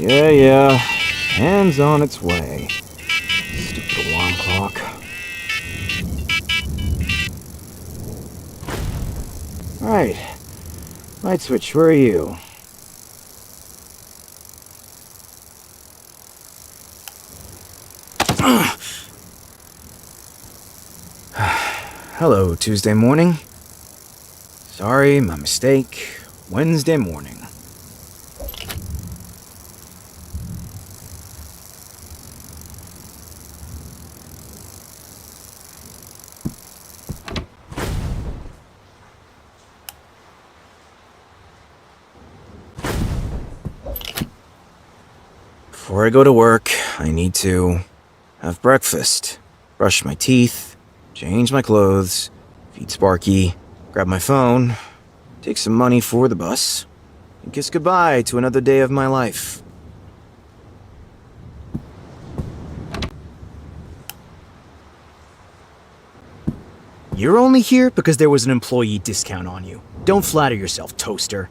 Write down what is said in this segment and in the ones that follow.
Yeah. Hands on its way. Stupid alarm clock. Right. Light switch, where are you? Hello, Tuesday morning. Sorry, my mistake. Wednesday morning. Before I go to work, I need to have breakfast, brush my teeth, change my clothes, feed Sparky, grab my phone, take some money for the bus, and kiss goodbye to another day of my life. You're only here because there was an employee discount on you. Don't flatter yourself, toaster.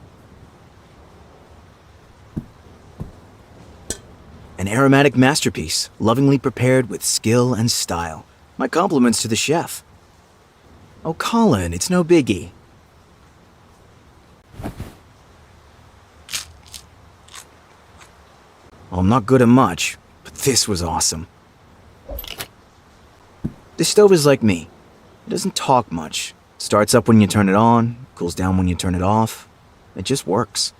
An aromatic masterpiece, lovingly prepared with skill and style. My compliments to the chef. Oh, Colin, it's no biggie. Well, I'm not good at much, but this was awesome. This stove is like me. It doesn't talk much. Starts up when you turn it on, cools down when you turn it off. It just works.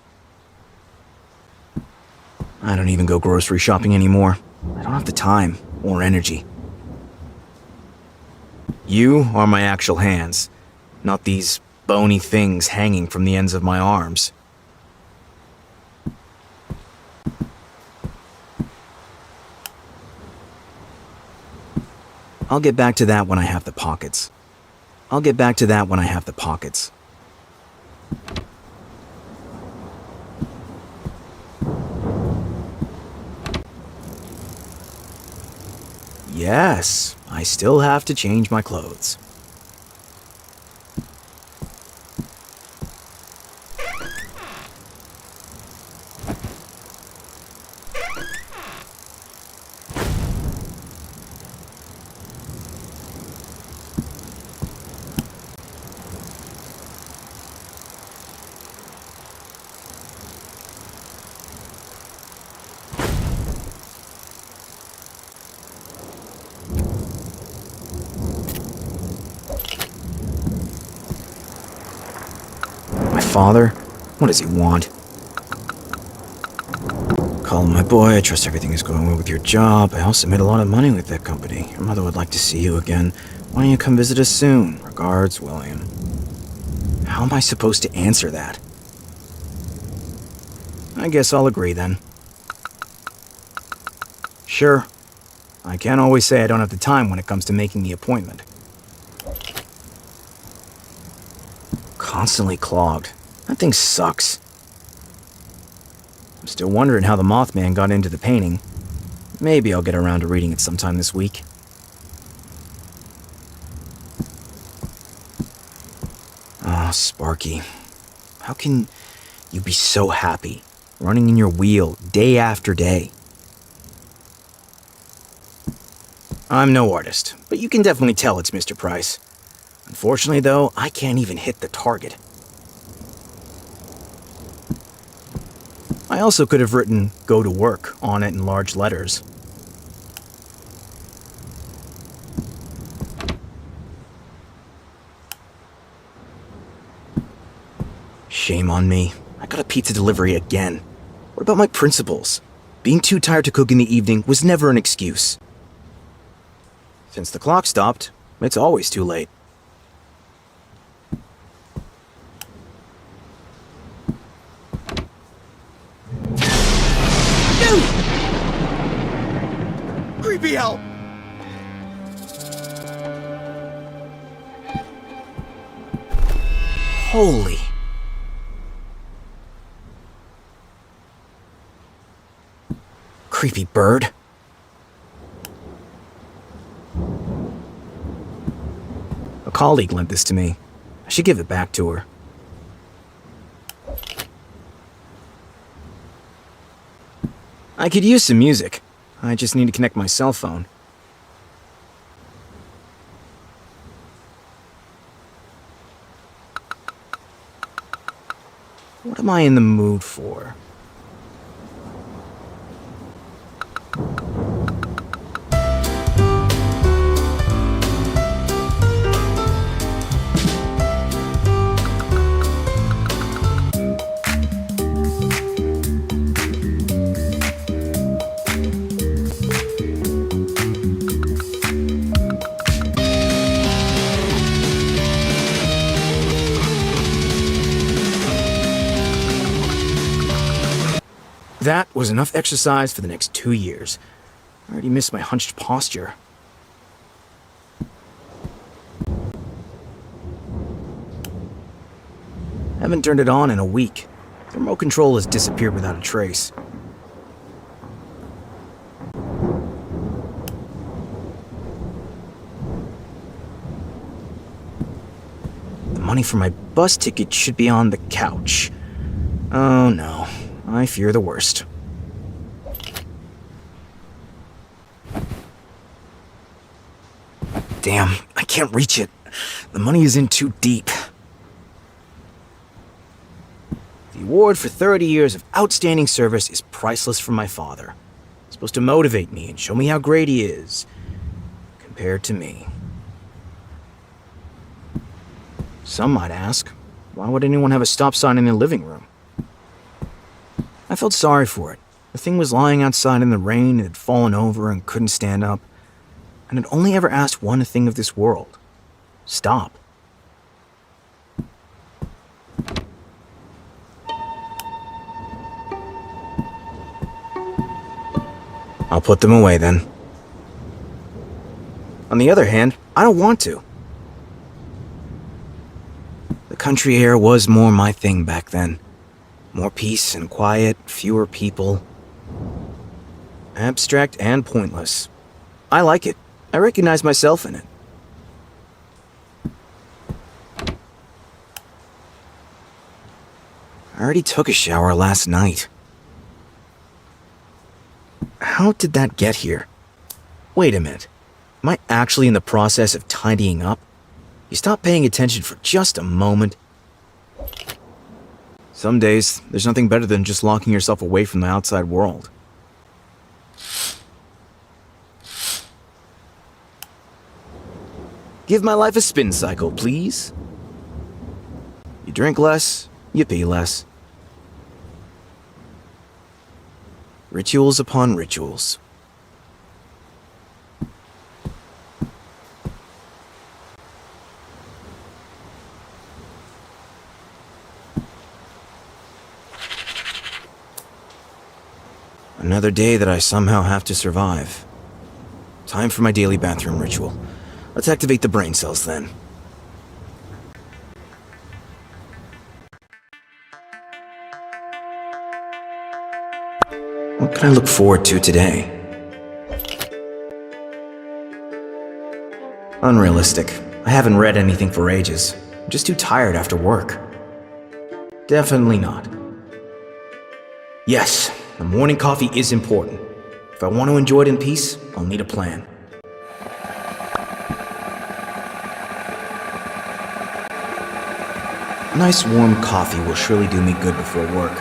I don't even go grocery shopping anymore. I don't have the time or energy. You are my actual hands, not these bony things hanging from the ends of my arms. I'll get back to that when I have the pockets. Yes, I still have to change my clothes. My father? What does he want? Colin, my boy, I trust everything is going well with your job. I also made a lot of money with that company. Your mother would like to see you again. Why don't you come visit us soon? Regards, William. How am I supposed to answer that? I guess I'll agree then. Sure. I can't always say I don't have the time when it comes to making the appointment. Constantly clogged. That thing sucks. I'm still wondering how the Mothman got into the painting. Maybe I'll get around to reading it sometime this week. Oh, Sparky. How can you be so happy, running in your wheel day after day? I'm no artist, but you can definitely tell it's Mr. Price. Unfortunately, though, I can't even hit the target. I also could have written "Go to Work" on it in large letters. Shame on me. I got a pizza delivery again. What about my principles? Being too tired to cook in the evening was never an excuse. Since the clock stopped, it's always too late. Creepy hell! Holy. Creepy bird. A colleague lent this to me. I should give it back to her. I could use some music. I just need to connect my cell phone. What am I in the mood for? That was enough exercise for the next 2 years. I already missed my hunched posture. Haven't turned it on in a week. The remote control has disappeared without a trace. The money for my bus ticket should be on the couch. Oh no, I fear the worst. Damn, I can't reach it. The money is in too deep. The award for 30 years of outstanding service is priceless from my father. It's supposed to motivate me and show me how great he is, compared to me. Some might ask, why would anyone have a stop sign in their living room? I felt sorry for it. The thing was lying outside in the rain, it had fallen over and couldn't stand up, and had only ever asked one thing of this world: stop. I'll put them away then. On the other hand, I don't want to. The country air was more my thing back then. More peace and quiet, fewer people. Abstract and pointless. I like it. I recognize myself in it. I already took a shower last night. How did that get here? Wait a minute. Am I actually in the process of tidying up? You stop paying attention for just a moment. Some days, there's nothing better than just locking yourself away from the outside world. Give my life a spin cycle, please. You drink less, you pee less. Rituals upon rituals. Another day that I somehow have to survive. Time for my daily bathroom ritual. Let's activate the brain cells then. What can I look forward to today? Unrealistic. I haven't read anything for ages. I'm just too tired after work. Definitely not. Yes, the morning coffee is important. If I want to enjoy it in peace, I'll need a plan. A nice warm coffee will surely do me good before work.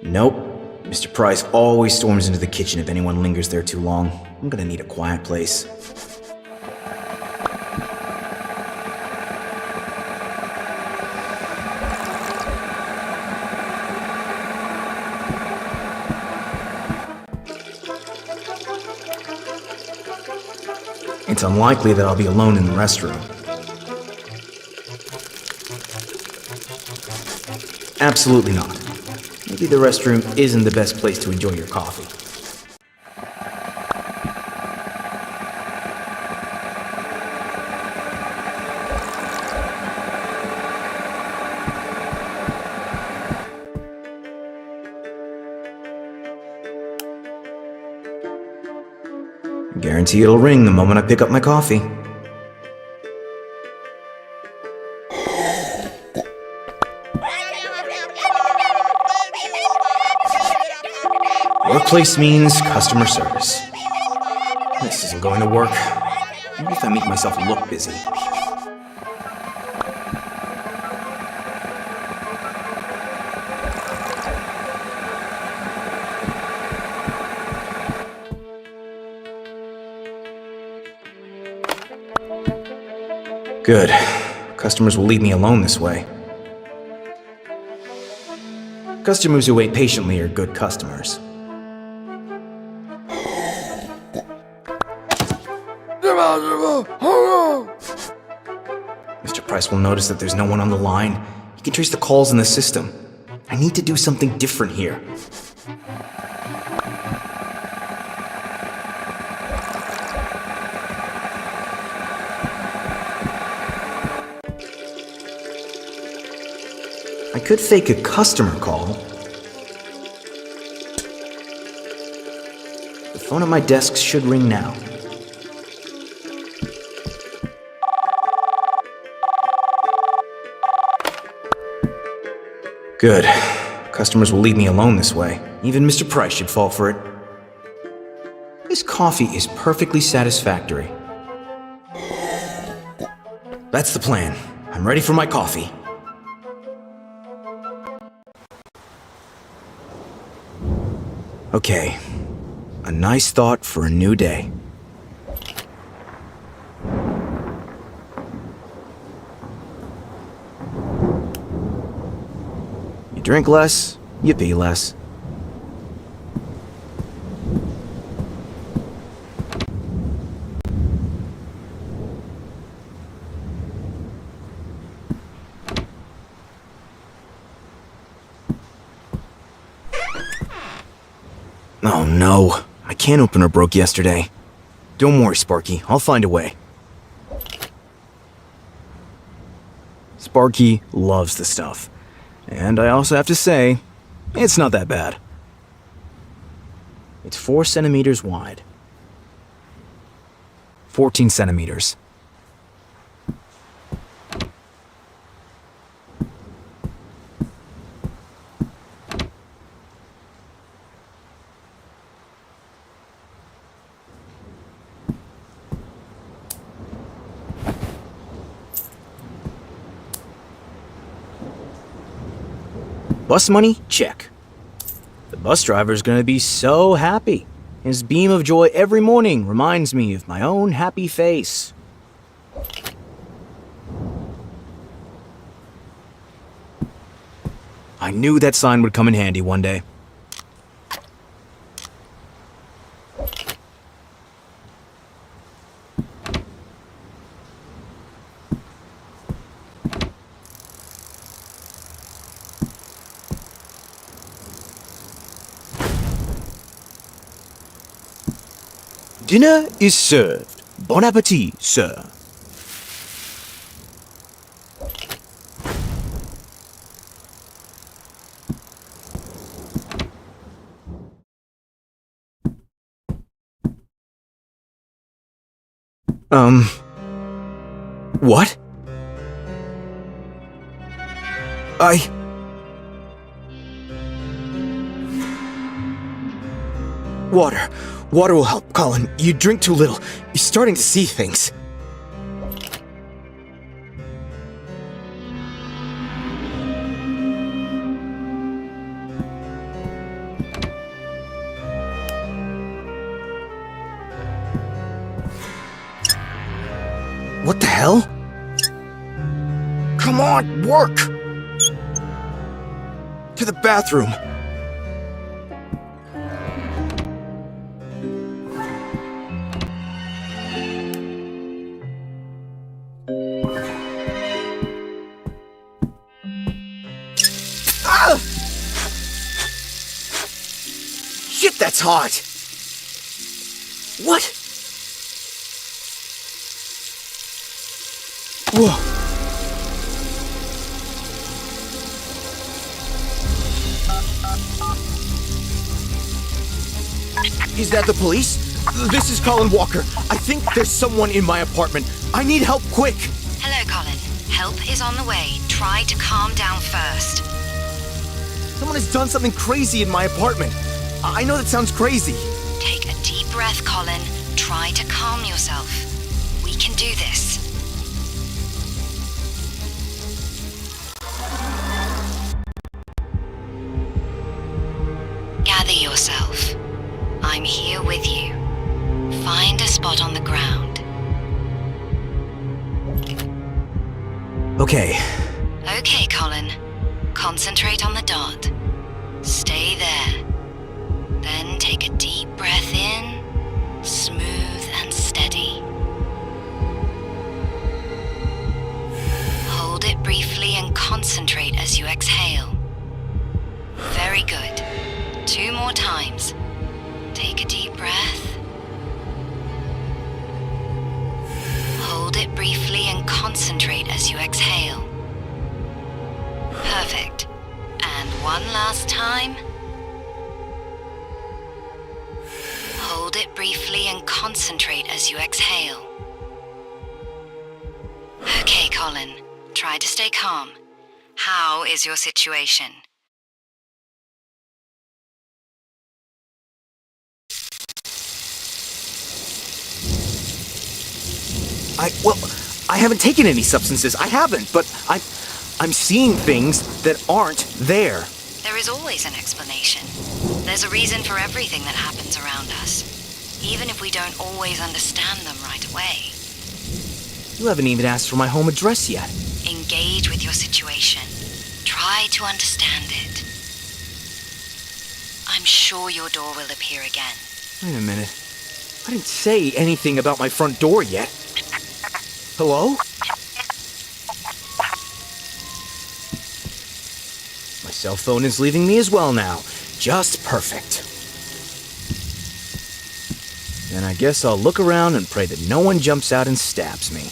Nope. Mr. Price always storms into the kitchen if anyone lingers there too long. I'm gonna need a quiet place. It's unlikely that I'll be alone in the restroom. Absolutely not. Maybe the restroom isn't the best place to enjoy your coffee. Guarantee it'll ring the moment I pick up my coffee. Workplace means customer service. This isn't going to work. What if I make myself look busy? Good. Customers will leave me alone this way. Customers who wait patiently are good customers. Mr. Price will notice that there's no one on the line. He can trace the calls in the system. I need to do something different here. I could fake a customer call. The phone at my desk should ring now. Good. Customers will leave me alone this way. Even Mr. Price should fall for it. This coffee is perfectly satisfactory. That's the plan. I'm ready for my coffee. Okay. A nice thought for a new day. You drink less, you pee less. Oh no, my can opener broke yesterday. Don't worry, Sparky, I'll find a way. Sparky loves the stuff. And I also have to say, it's not that bad. It's 4 centimeters wide. 14 centimeters. Bus money? Check. The bus driver's gonna be so happy. His beam of joy every morning reminds me of my own happy face. I knew that sign would come in handy one day. Dinner is served. Bon appetit, sir. What? Water. Water will help, Colin. You drink too little. You're starting to see things. What the hell? Come on, work! To the bathroom. Shit, that's hot! What? Whoa. Is that the police? This is Colin Walker. I think there's someone in my apartment. I need help quick. Hello, Colin. Help is on the way. Try to calm down first. Someone has done something crazy in my apartment. I know that sounds crazy. Take a deep breath, Colin. Try to calm yourself. We can do this. Gather yourself. I'm here with you. Find a spot on the ground. Okay. Okay, Colin. Concentrate on the dot. Stay there. Then take a deep breath in, smooth and steady. Hold it briefly and concentrate as you exhale. Very good. 2 more times. Take a deep breath. Hold it briefly and concentrate as you exhale. Perfect. And one last time. Hold it briefly and concentrate as you exhale. Okay, Colin. Try to stay calm. How is your situation? I haven't taken any substances. I haven't, but I'm seeing things that aren't there. There is always an explanation. There's a reason for everything that happens around us, even if we don't always understand them right away. You haven't even asked for my home address yet. Engage with your situation. Try to understand it. I'm sure your door will appear again. Wait a minute. I didn't say anything about my front door yet. Hello? My cell phone is leaving me as well now. Just perfect. Then I guess I'll look around and pray that no one jumps out and stabs me.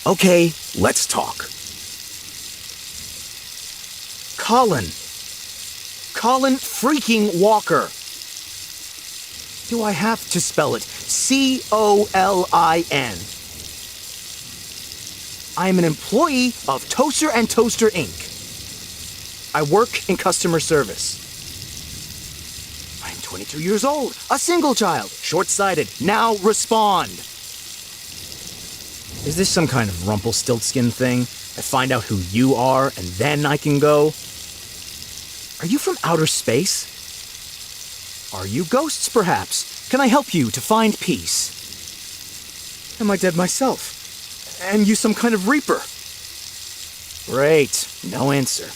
Okay, let's talk. Colin. Colin freaking Walker. Do I have to spell it? C-O-L-I-N. I am an employee of Toaster and Toaster Inc. I work in customer service. I am 22 years old, a single child, short-sighted. Now respond. Is this some kind of Rumpelstiltskin thing? I find out who you are and then I can go? Are you from outer space? Are you ghosts, perhaps? Can I help you to find peace? Am I dead myself? And you some kind of reaper? Great, no answer.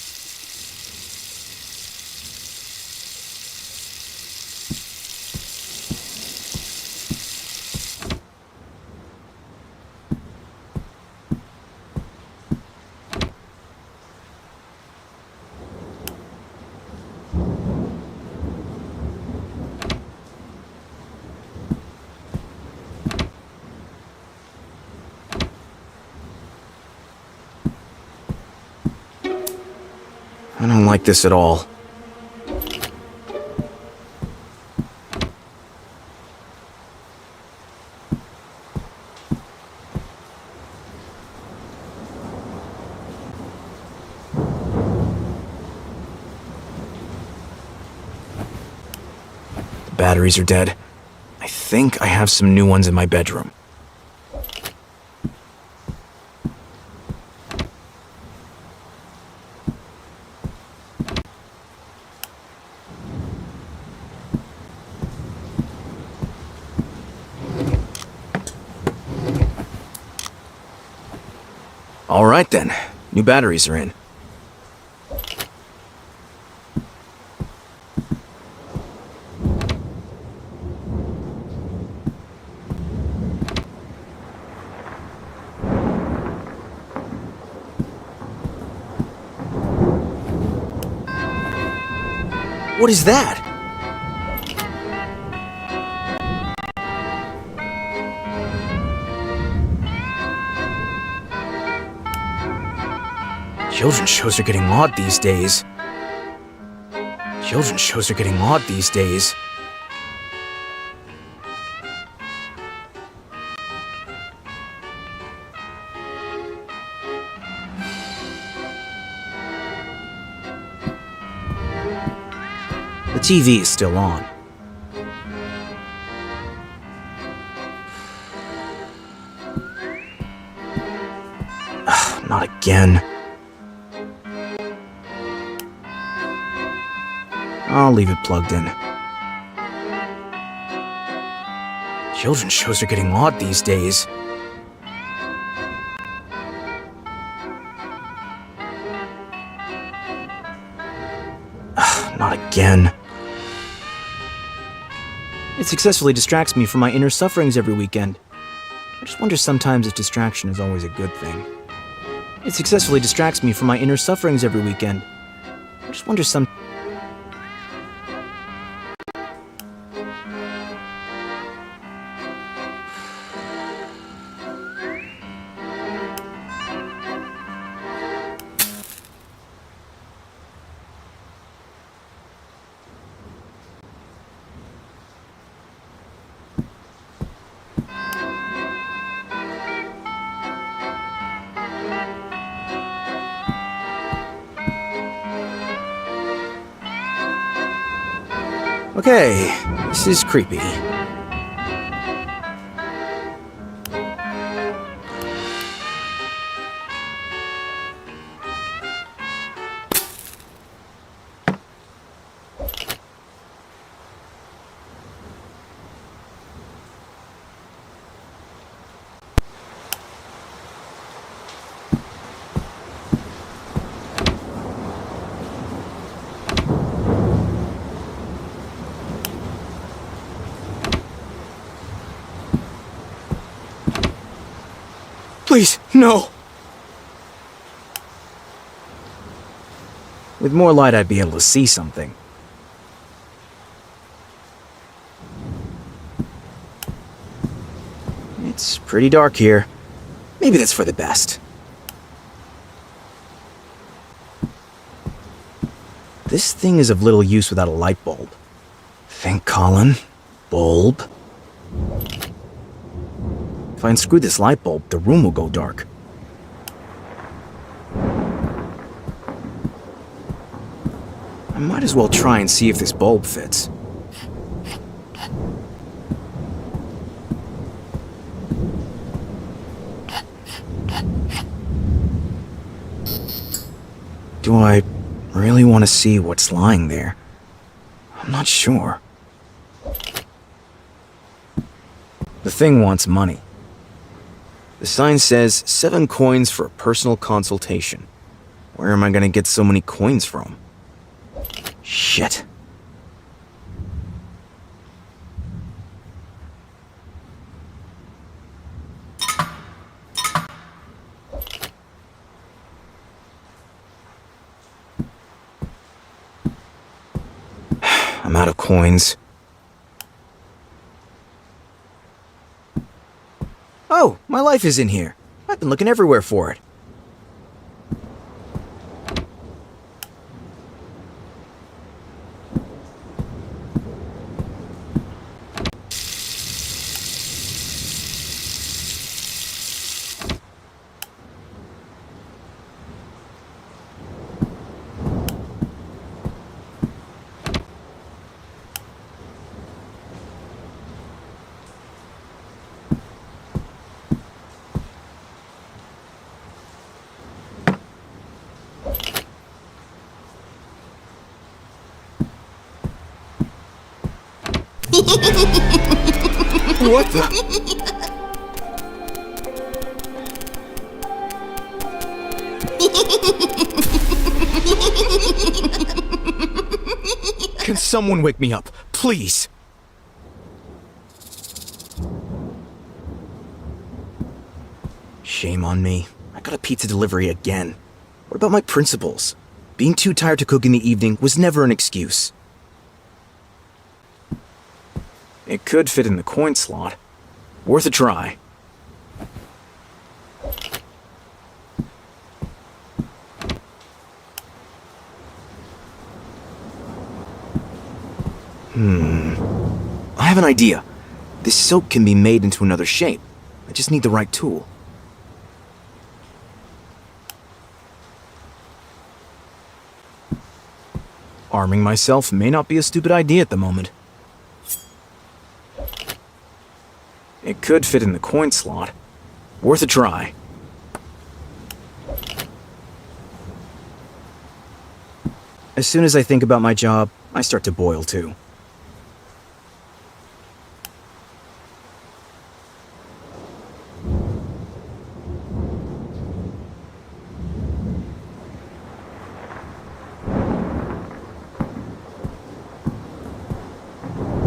I don't like this at all. The batteries are dead. I think I have some new ones in my bedroom. All right then, new batteries are in. What is that? Children's shows are getting odd these days. Children's shows are getting odd these days. The TV is still on. Not again. I'll leave it plugged in. Children's shows are getting odd these days. Not again. It successfully distracts me from my inner sufferings every weekend. I just wonder sometimes if distraction is always a good thing. It successfully distracts me from my inner sufferings every weekend. I just wonder some... Okay, this is creepy. Please, no! With more light, I'd be able to see something. It's pretty dark here. Maybe that's for the best. This thing is of little use without a light bulb. Think, Colin. Bulb. If I unscrew this light bulb, the room will go dark. I might as well try and see if this bulb fits. Do I really want to see what's lying there? I'm not sure. The thing wants money. The sign says 7 coins for a personal consultation. Where am I gonna get so many coins from? Shit. I'm out of coins. Oh, my life is in here. I've been looking everywhere for it. What the? Can someone wake me up, please? Shame on me. I got a pizza delivery again. What about my principles? Being too tired to cook in the evening was never an excuse. It could fit in the coin slot. Worth a try. I have an idea. This soap can be made into another shape. I just need the right tool. Arming myself may not be a stupid idea at the moment. It could fit in the coin slot. Worth a try. As soon as I think about my job, I start to boil too.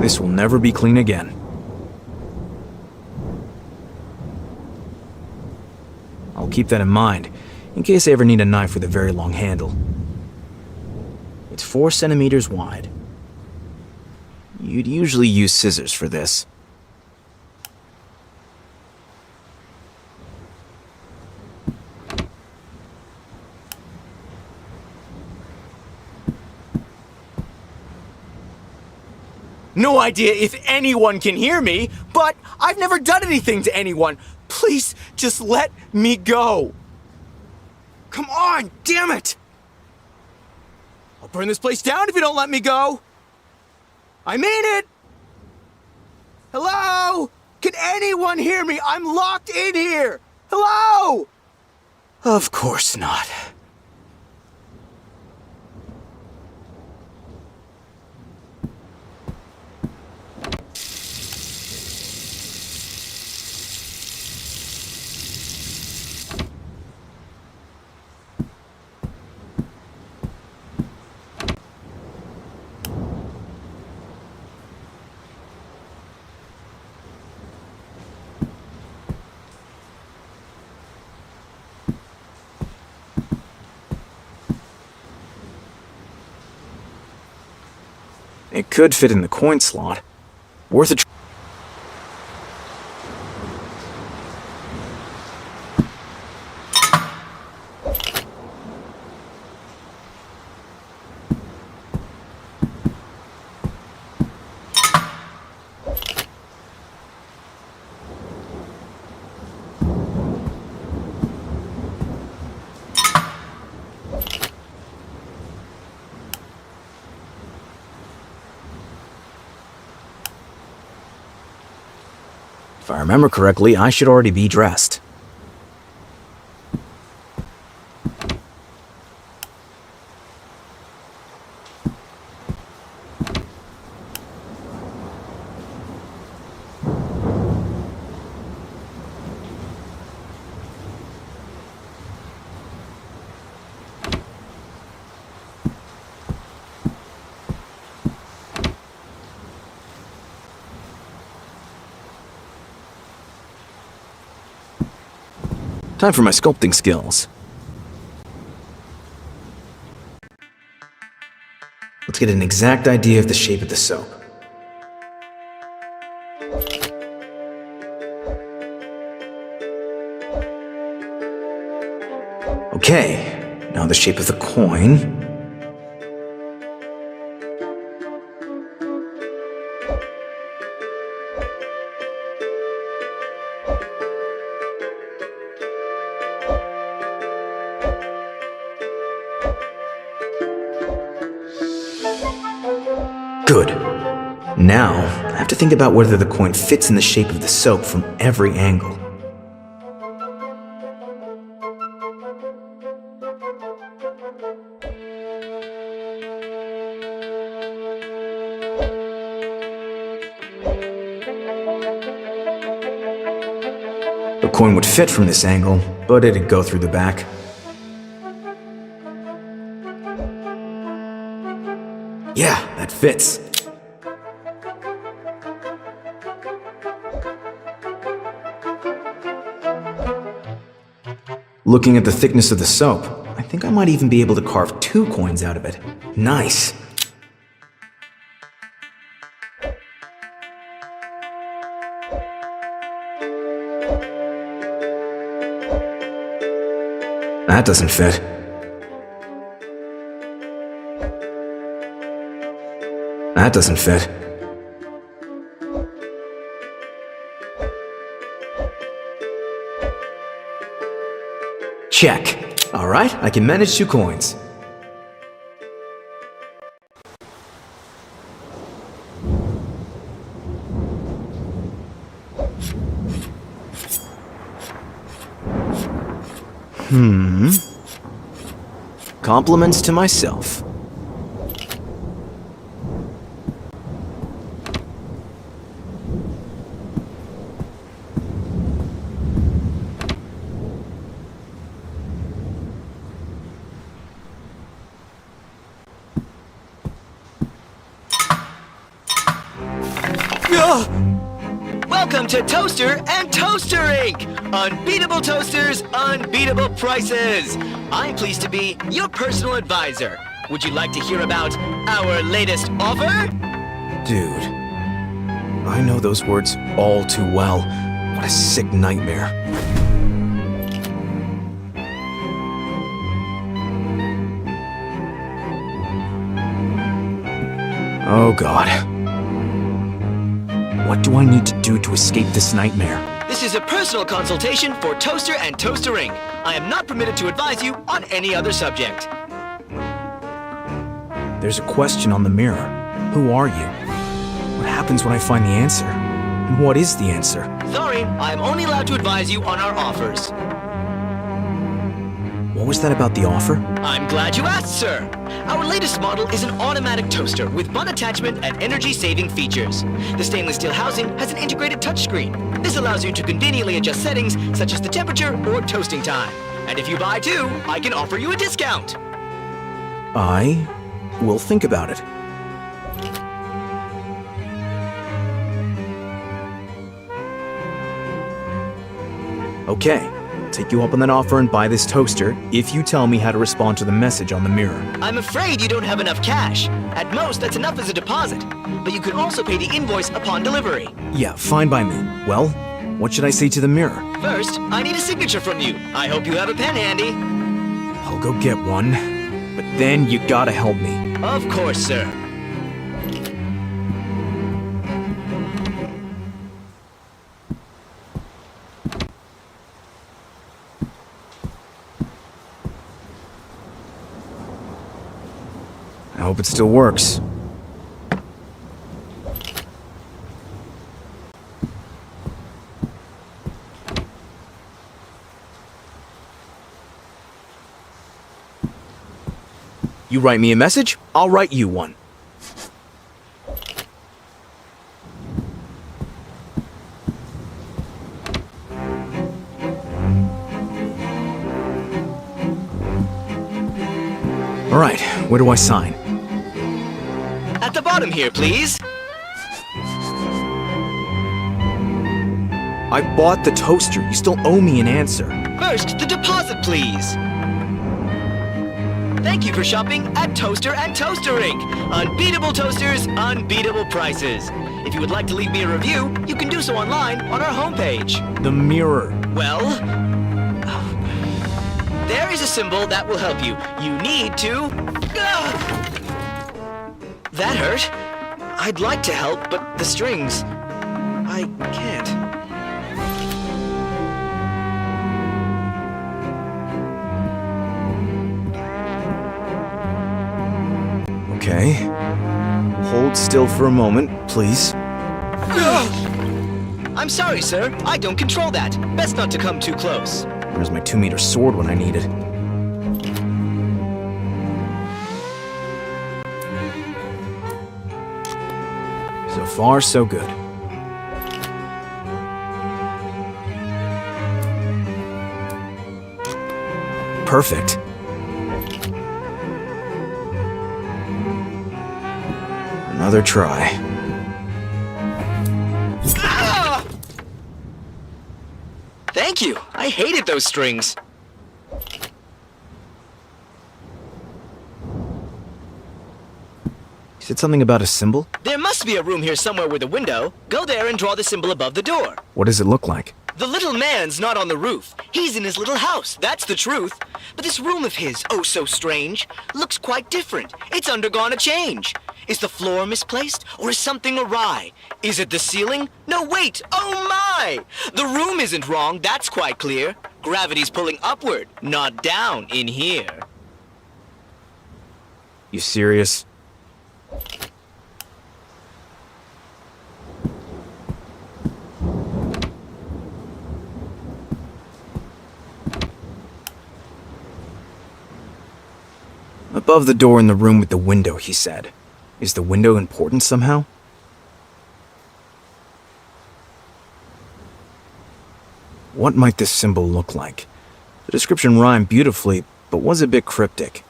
This will never be clean again. I'll keep that in mind, in case I ever need a knife with a very long handle. It's 4 centimeters wide. You'd usually use scissors for this. No idea if anyone can hear me, but I've never done anything to anyone. Please, just let me go. Come on, damn it! I'll burn this place down if you don't let me go. I mean it! Hello? Can anyone hear me? I'm locked in here! Hello? Of course not. It could fit in the coin slot. Worth a try. If I remember correctly, I should already be dressed. Time for my sculpting skills. Let's get an exact idea of the shape of the soap. Okay, now the shape of the coin. Good. Now, I have to think about whether the coin fits in the shape of the soap from every angle. The coin would fit from this angle, but it'd go through the back. Yeah, that fits. Looking at the thickness of the soap, I think I might even be able to carve 2 coins out of it. Nice. That doesn't fit. That doesn't fit. Check. Alright, I can manage 2 coins. Compliments to myself. Welcome to Toaster and Toaster Inc. Unbeatable toasters, unbeatable prices. I'm pleased to be your personal advisor. Would you like to hear about our latest offer? Dude, I know those words all too well. What a sick nightmare. Oh God. What do I need to do to escape this nightmare? This is a personal consultation for Toaster and Toaster Inc. I am not permitted to advise you on any other subject. There's a question on the mirror. Who are you? What happens when I find the answer? And what is the answer? Sorry, I am only allowed to advise you on our offers. What was that about the offer? I'm glad you asked, sir. Our latest model is an automatic toaster with bun attachment and energy-saving features. The stainless steel housing has an integrated touchscreen. This allows you to conveniently adjust settings such as the temperature or toasting time. And if you buy 2, I can offer you a discount. I will think about it. Okay. Take you up on that offer and buy this toaster if you tell me how to respond to the message on the mirror. I'm afraid you don't have enough cash. At most, that's enough as a deposit. But you can also pay the invoice upon delivery. Yeah, fine by me. Well, what should I say to the mirror? First, I need a signature from you. I hope you have a pen handy. I'll go get one. But then you gotta help me. Of course, sir. I hope it still works. You write me a message, I'll write you one. All right, where do I sign? At the bottom here, please. I bought the toaster. You still owe me an answer. First, the deposit, please. Thank you for shopping at Toaster and Toaster Inc. Unbeatable toasters, unbeatable prices. If you would like to leave me a review, you can do so online on our homepage. The mirror. Well, there is a symbol that will help you. You need to... That hurt. I'd like to help, but the strings... I can't. Okay. Hold still for a moment, please. I'm sorry, sir. I don't control that. Best not to come too close. Where's my 2-meter sword when I need it? So far, so good. Perfect. Another try. Ah! Thank you. I hated those strings. You said something about a symbol? There must be a room here somewhere with a window. Go there and draw the symbol above the door. What does it look like? The little man's not on the roof. He's in his little house. That's the truth. But this room of his, oh so strange, looks quite different. It's undergone a change. Is the floor misplaced, or is something awry? Is it the ceiling? No, wait! Oh my! The room isn't wrong, that's quite clear. Gravity's pulling upward, not down in here. You serious? Above the door in the room with the window, he said. Is the window important somehow? What might this symbol look like? The description rhymed beautifully, but was a bit cryptic.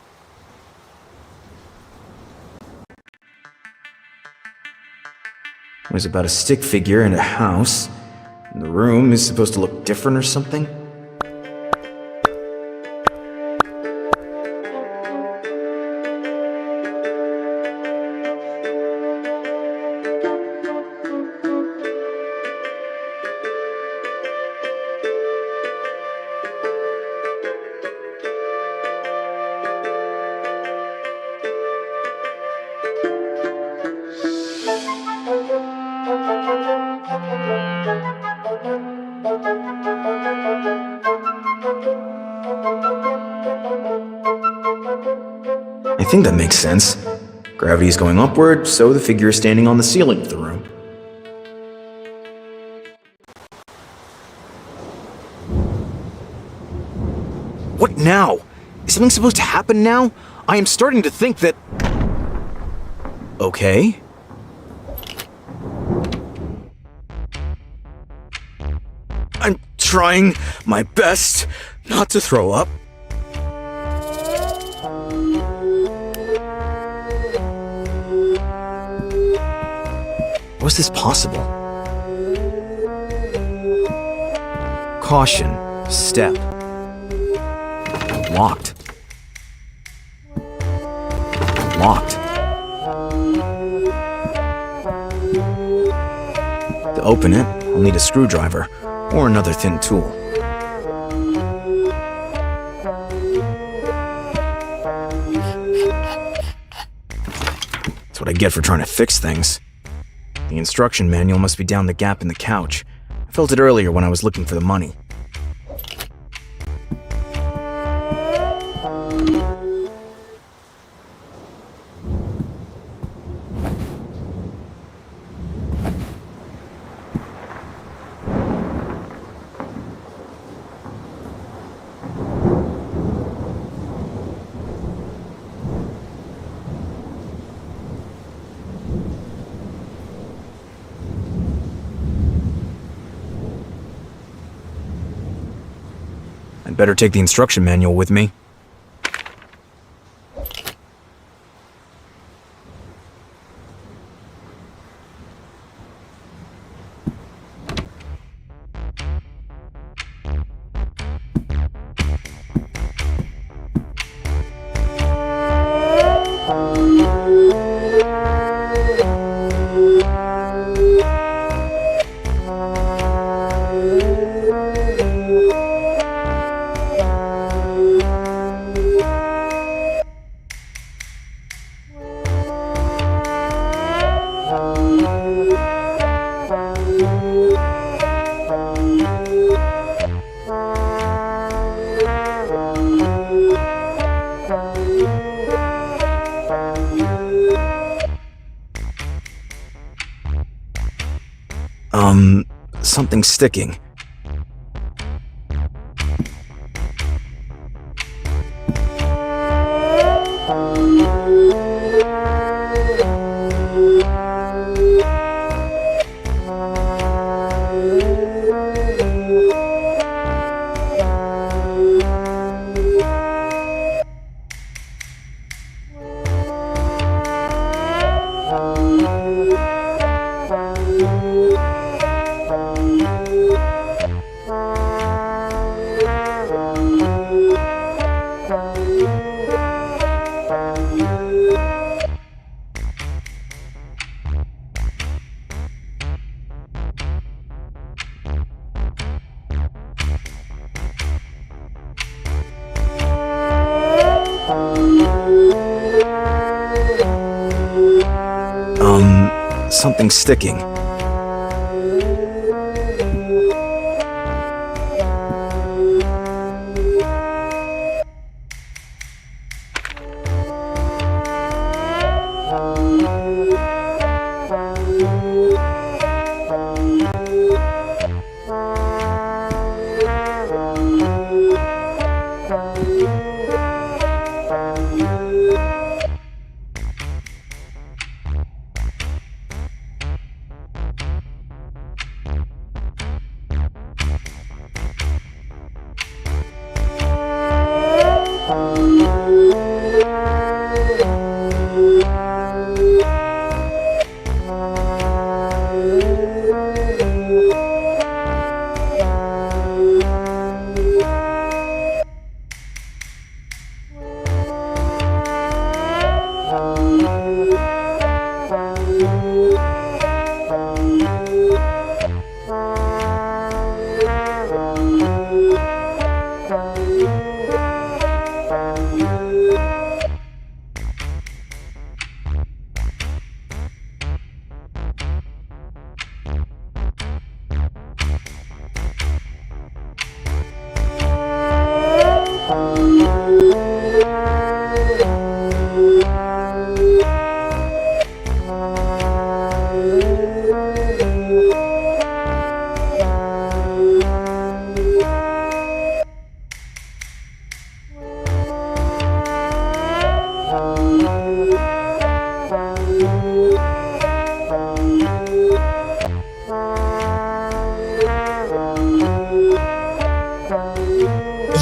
It was about a stick figure in a house, and the room is supposed to look different or something? I think that makes sense. Gravity is going upward, so the figure is standing on the ceiling of the room. What now? Is something supposed to happen now? I am starting to think that... Okay. I'm trying my best not to throw up. Was this possible? Caution. Step. Locked. Locked. To open it, I'll need a screwdriver or another thin tool. That's what I get for trying to fix things. The instruction manual must be down the gap in the couch. I felt it earlier when I was looking for the money. I'd better take the instruction manual with me. Something sticking. something sticking.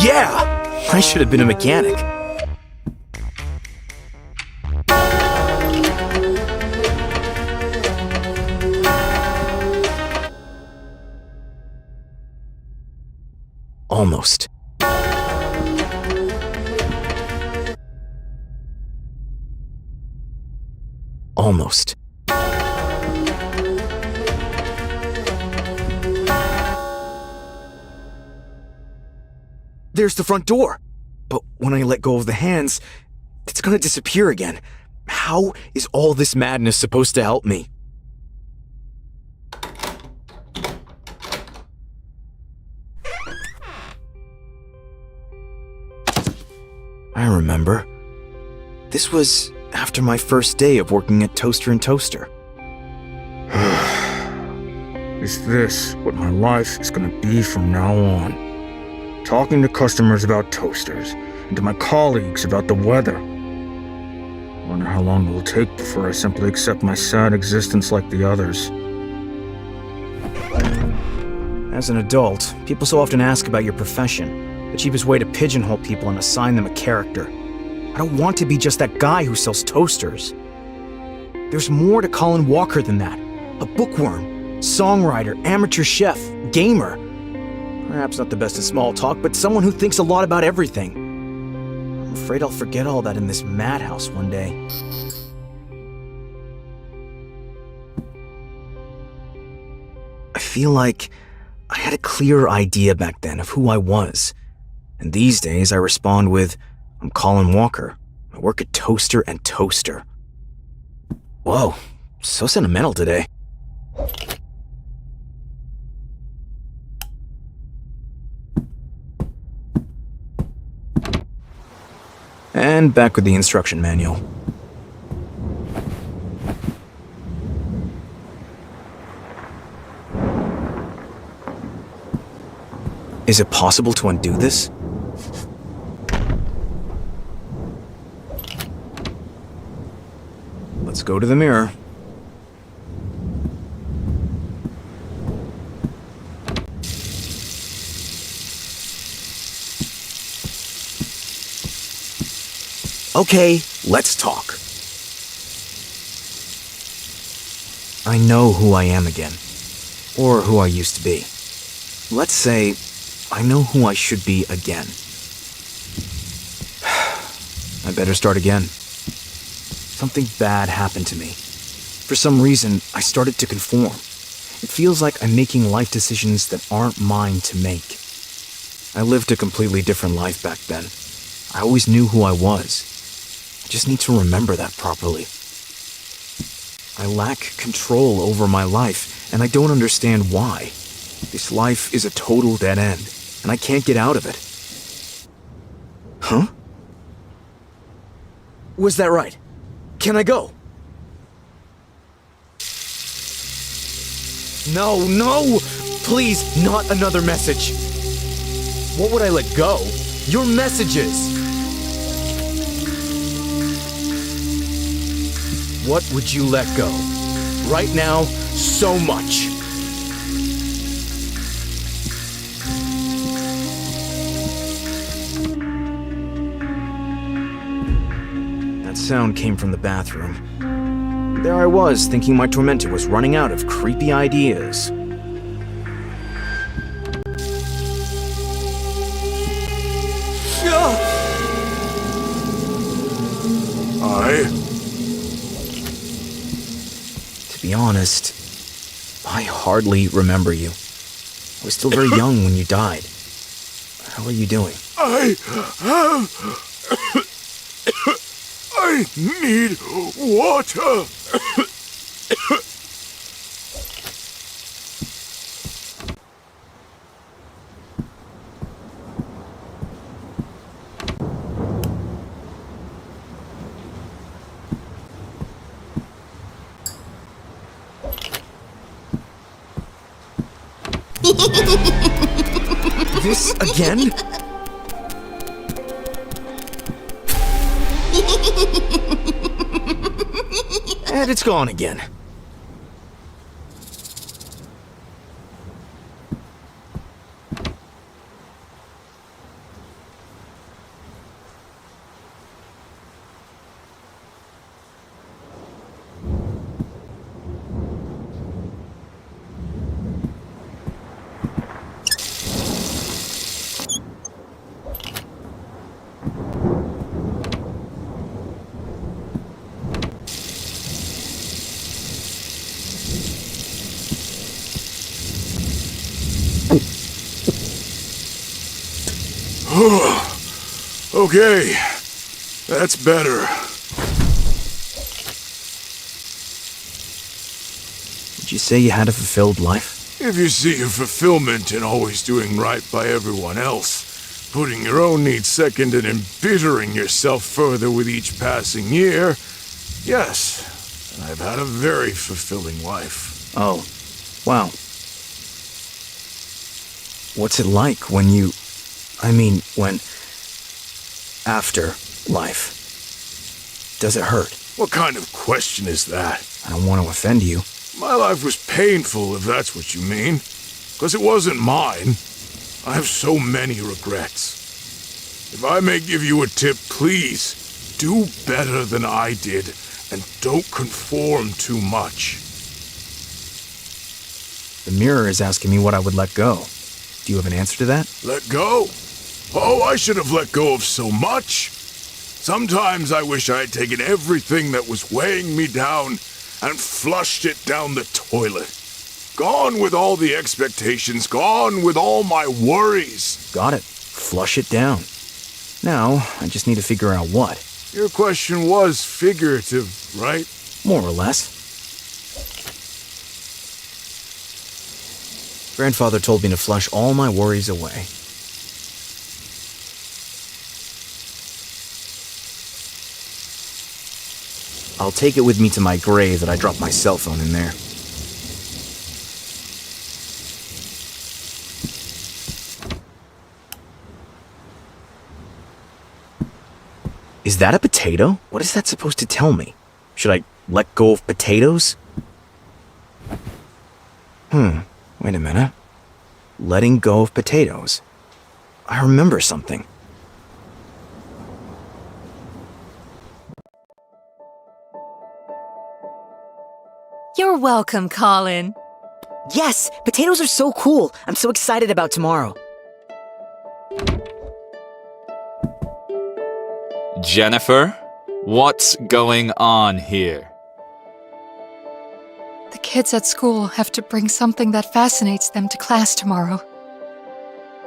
Yeah! I should have been a mechanic. Almost. Almost. There's the front door. But when I let go of the hands, it's gonna disappear again. How is all this madness supposed to help me? I remember. This was after my first day of working at Toaster and Toaster. Is this what my life is gonna be from now on? Talking to customers about toasters, and to my colleagues about the weather. Wonder how long it will take before I simply accept my sad existence like the others. As an adult, people so often ask about your profession, the cheapest way to pigeonhole people and assign them a character. I don't want to be just that guy who sells toasters. There's more to Colin Walker than that. A bookworm, songwriter, amateur chef, gamer. Perhaps not the best at small talk, but someone who thinks a lot about everything. I'm afraid I'll forget all that in this madhouse one day. I feel like I had a clearer idea back then of who I was. And these days I respond with, I'm Colin Walker. I work at Toaster and Toaster. Whoa, so sentimental today. And back with the instruction manual. Is it possible to undo this? Let's go to the mirror. Okay, let's talk. I know who I am again, or who I used to be. Let's say I know who I should be again. I better start again. Something bad happened to me. For some reason, I started to conform. It feels like I'm making life decisions that aren't mine to make. I lived a completely different life back then. I always knew who I was. I just need to remember that properly. I lack control over my life, and I don't understand why. This life is a total dead end, and I can't get out of it. Huh? Was that right? Can I go? No, no! Please, not another message! What would I let go? Your messages! What would you let go? Right now, so much. That sound came from the bathroom. There I was, thinking my tormentor was running out of creepy ideas. To be honest, I hardly remember you. I was still very young when you died. How are you doing? I need water. This again? And it's gone again. Okay, that's better. Did you say you had a fulfilled life? If you see your fulfillment in always doing right by everyone else, putting your own needs second and embittering yourself further with each passing year, yes, I've had a very fulfilling life. Oh, wow. What's it like when you... when... after life? Does it hurt? What kind of question is that? I don't want to offend you. My life was painful, if that's what you mean. 'Cause it wasn't mine. I have so many regrets. If I may give you a tip, please, do better than I did, and don't conform too much. The mirror is asking me what I would let go. Do you have an answer to that? Let go? Oh, I should have let go of so much. Sometimes I wish I had taken everything that was weighing me down and flushed it down the toilet. Gone with all the expectations, gone with all my worries. Got it. Flush it down. Now, I just need to figure out what. Your question was figurative, right? More or less. Grandfather told me to flush all my worries away. I'll take it with me to my grave that I dropped my cell phone in there. Is that a potato? What is that supposed to tell me? Should I let go of potatoes? Wait a minute. Letting go of potatoes. I remember something. You're welcome, Colin. Yes, potatoes are so cool. I'm so excited about tomorrow. Jennifer, what's going on here? The kids at school have to bring something that fascinates them to class tomorrow.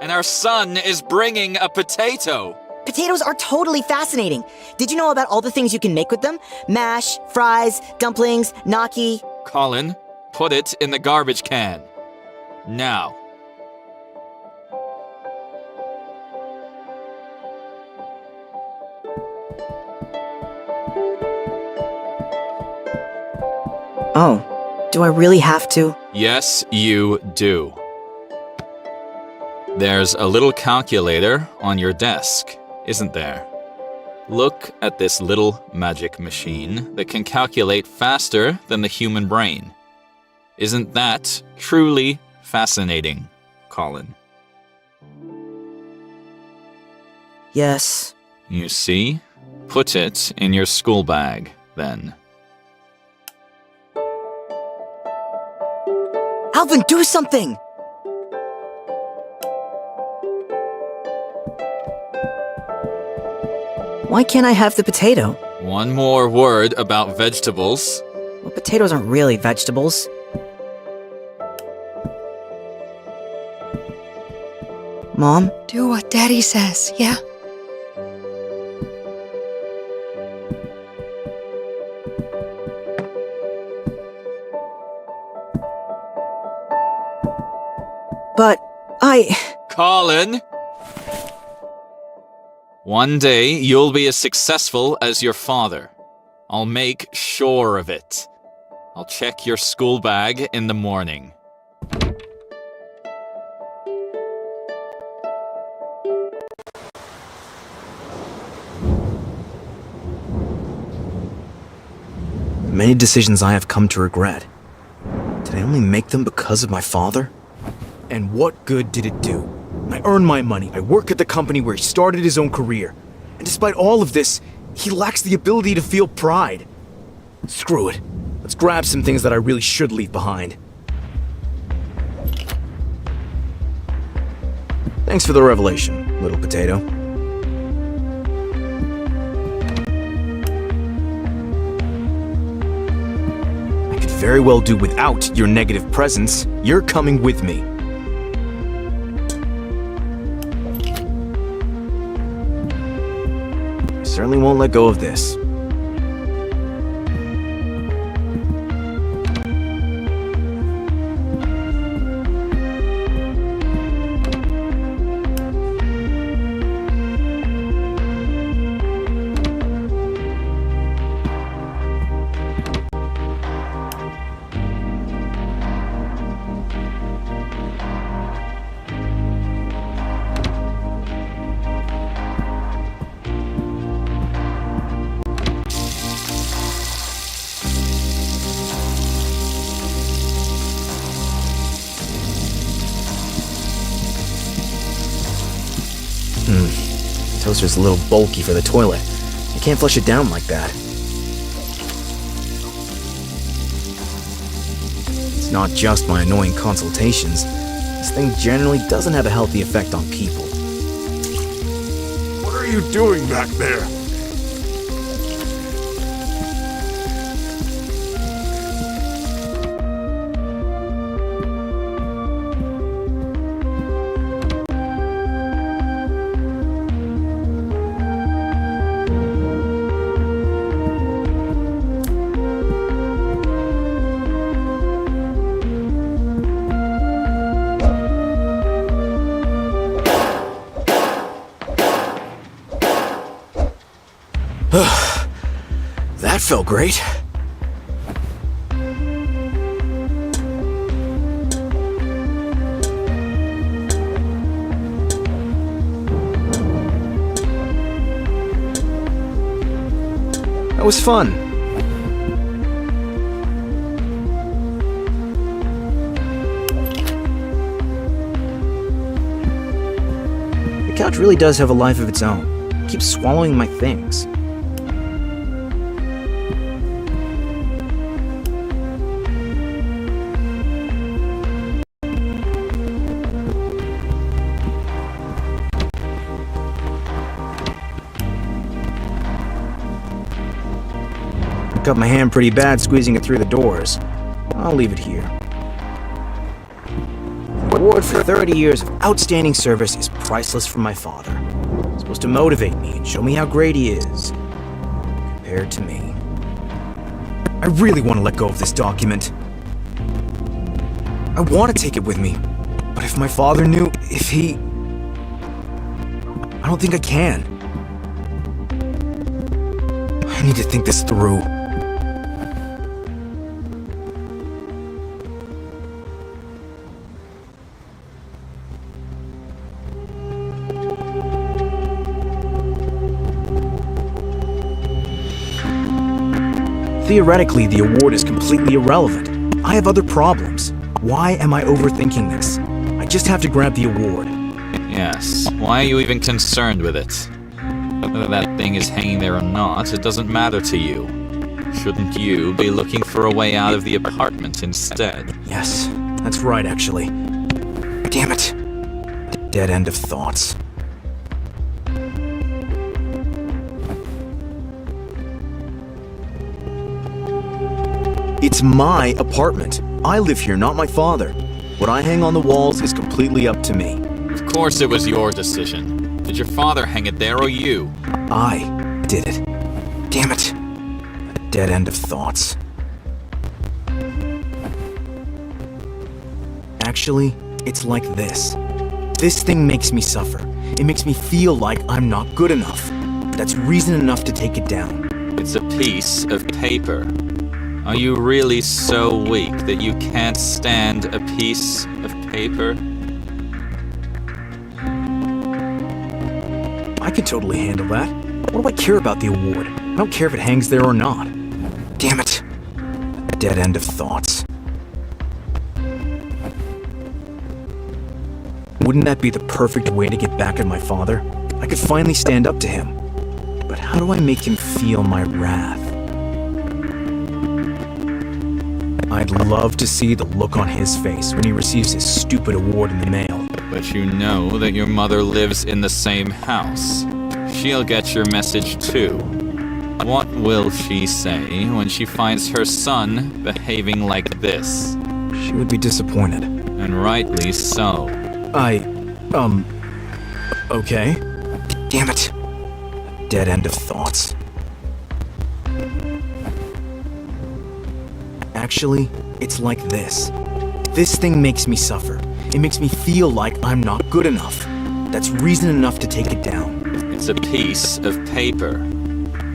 And our son is bringing a potato. Potatoes are totally fascinating. Did you know about all the things you can make with them? Mash, fries, dumplings, gnocchi. Colin, put it in the garbage can. Now. Oh, do I really have to? Yes, you do. There's a little calculator on your desk, isn't there? Look at this little magic machine that can calculate faster than the human brain. Isn't that truly fascinating, Colin? Yes. You see? Put it in your school bag, then. Alvin, do something! Why can't I have the potato? One more word about vegetables. Well, potatoes aren't really vegetables. Mom? Do what Daddy says, yeah? But Colin! One day, you'll be as successful as your father. I'll make sure of it. I'll check your school bag in the morning. Many decisions I have come to regret. Did I only make them because of my father? And what good did it do? I earn my money, I work at the company where he started his own career. And despite all of this, he lacks the ability to feel pride. Screw it. Let's grab some things that I really should leave behind. Thanks for the revelation, little potato. I could very well do without your negative presence. You're coming with me. I certainly won't let go of this. Toaster's a little bulky for the toilet. You can't flush it down like that. It's not just my annoying consultations. This thing generally doesn't have a healthy effect on people. What are you doing back there? That felt great. That was fun. The couch really does have a life of its own. It keeps swallowing my things. Got my hand pretty bad squeezing it through the doors. I'll leave it here. The reward for 30 years of outstanding service is priceless from my father. Supposed to motivate me and show me how great he is. Compared to me. I really want to let go of this document. I want to take it with me. But if my father knew, if he... I don't think I can. I need to think this through. Theoretically, the award is completely irrelevant. I have other problems. Why am I overthinking this? I just have to grab the award. Yes, why are you even concerned with it? Whether that thing is hanging there or not, it doesn't matter to you. Shouldn't you be looking for a way out of the apartment instead? Yes, that's right, actually. Damn it. Dead end of thoughts. It's my apartment. I live here, not my father. What I hang on the walls is completely up to me. Of course it was your decision. Did your father hang it there or you? I did it. Damn it. Dead end of thoughts. Actually, it's like this. This thing makes me suffer. It makes me feel like I'm not good enough. That's reason enough to take it down. It's a piece of paper. Are you really so weak that you can't stand a piece of paper? I can totally handle that. What do I care about the award? I don't care if it hangs there or not. Damn it. Dead end of thoughts. Wouldn't that be the perfect way to get back at my father? I could finally stand up to him. But how do I make him feel my wrath? I'd love to see the look on his face when he receives his stupid award in the mail. But you know that your mother lives in the same house. She'll get your message too. What will she say when she finds her son behaving like this? She would be disappointed. And rightly so. Okay. Damn it. Dead end of thoughts. Actually, it's like this. This thing makes me suffer. It makes me feel like I'm not good enough. That's reason enough to take it down. It's a piece of paper.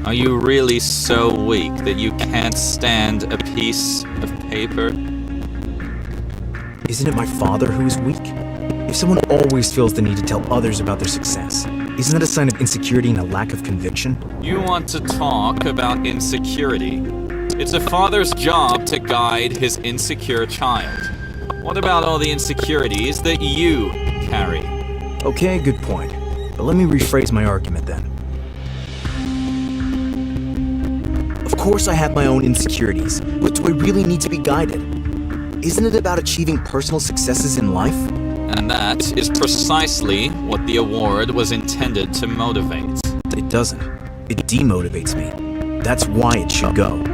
Are you really so weak that you can't stand a piece of paper? Isn't it my father who is weak? If someone always feels the need to tell others about their success, isn't that a sign of insecurity and a lack of conviction? You want to talk about insecurity? It's a father's job to guide his insecure child. What about all the insecurities that you carry? Okay, good point. But let me rephrase my argument then. Of course I have my own insecurities, but do I really need to be guided? Isn't it about achieving personal successes in life? And that is precisely what the award was intended to motivate. It doesn't. It demotivates me. That's why it should go.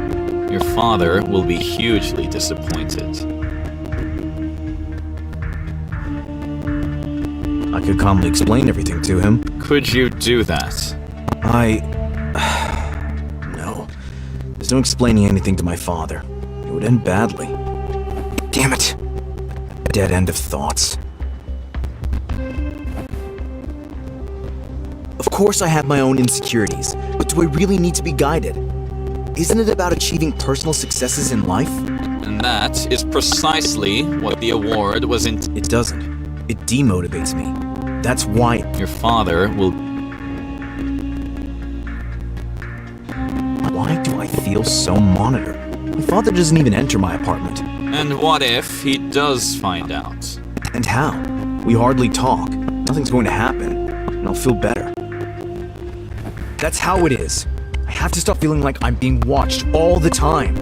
Your father will be hugely disappointed. I could calmly explain everything to him. Could you do that? No. There's no explaining anything to my father. It would end badly. Damn it. Dead end of thoughts. Of course I have my own insecurities, but do I really need to be guided? Isn't it about achieving personal successes in life? And that is precisely what the award was intended. It doesn't. It demotivates me. That's why Your father will... Why do I feel so monitored? My father doesn't even enter my apartment. And what if he does find out? And how? We hardly talk. Nothing's going to happen, and I'll feel better. That's how it is. I have to stop feeling like I'm being watched all the time.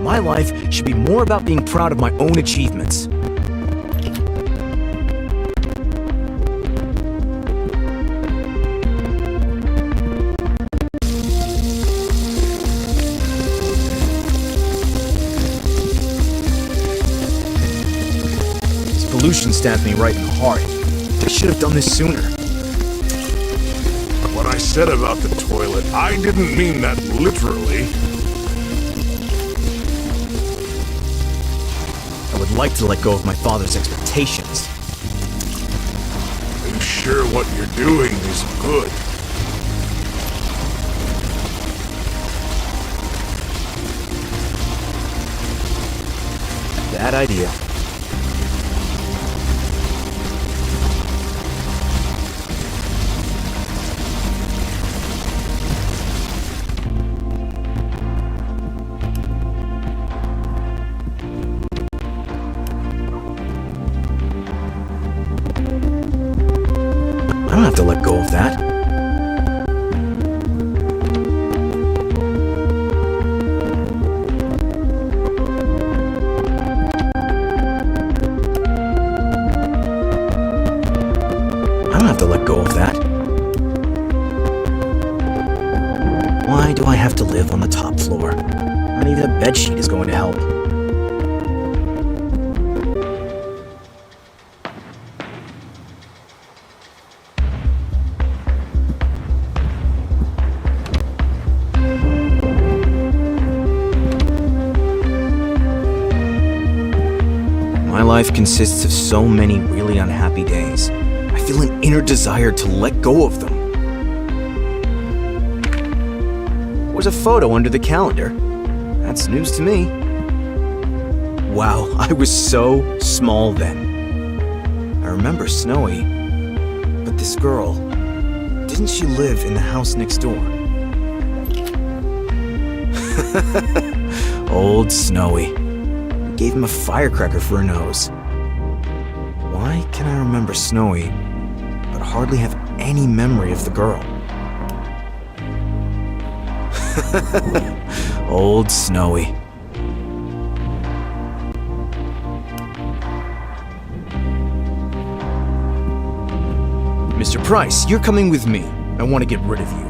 My life should be more about being proud of my own achievements. This pollution stabbed me right in the heart. I should have done this sooner. What I said about the toilet, I didn't mean that literally. I would like to let go of my father's expectations. Are you sure what you're doing is good? Bad idea. I don't have to let go of that. I don't have to let go of that. Why do I have to live on the top floor? Not even a bedsheet is going to help. My life consists of so many really unhappy days. I feel an inner desire to let go of them. Was a photo under the calendar. That's news to me. Wow, I was so small then. I remember Snowy, but this girl, didn't she live in the house next door? Old Snowy. Gave him a firecracker for a nose. Why can I remember Snowy, but hardly have any memory of the girl? Old Snowy. Mr. Price, you're coming with me. I want to get rid of you.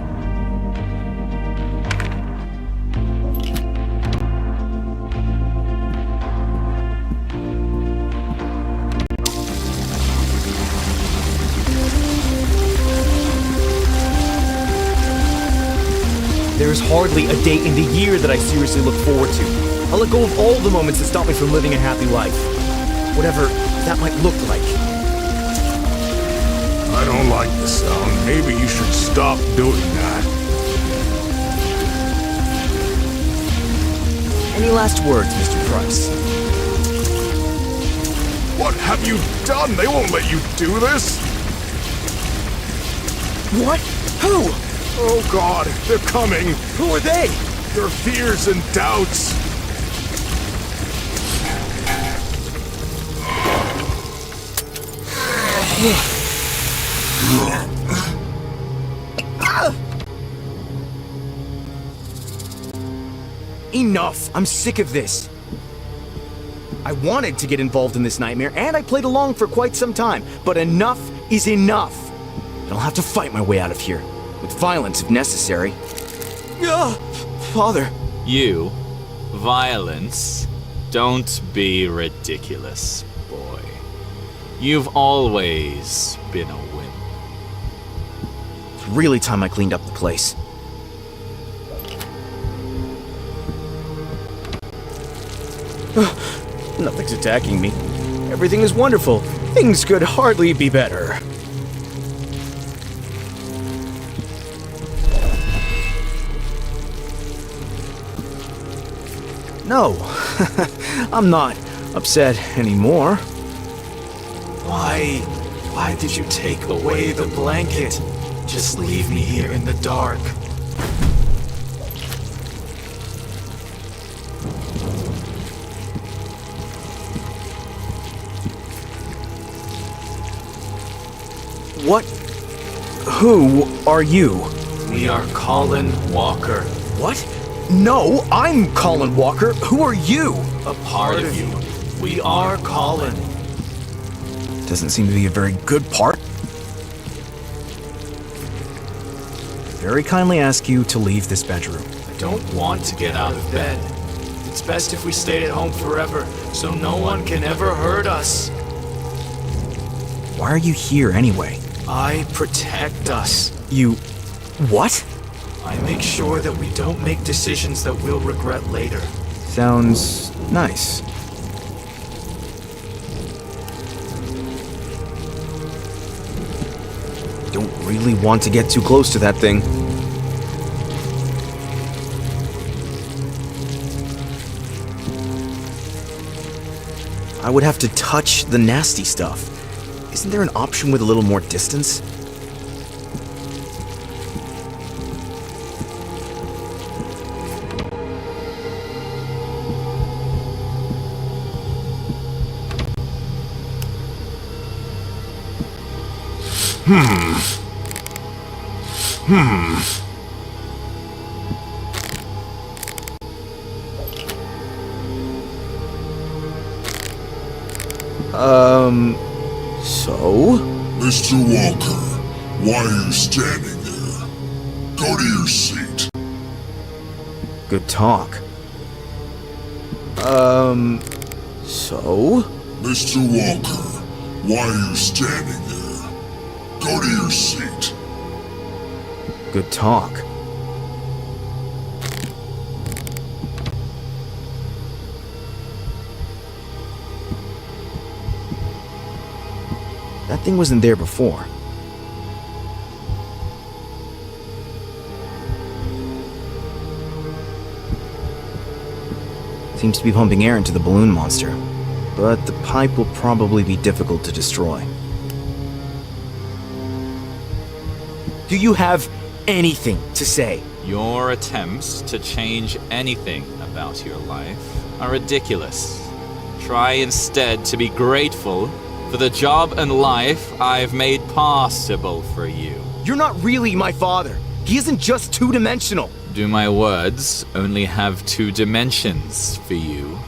There's hardly a day in the year that I seriously look forward to. I'll let go of all the moments that stop me from living a happy life. Whatever that might look like. I don't like the sound. Maybe you should stop doing that. Any last words, Mr. Price? What have you done? They won't let you do this. What? Who? Oh God, they're coming. Who are they? Your fears and doubts. Enough! I'm sick of this. I wanted to get involved in this nightmare, and I played along for quite some time, but enough is enough. And I'll have to fight my way out of here, with violence if necessary. Father. You? Violence? Don't be ridiculous, boy. You've always been a wimp. It's really time I cleaned up the place. Nothing's attacking me. Everything is wonderful. Things could hardly be better. No, I'm not upset anymore. Why did you take away the blanket? Just leave me here in the dark. What? Who are you? We are Colin Walker. What? No, I'm Colin Walker. Who are you? A part of you. We are Colin. Doesn't seem to be a very good part. Very kindly ask you to leave this bedroom. I don't want to get out of bed. It's best if we stay at home forever, so no one can ever hurt us. Why are you here anyway? I protect us. You... what? I make sure that we don't make decisions that we'll regret later. Sounds nice. Don't really want to get too close to that thing. I would have to touch the nasty stuff. Isn't there an option with a little more distance? So? Mr. Walker, why are you standing there? Go to your seat. Good talk. So? Mr. Walker, why are you standing there? Go to your seat. Good talk. That thing wasn't there before. Seems to be pumping air into the balloon monster, but the pipe will probably be difficult to destroy. Do you have anything to say? Your attempts to change anything about your life are ridiculous. Try instead to be grateful for the job and life I've made possible for you. You're not really my father. He isn't just two-dimensional. Do my words only have 2 dimensions for you?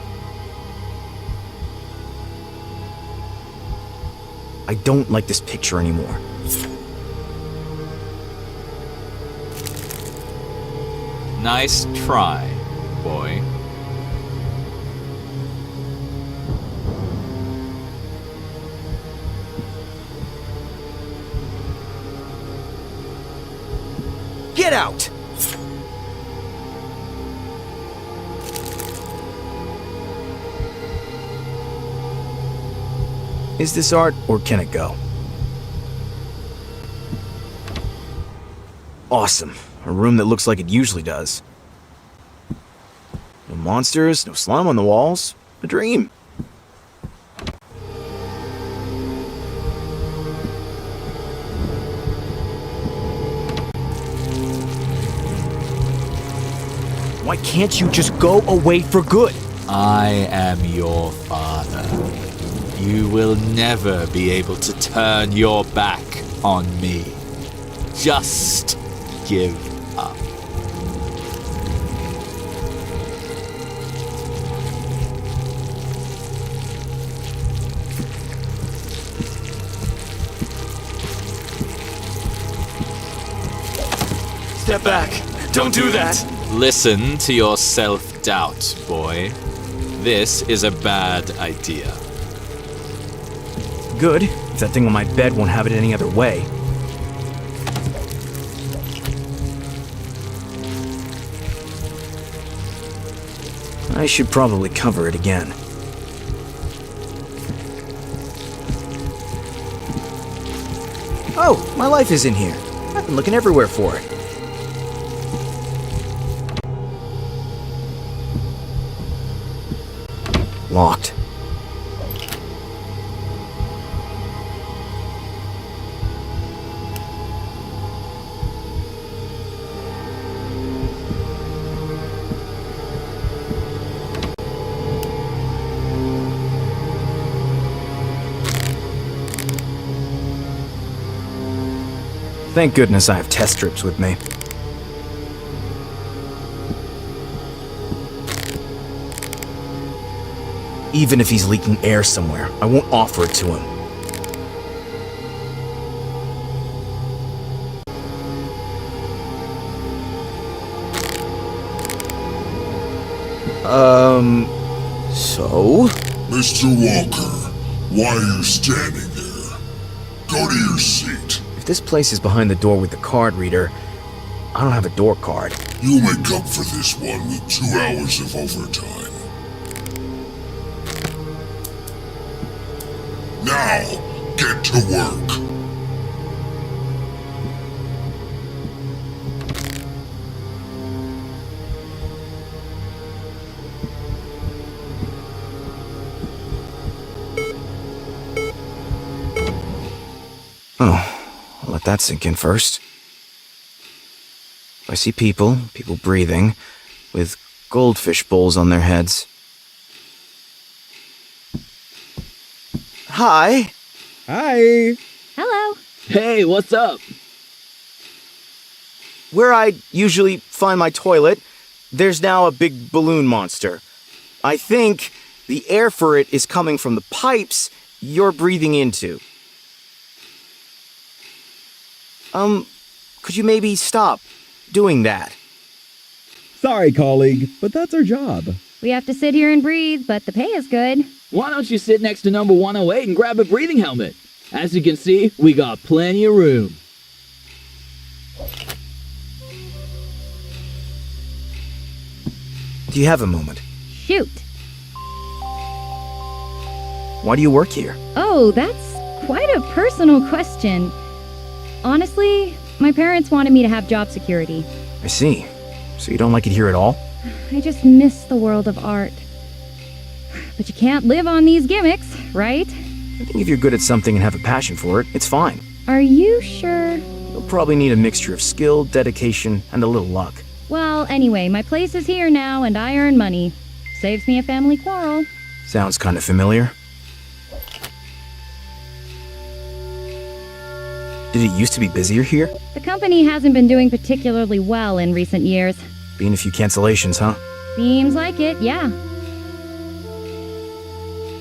I don't like this picture anymore. Nice try, boy. Get out! Is this art, or can it go? Awesome. A room that looks like it usually does. No monsters, no slime on the walls. A dream. Why can't you just go away for good? I am your father. You will never be able to turn your back on me. Just give up. Step back. Don't do that. Listen to your self-doubt, boy. This is a bad idea. Good, if that thing on my bed won't have it any other way. I should probably cover it again. Oh, my life is in here. I've been looking everywhere for it. Locked. Thank goodness I have test strips with me. Even if he's leaking air somewhere, I won't offer it to him. So? Mr. Walker, why are you standing there? Go to your seat. If this place is behind the door with the card reader, I don't have a door card. You'll make up for this one with 2 hours of overtime. Now, get to work. Oh, I'll let that sink in first. I see people breathing, with goldfish bowls on their heads. Hi. Hi. Hello. Hey, what's up? Where I usually find my toilet, there's now a big balloon monster. I think the air for it is coming from the pipes you're breathing into. Could you maybe stop doing that? Sorry, colleague, but that's our job. We have to sit here and breathe, but the pay is good. Why don't you sit next to number 108 and grab a breathing helmet? As you can see, we got plenty of room. Do you have a moment? Shoot. Why do you work here? Oh, that's quite a personal question. Honestly, my parents wanted me to have job security. I see. So you don't like it here at all? I just miss the world of art. But you can't live on these gimmicks, right? I think if you're good at something and have a passion for it, it's fine. Are you sure? You'll probably need a mixture of skill, dedication, and a little luck. Well, anyway, my place is here now and I earn money. Saves me a family quarrel. Sounds kind of familiar. Did it used to be busier here? The company hasn't been doing particularly well in recent years. Been a few cancellations, huh? Seems like it, yeah.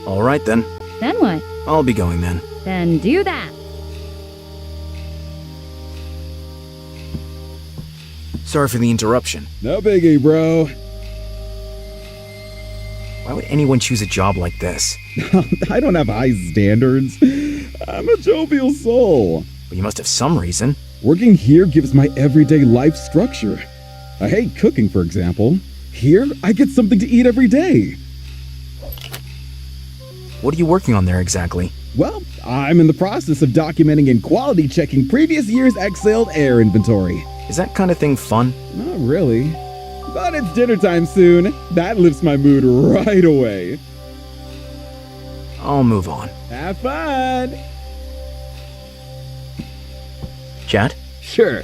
All right then. Then what? I'll be going then. Then do that. Sorry for the interruption. No biggie, bro. Why would anyone choose a job like this? I don't have high standards. I'm a jovial soul. But you must have some reason. Working here gives my everyday life structure. I hate cooking, for example. Here, I get something to eat every day. What are you working on there exactly? Well, I'm in the process of documenting and quality checking previous year's exhaled air inventory. Is that kind of thing fun? Not really. But it's dinner time soon. That lifts my mood right away. I'll move on. Have fun! Chat? Sure.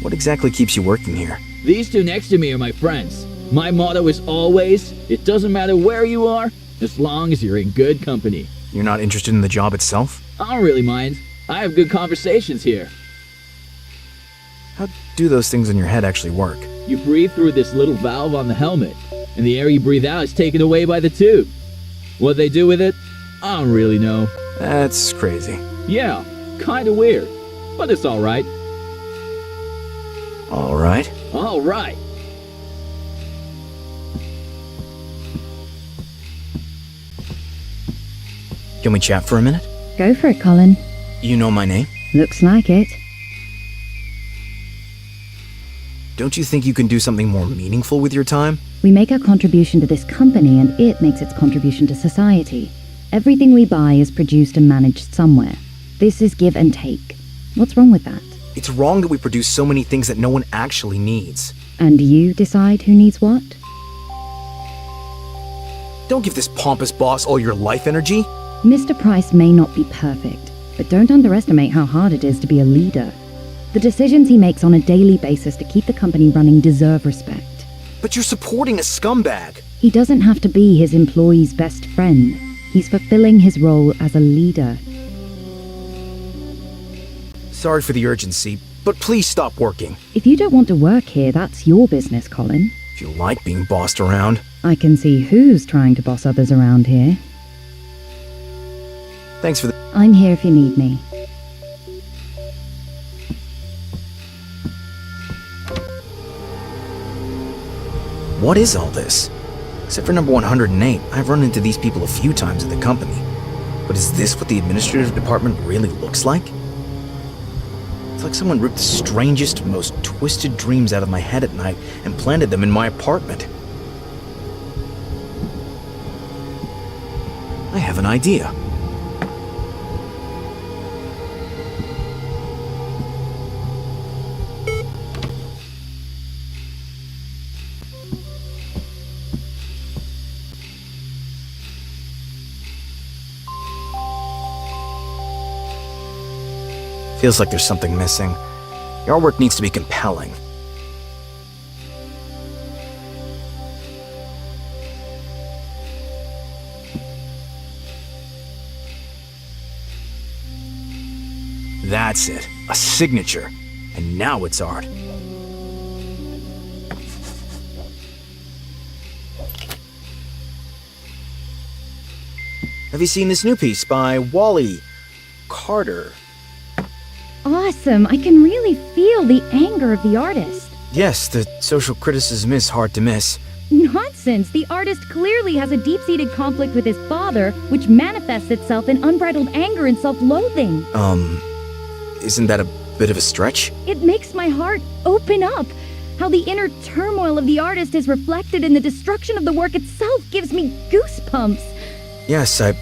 What exactly keeps you working here? These two next to me are my friends. My motto is always, it doesn't matter where you are, as long as you're in good company. You're not interested in the job itself? I don't really mind. I have good conversations here. How do those things in your head actually work? You breathe through this little valve on the helmet, and the air you breathe out is taken away by the tube. What they do with it, I don't really know. That's crazy. Yeah, kinda weird, but it's alright. Alright. Alright. Can we chat for a minute? Go for it, Colin. You know my name? Looks like it. Don't you think you can do something more meaningful with your time? We make our contribution to this company and it makes its contribution to society. Everything we buy is produced and managed somewhere. This is give and take. What's wrong with that? It's wrong that we produce so many things that no one actually needs. And you decide who needs what? Don't give this pompous boss all your life energy. Mr. Price may not be perfect, but don't underestimate how hard it is to be a leader. The decisions he makes on a daily basis to keep the company running deserve respect. But you're supporting a scumbag. He doesn't have to be his employee's best friend. He's fulfilling his role as a leader. Sorry for the urgency, but please stop working. If you don't want to work here, that's your business, Colin. If you like being bossed around. I can see who's trying to boss others around here. Thanks for the... I'm here if you need me. What is all this? Except for number 108, I've run into these people a few times at the company. But is this what the administrative department really looks like? It's like someone ripped the strangest, most twisted dreams out of my head at night and planted them in my apartment. I have an idea. Feels like there's something missing. The artwork needs to be compelling. That's it. A signature. And now it's art. Have you seen this new piece by Wally Carter? Awesome. I can really feel the anger of the artist. Yes, the social criticism is hard to miss. Nonsense. The artist clearly has a deep-seated conflict with his father, which manifests itself in unbridled anger and self-loathing. Isn't that a bit of a stretch? It makes my heart open up. How the inner turmoil of the artist is reflected in the destruction of the work itself gives me goosebumps. Yes, I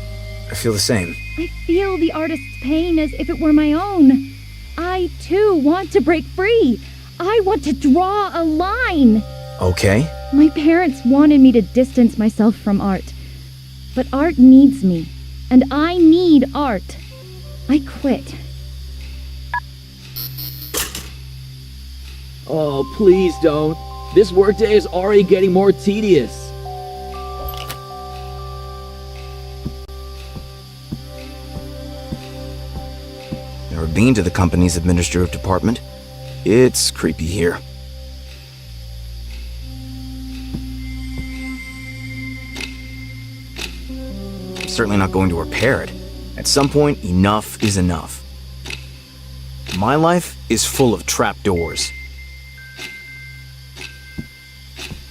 feel the same. I feel the artist's pain as if it were my own. I, too, want to break free. I want to draw a line. Okay. My parents wanted me to distance myself from art. But art needs me, and I need art. I quit. Oh, please don't. This workday is already getting more tedious. Never been to the company's administrative department. It's creepy here. I'm certainly not going to repair it. At some point, enough is enough. My life is full of trapdoors.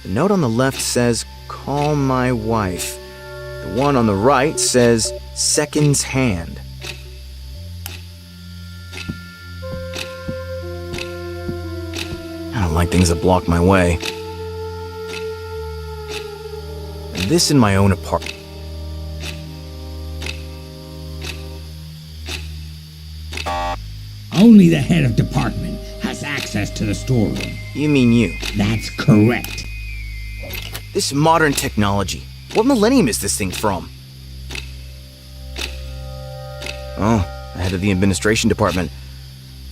The note on the left says, "Call my wife." The one on the right says, "Second's hand." I don't like things that block my way. And this in my own apartment. Only the head of department has access to the storeroom. You mean you? That's correct. This modern technology. What millennium is this thing from? Oh, the head of the administration department.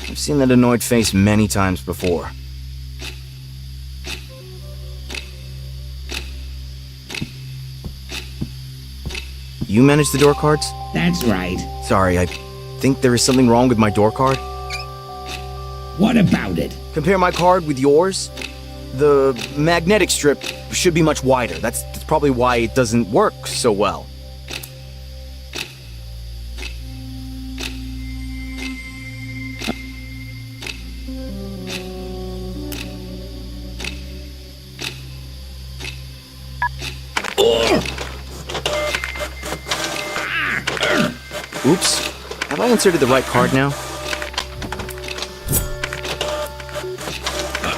I've seen that annoyed face many times before. You manage the door cards? That's right. Sorry, I think there is something wrong with my door card. What about it? Compare my card with yours. The magnetic strip should be much wider. That's probably why it doesn't work so well. Oops. Have I inserted the right card now?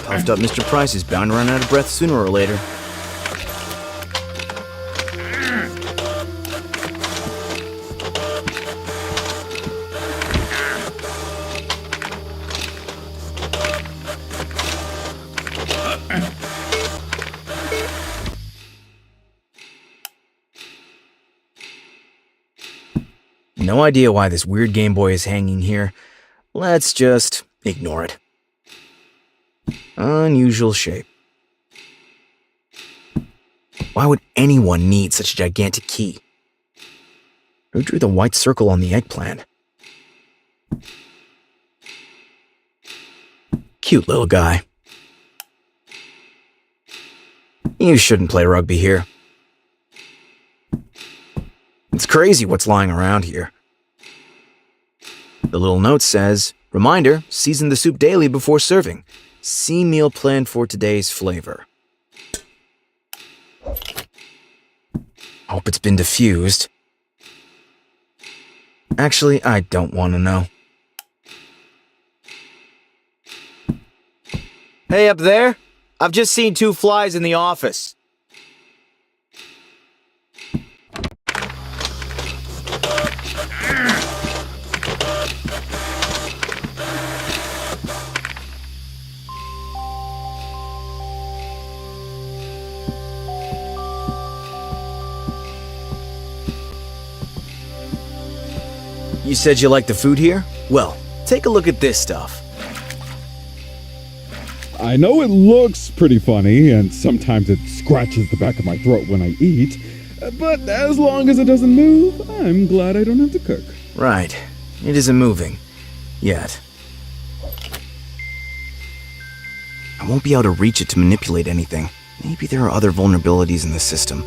Puffed up Mr. Price is bound to run out of breath sooner or later. No idea why this weird Game Boy is hanging here. Let's just ignore it. Unusual shape. Why would anyone need such a gigantic key? Who drew the white circle on the eggplant? Cute little guy. You shouldn't play rugby here. It's crazy what's lying around here. The little note says, "Reminder, season the soup daily before serving. See meal plan for today's flavor." Hope it's been diffused. Actually, I don't want to know. Hey, up there? I've just seen 2 flies in the office. You said you like the food here? Well, take a look at this stuff. I know it looks pretty funny, and sometimes it scratches the back of my throat when I eat, but as long as it doesn't move, I'm glad I don't have to cook. Right. It isn't moving. Yet. I won't be able to reach it to manipulate anything. Maybe there are other vulnerabilities in the system.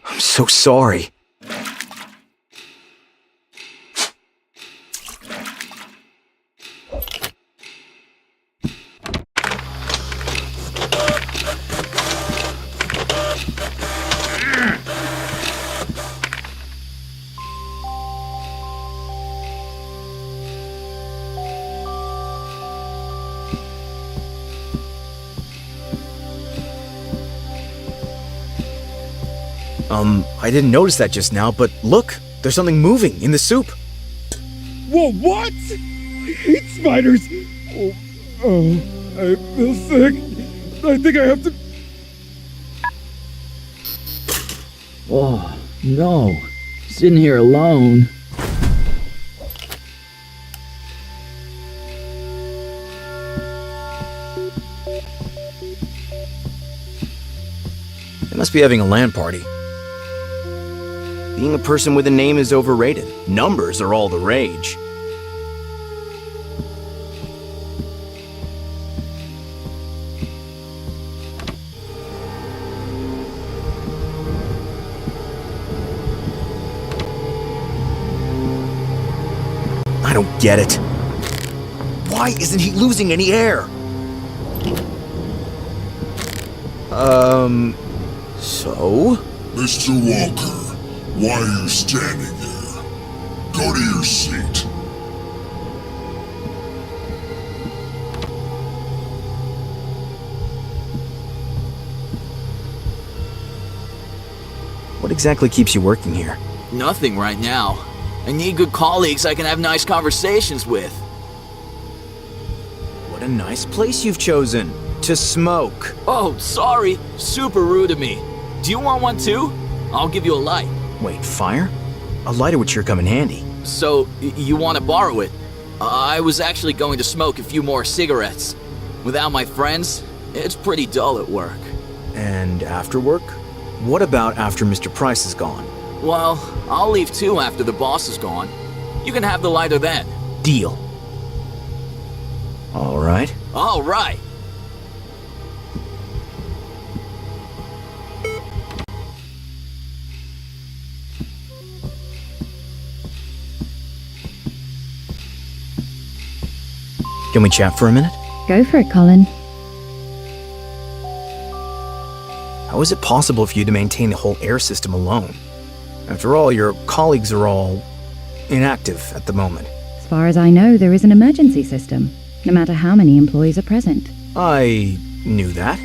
I'm so sorry. I didn't notice that just now, but look, there's something moving in the soup. Whoa, what? I hate spiders! I feel sick. I think I have to... Oh, no. Sitting here alone. They must be having a LAN party. Being a person with a name is overrated. Numbers are all the rage. I don't get it. Why isn't he losing any air? So? Mr. Walker, why are you standing there? Go to your seat. What exactly keeps you working here? Nothing right now. I need good colleagues I can have nice conversations with. What a nice place you've chosen to smoke. Oh, sorry. Super rude of me. Do you want one too? I'll give you a light. Wait, fire? A lighter would sure come in handy. So, you want to borrow it? I was actually going to smoke a few more cigarettes. Without my friends, it's pretty dull at work. And after work? What about after Mr. Price is gone? Well, I'll leave too after the boss is gone. You can have the lighter then. Deal. All right. All right. Can we chat for a minute? Go for it, Colin. How is it possible for you to maintain the whole air system alone? After all, your colleagues are all inactive at the moment. As far as I know, there is an emergency system, no matter how many employees are present. I knew that.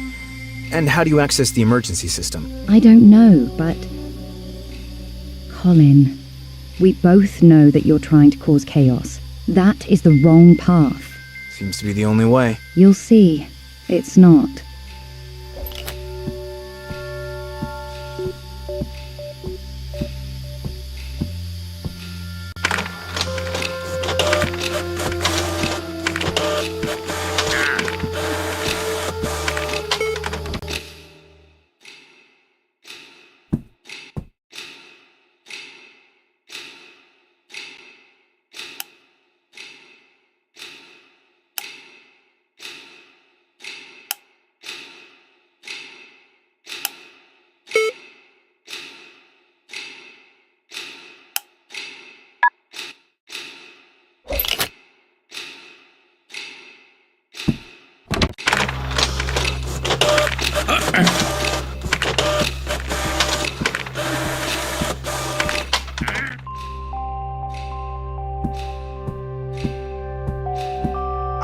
And how do you access the emergency system? I don't know, but... Colin, we both know that you're trying to cause chaos. That is the wrong path. Seems to be the only way. You'll see. It's not.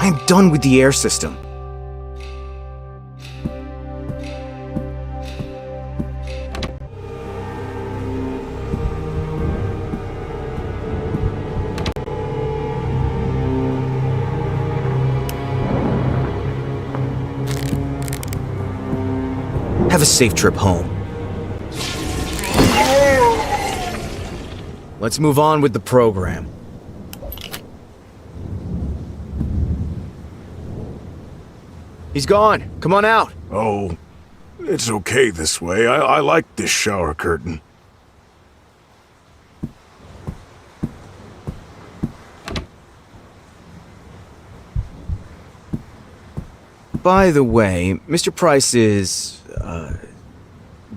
I'm done with the air system. Have a safe trip home. Let's move on with the program. He's gone. Come on out. Oh, it's okay this way. I like this shower curtain. By the way, Mr. Price is,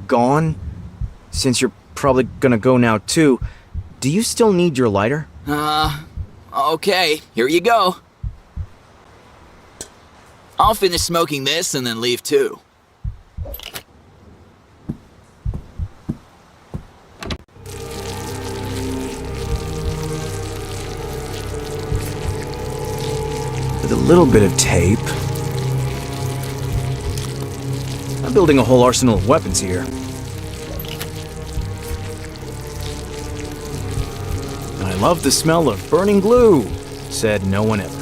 gone? Since you're probably gonna go now too, do you still need your lighter? Okay, here you go. I'll finish smoking this and then leave too. With a little bit of tape. I'm building a whole arsenal of weapons here. I love the smell of burning glue, said no one ever.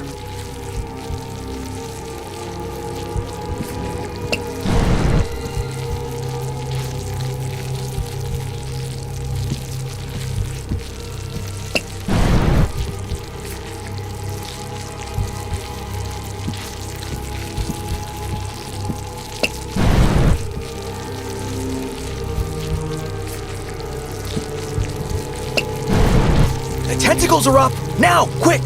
Tentacles are up! Now, quick!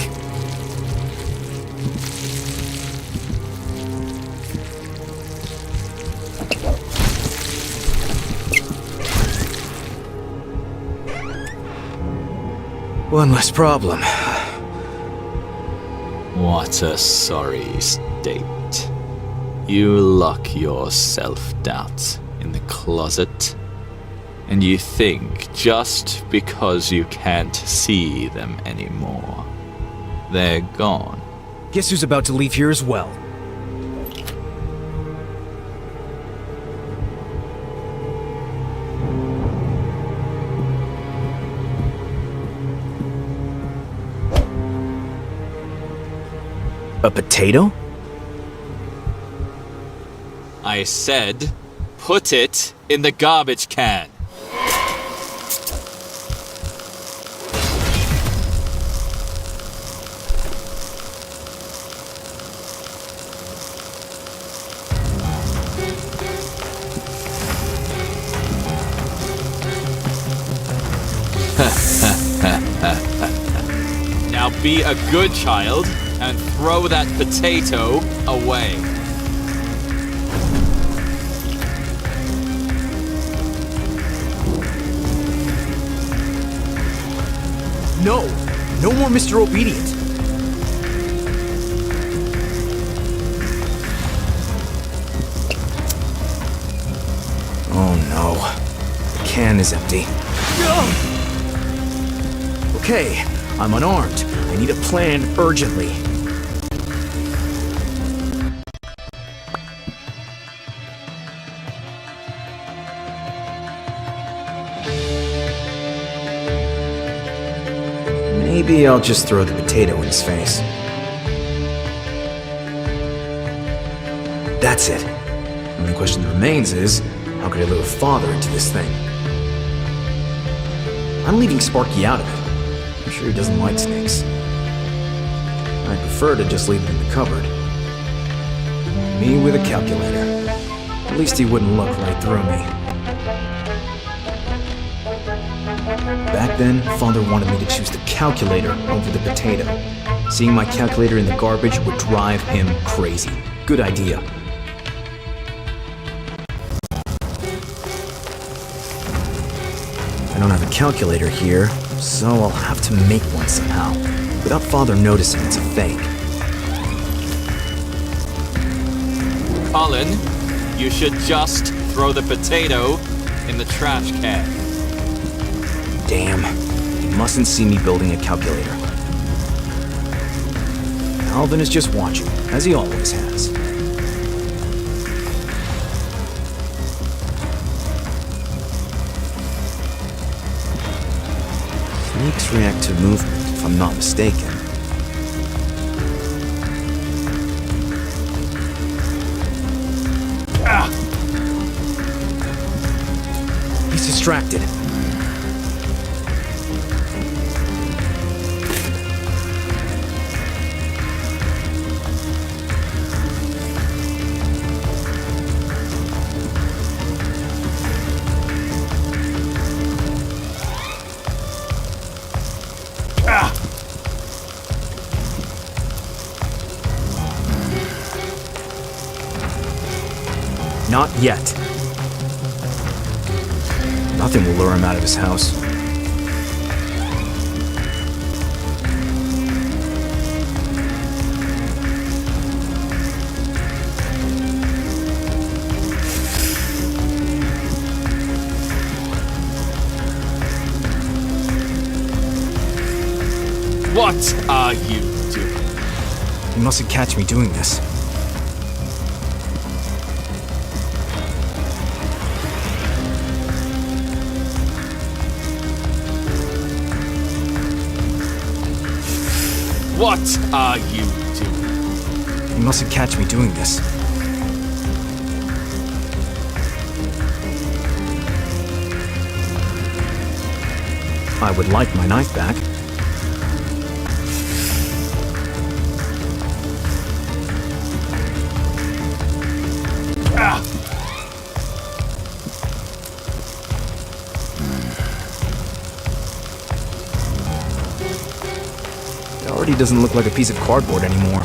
One less problem. What a sorry state. You lock your self-doubt in the closet, and you think just because you can't see them anymore, they're gone. Guess who's about to leave here as well? A potato? I said, put it in the garbage can. Now be a good child and throw that potato away. No! No more Mr. Obedient! Oh no. The can is empty. Okay, I'm unarmed. I need a plan urgently. Maybe I'll just throw the potato in his face. That's it. The only question that remains is, how could I lure Father into this thing? I'm leaving Sparky out of it. I'm sure he doesn't like snakes. I'd prefer to just leave it in the cupboard. Me with a calculator. At least he wouldn't look right through me. Back then, Father wanted me to choose the calculator over the potato. Seeing my calculator in the garbage would drive him crazy. Good idea. I don't have a calculator here, so I'll have to make one somehow, without Father noticing it's a fake. Colin, you should just throw the potato in the trash can. Damn, he mustn't see me building a calculator. Alvin is just watching, as he always has. Snakes react to movement, if I'm not mistaken. He's distracted. Not yet. Nothing will lure him out of his house. What are you doing? He mustn't catch me doing this. What are you doing? He mustn't catch me doing this. I would like my knife back. It already doesn't look like a piece of cardboard anymore.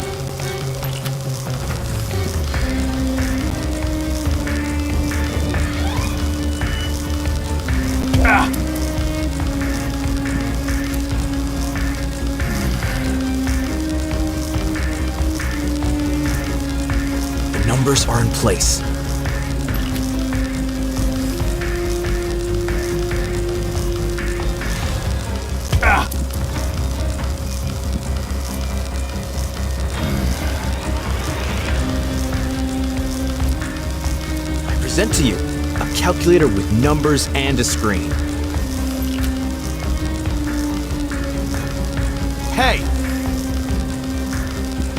The numbers are in place. Present to you a calculator with numbers and a screen. Hey!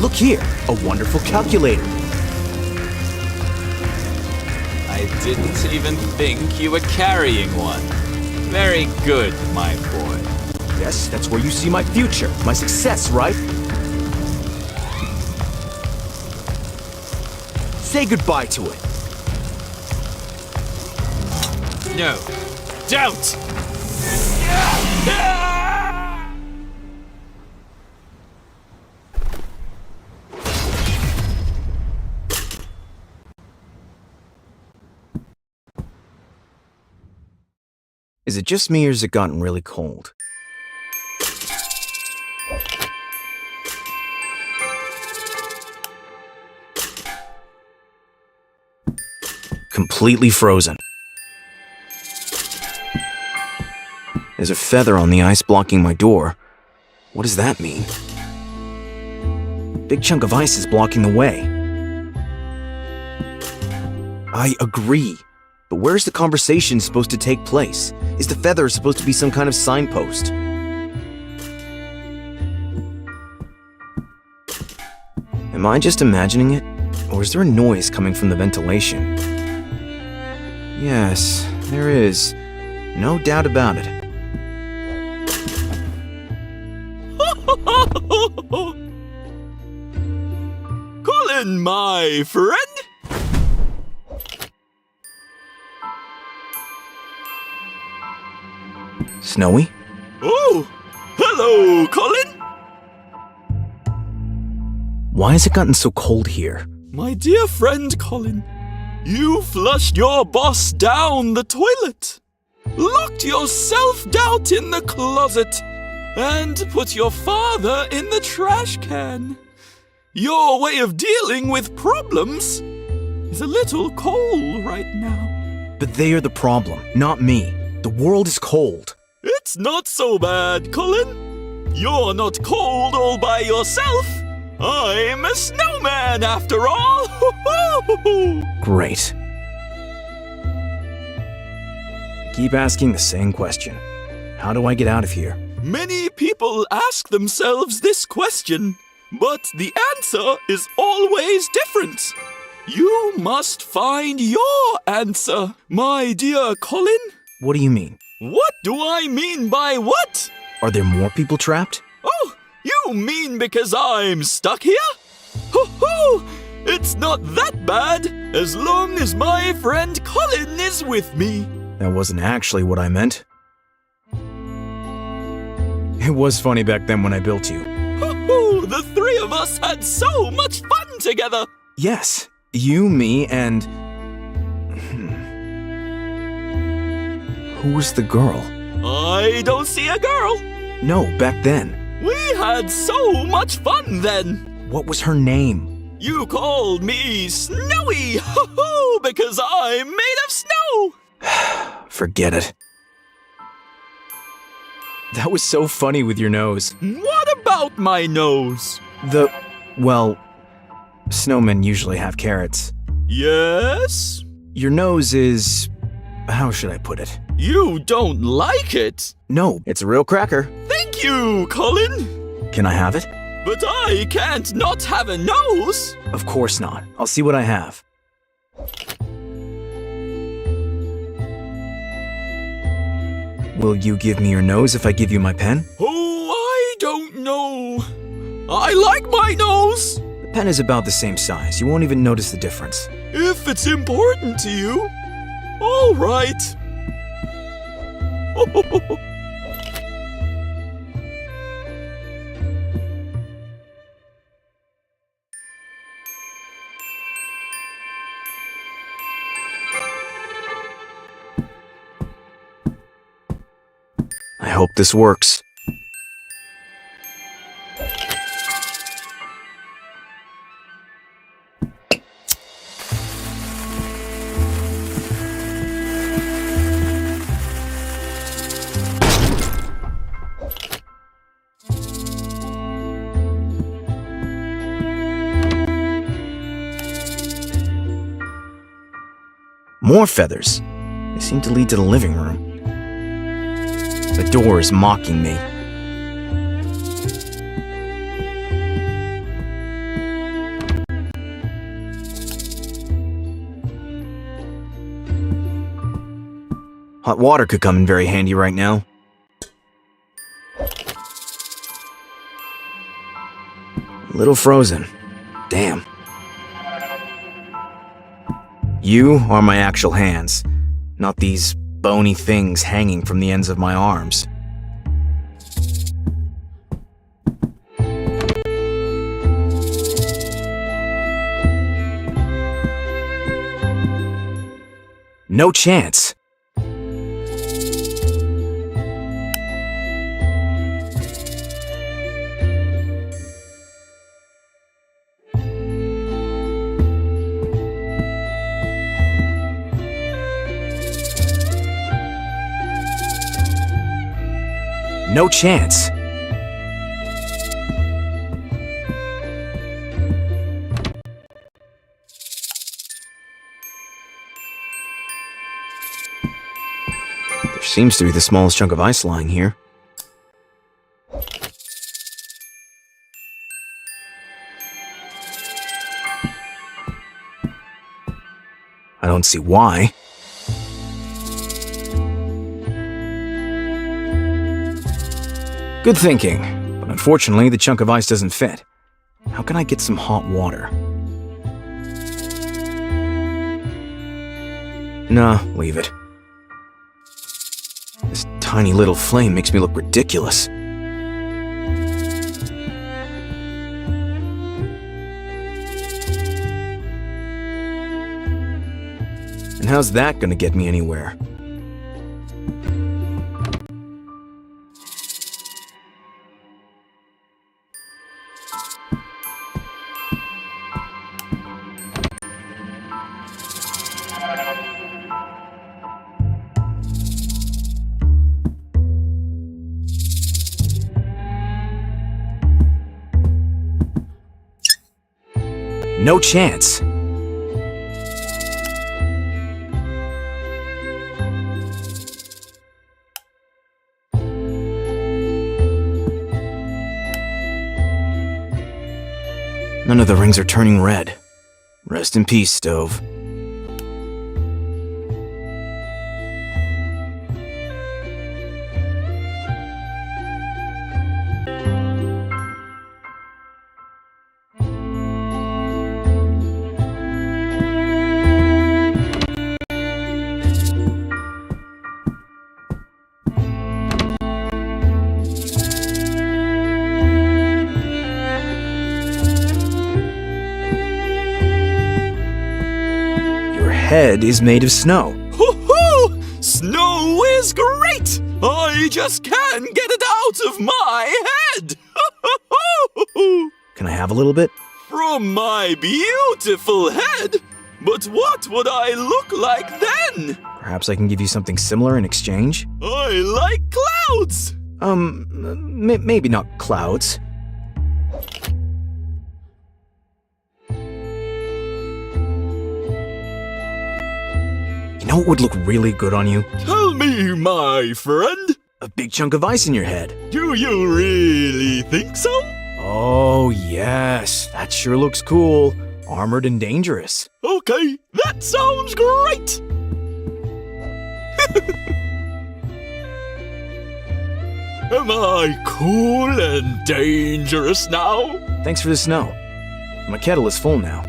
Look here, a wonderful calculator. I didn't even think you were carrying one. Very good, my boy. Yes, that's where you see my future, my success, right? Say goodbye to it. No, don't! Is it just me or has it gotten really cold? Completely frozen. There's a feather on the ice blocking my door. What does that mean? Big chunk of ice is blocking the way. I agree. But where's the conversation supposed to take place? Is the feather supposed to be some kind of signpost? Am I just imagining it? Or is there a noise coming from the ventilation? Yes, there is. No doubt about it. Colin, my friend? Snowy? Oh, hello, Colin. Why has it gotten so cold here? My dear friend Colin, you flushed your boss down the toilet, locked your self-doubt in the closet, and put your father in the trash can. Your way of dealing with problems is a little cold right now. But they are the problem, not me. The world is cold. It's not so bad, Colin. You're not cold all by yourself. I'm a snowman after all! Great. Keep asking the same question. How do I get out of here? Many people ask themselves this question, but the answer is always different. You must find your answer, my dear Colin. What do you mean? What do I mean by what? Are there more people trapped? Oh, you mean because I'm stuck here? Ho-ho! It's not that bad, as long as my friend Colin is with me. That wasn't actually what I meant. It was funny back then when I built you. Ho-ho! The three of us had so much fun together! Yes, you, me, and... Who was the girl? I don't see a girl. No, back then. We had so much fun then. What was her name? You called me Snowy, ho-ho, because I'm made of snow. Forget it. That was so funny with your nose. What about my nose? Well, snowmen usually have carrots. Yes? Your nose is... How should I put it? You don't like it? No, it's a real cracker. Thank you, Colin. Can I have it? But I can't not have a nose. Of course not. I'll see what I have. Will you give me your nose if I give you my pen? Oh, I don't know. I like my nose. The pen is about the same size. You won't even notice the difference. If it's important to you. All right. I hope this works. More feathers. They seem to lead to the living room. The door is mocking me. Hot water could come in very handy right now. A little frozen. Damn. You are my actual hands, not these bony things hanging from the ends of my arms. No chance. No chance. There seems to be the smallest chunk of ice lying here. I don't see why. Good thinking, but unfortunately the chunk of ice doesn't fit. How can I get some hot water? Nah, leave it. This tiny little flame makes me look ridiculous. And how's that gonna get me anywhere? No chance. None of the rings are turning red. Rest in peace, stove. Head is made of snow. Hoo-hoo! Snow is great! I just can't get it out of my head! Can I have a little bit? From my beautiful head? But what would I look like then? Perhaps I can give you something similar in exchange? I like clouds! Maybe not clouds. You know what would look really good on you? Tell me, my friend. A big chunk of ice in your head. Do you really think so? Oh, yes. That sure looks cool. Armored and dangerous. Okay, that sounds great! Am I cool and dangerous now? Thanks for the snow. My kettle is full now.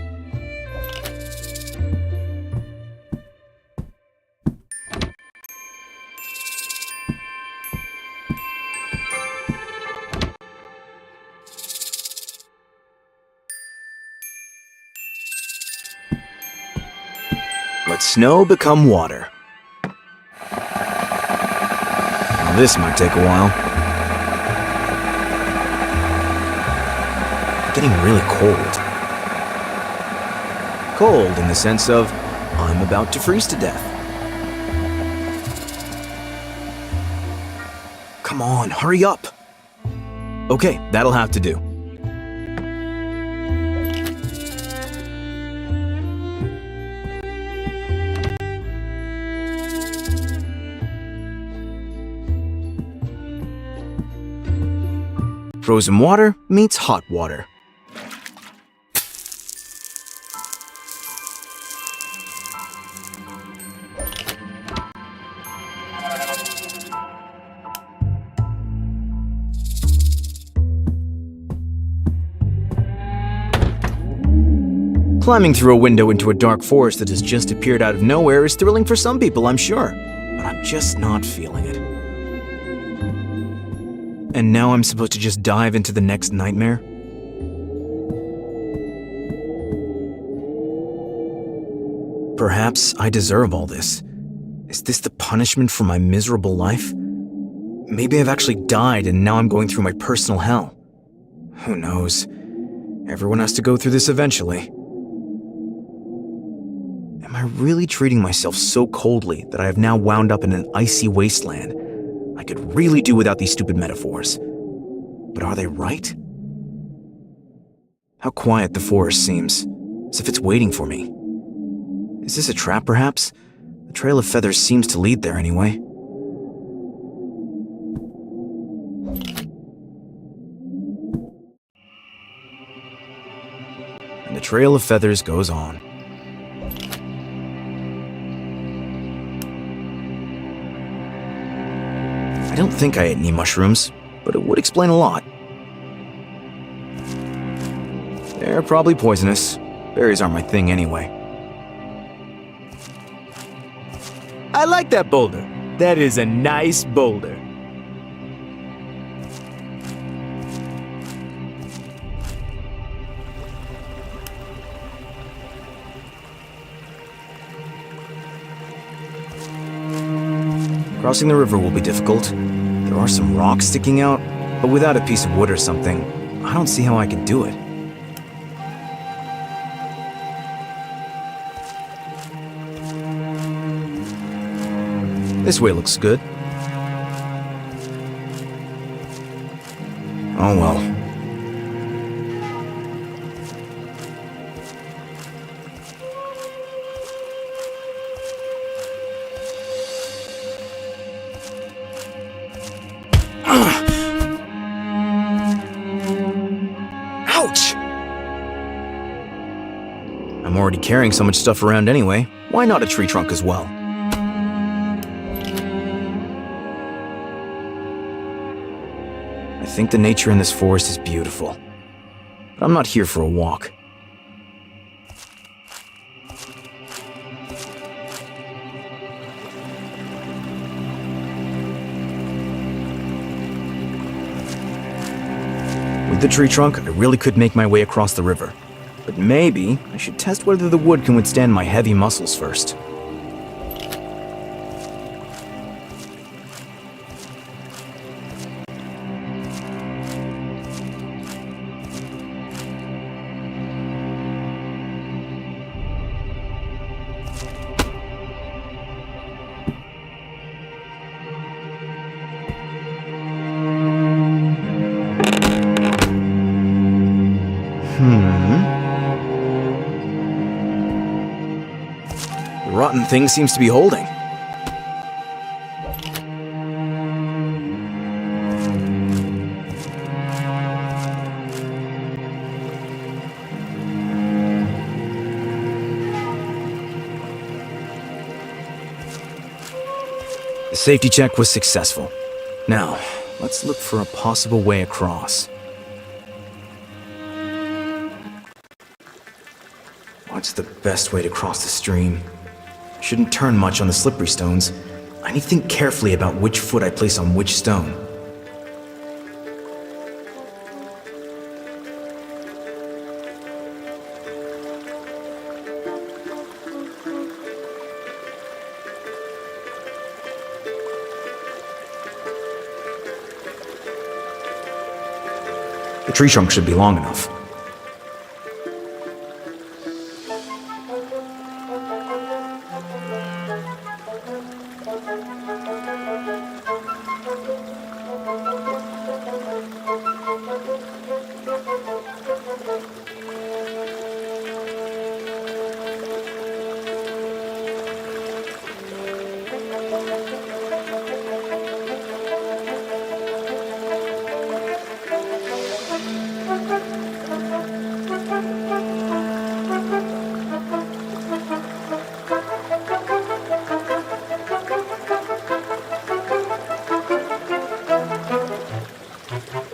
Let snow become water. Now this might take a while. It's getting really cold. Cold in the sense of I'm about to freeze to death. Come on, hurry up. Okay, that'll have to do. Frozen water meets hot water. Climbing through a window into a dark forest that has just appeared out of nowhere is thrilling for some people, I'm sure. But I'm just not feeling it. And now I'm supposed to just dive into the next nightmare? Perhaps I deserve all this. Is this the punishment for my miserable life? Maybe I've actually died and now I'm going through my personal hell. Who knows? Everyone has to go through this eventually. Am I really treating myself so coldly that I have now wound up in an icy wasteland? I could really do without these stupid metaphors. But are they right? How quiet the forest seems, as if it's waiting for me. Is this a trap, perhaps? The trail of feathers seems to lead there anyway. And the trail of feathers goes on. I don't think I ate any mushrooms, but it would explain a lot. They're probably poisonous. Berries aren't my thing anyway. I like that boulder. That is a nice boulder. Crossing the river will be difficult. There are some rocks sticking out, but without a piece of wood or something, I don't see how I can do it. This way looks good. Oh well. already carrying so much stuff around anyway. Why not a tree trunk as well? I think the nature in this forest is beautiful. But I'm not here for a walk. With the tree trunk, I really could make my way across the river. But maybe I should test whether the wood can withstand my heavy muscles first. The rotten thing seems to be holding. The safety check was successful. Now, let's look for a possible way across. What's the best way to cross the stream? Shouldn't turn much on the slippery stones. I need to think carefully about which foot I place on which stone. The tree trunk should be long enough.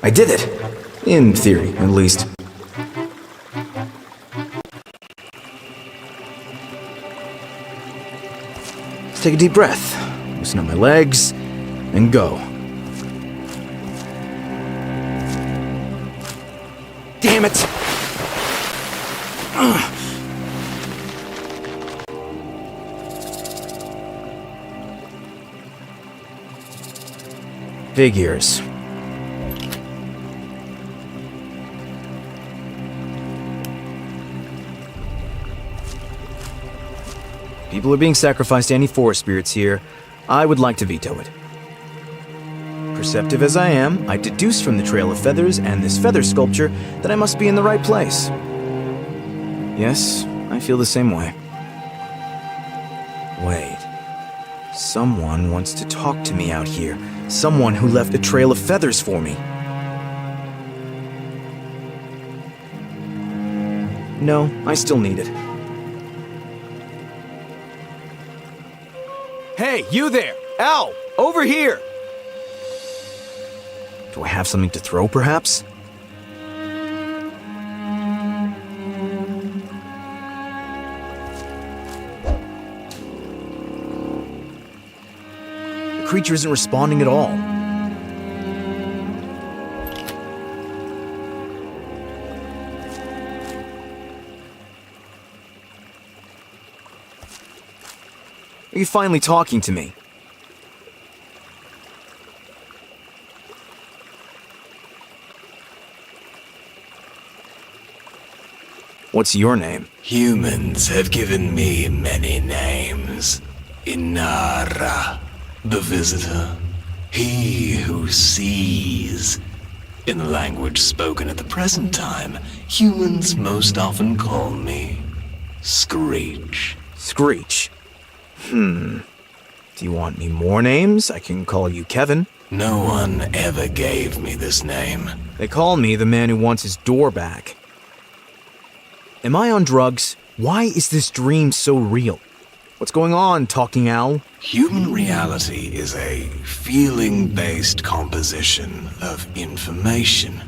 I did it! In theory, at least. Let's take a deep breath, loosen up my legs, and go. Damn it! Ugh. Figures. People are being sacrificed to any forest spirits here. I would like to veto it. Perceptive as I am, I deduce from the trail of feathers and this feather sculpture that I must be in the right place. Yes, I feel the same way. Wait. Someone wants to talk to me out here. Someone who left a trail of feathers for me. No, I still need it. Hey, you there! Al, over here! Do I have something to throw, perhaps? The creature isn't responding at all. Are you finally talking to me? What's your name? Humans have given me many names. Inara, the visitor. He who sees. In the language spoken at the present time, humans most often call me Screech. Screech? Do you want me more names? I can call you Kevin. No one ever gave me this name. They call me the man who wants his door back. Am I on drugs? Why is this dream so real? What's going on, Talking Owl? Human reality is a feeling-based composition of information,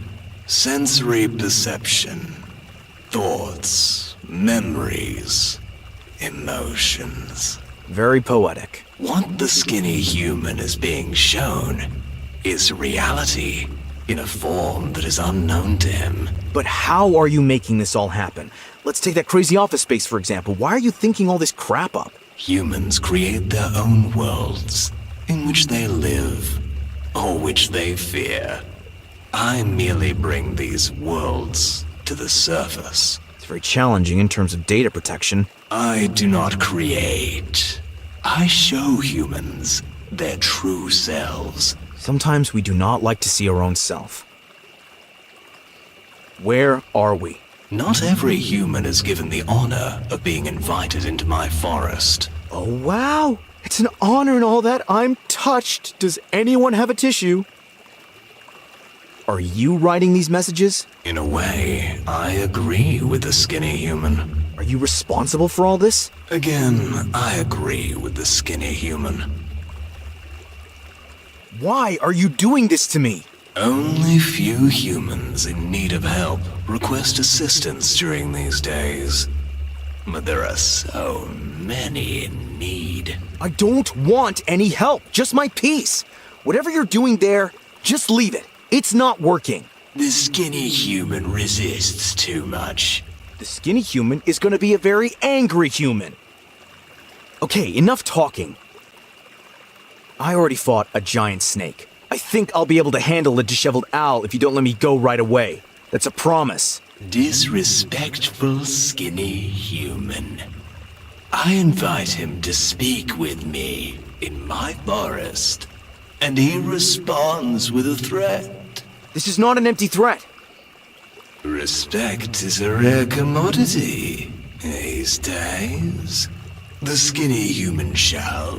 sensory perception, thoughts, memories, emotions. Very poetic. What the skinny human is being shown is reality in a form that is unknown to him. But how are you making this all happen? Let's take that crazy office space, for example. Why are you thinking all this crap up? Humans create their own worlds in which they live, or which they fear. I merely bring these worlds to the surface. It's very challenging in terms of data protection. I do not create. I show humans their true selves. Sometimes we do not like to see our own self. Where are we? Not every human is given the honor of being invited into my forest. Oh, wow! It's an honor and all that. I'm touched. Does anyone have a tissue? Are you writing these messages? In a way, I agree with the skinny human. Are you responsible for all this? Again, I agree with the skinny human. Why are you doing this to me? Only few humans in need of help request assistance during these days. But there are so many in need. I don't want any help, just my peace. Whatever you're doing there, just leave it. It's not working. The skinny human resists too much. The skinny human is going to be a very angry human. Okay, enough talking. I already fought a giant snake. I think I'll be able to handle a disheveled owl if you don't let me go right away. That's a promise. Disrespectful skinny human. I invite him to speak with me in my forest, and he responds with a threat. This is not an empty threat. Respect is a rare commodity these days. The skinny human shall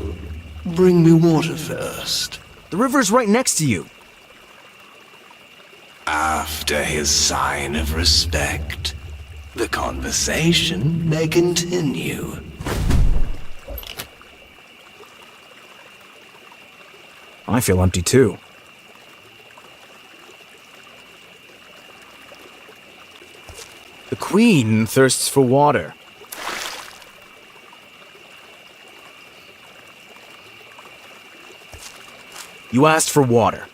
bring me water first. The river's right next to you. After his sign of respect, the conversation may continue. I feel empty too. The queen thirsts for water. You asked for water.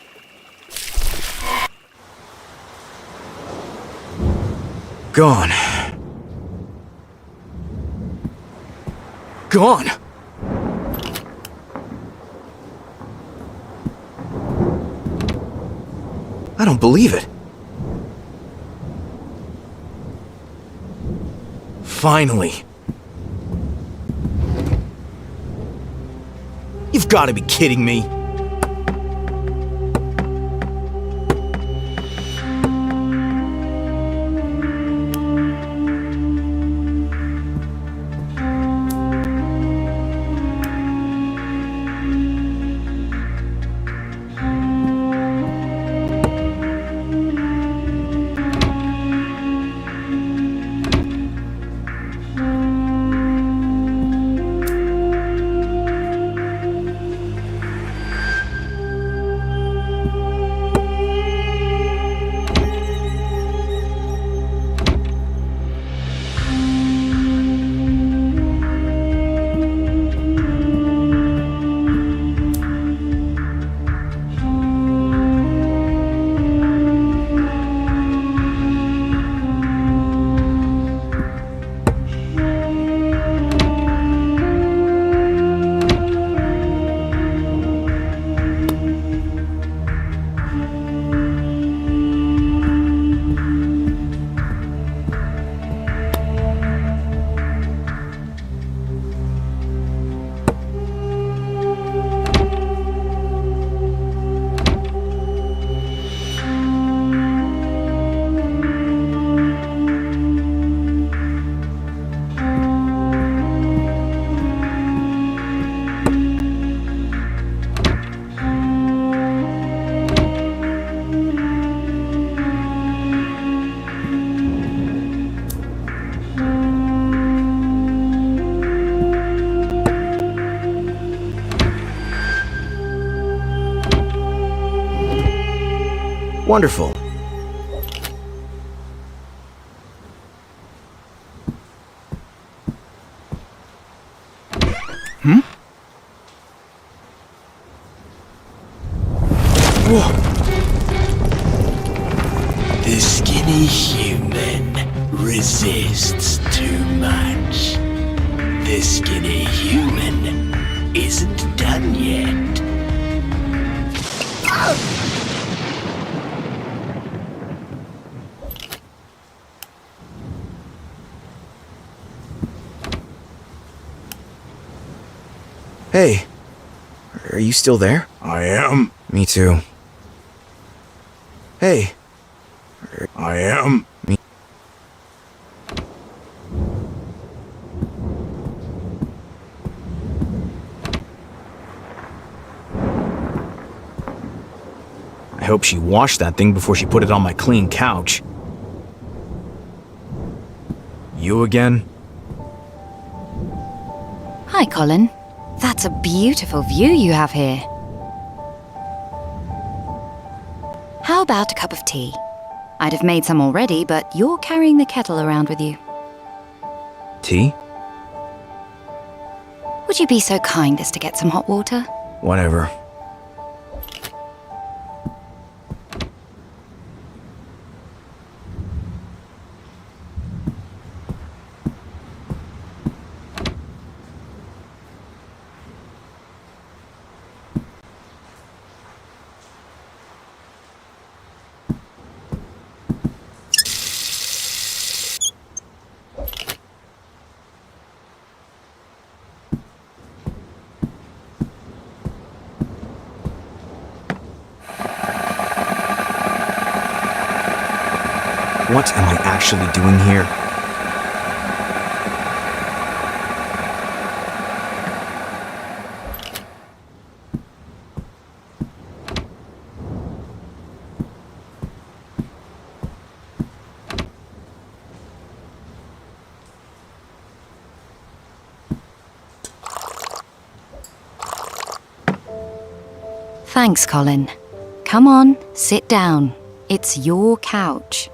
Gone. Gone! I don't believe it. Finally. You've got to be kidding me. Wonderful. The skinny human resists too much. The skinny human isn't done yet. Hey, are you still there? I am. Me too. Hey. I am. Me. I hope she washed that thing before she put it on my clean couch. You again? Hi, Colin. That's a beautiful view you have here. How about a cup of tea? I'd have made some already, but you're carrying the kettle around with you. Tea? Would you be so kind as to get some hot water? Whatever. What am I actually doing here? Thanks, Colin. Come on, sit down. It's your couch.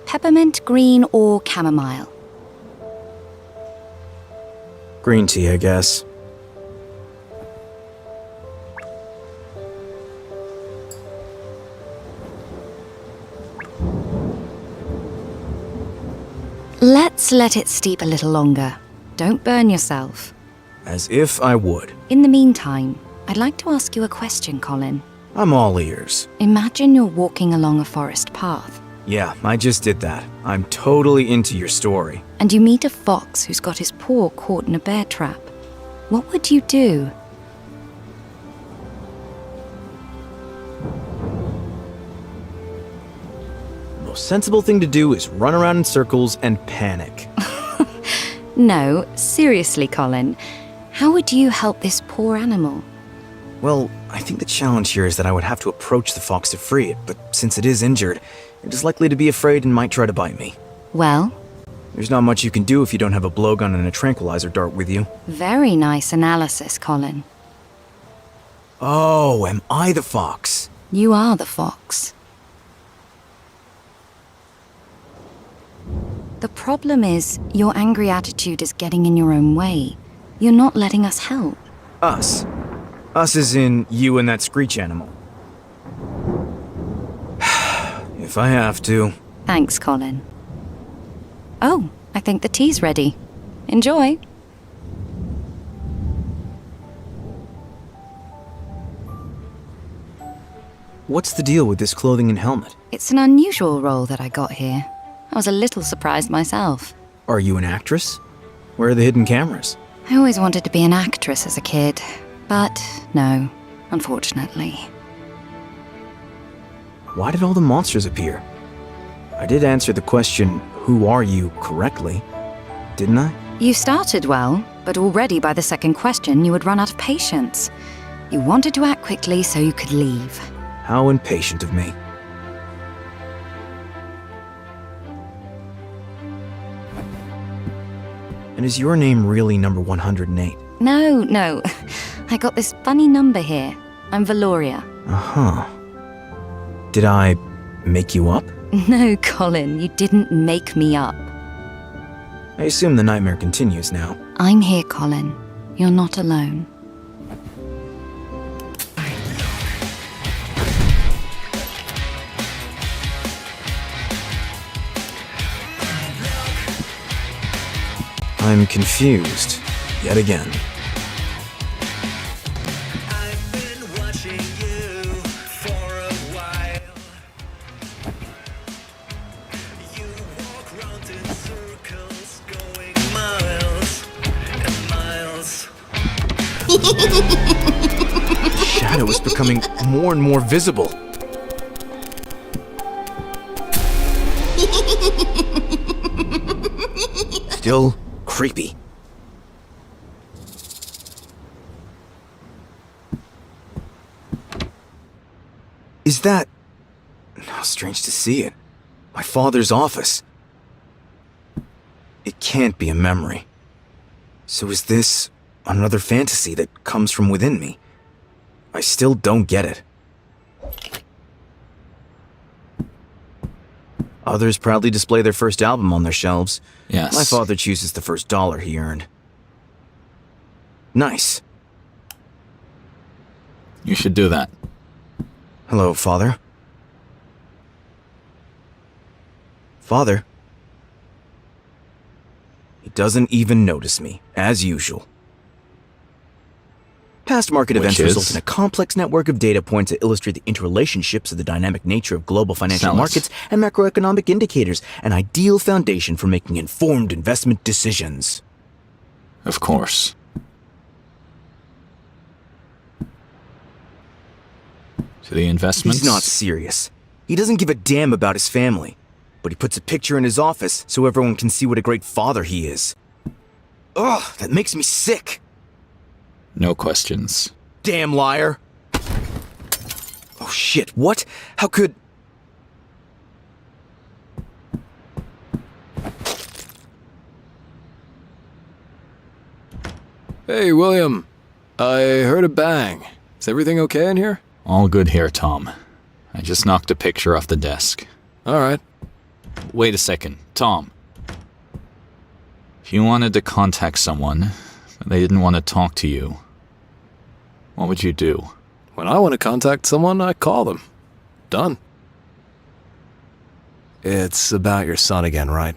Peppermint, green, or chamomile? Green tea, I guess. Let's let it steep a little longer. Don't burn yourself. As if I would. In the meantime, I'd like to ask you a question, Colin. I'm all ears. Imagine you're walking along a forest path. Yeah, I just did that. I'm totally into your story. And you meet a fox who's got his paw caught in a bear trap. What would you do? The most sensible thing to do is run around in circles and panic. No, seriously, Colin. How would you help this poor animal? Well, I think the challenge here is that I would have to approach the fox to free it, but since it is injured, it is likely to be afraid and might try to bite me. Well? There's not much you can do if you don't have a blowgun and a tranquilizer dart with you. Very nice analysis, Colin. Oh, am I the fox? You are the fox. The problem is, your angry attitude is getting in your own way. You're not letting us help. Us. Us as in you and that screech animal. If I have to. Thanks, Colin. Oh, I think the tea's ready. Enjoy. What's the deal with this clothing and helmet? It's an unusual role that I got here. I was a little surprised myself. Are you an actress? Where are the hidden cameras? I always wanted to be an actress as a kid, but no, unfortunately. Why did all the monsters appear? I did answer the question, who are you, correctly, didn't I? You started well, but already by the second question you had run out of patience. You wanted to act quickly so you could leave. How impatient of me. And is your name really number 108? No. I got this funny number here. I'm Valoria. Uh-huh. Did I make you up? No, Colin, you didn't make me up. I assume the nightmare continues now. I'm here, Colin. You're not alone. I'm confused. Yet again. The shadow is becoming more and more visible. Still creepy. Is that... How strange to see it. My father's office. It can't be a memory. So is this another fantasy that comes from within me? I still don't get it. Others proudly display their first album on their shelves. Yes. My father chooses the first dollar he earned. Nice. You should do that. Hello, Father. Father? He doesn't even notice me, as usual. Past market events result in a complex network of data points that illustrate the interrelationships of the dynamic nature of global financial markets and macroeconomic indicators, an ideal foundation for making informed investment decisions. Of course. To the investments? He's not serious. He doesn't give a damn about his family, but he puts a picture in his office so everyone can see what a great father he is. Ugh, that makes me sick. No questions. Damn liar. Oh shit, what? How could... Hey, William. I heard a bang. Is everything okay in here? All good here, Tom. I just knocked a picture off the desk. Alright. Wait a second, Tom. If you wanted to contact someone, but they didn't want to talk to you, what would you do? When I want to contact someone, I call them. Done. It's about your son again, right?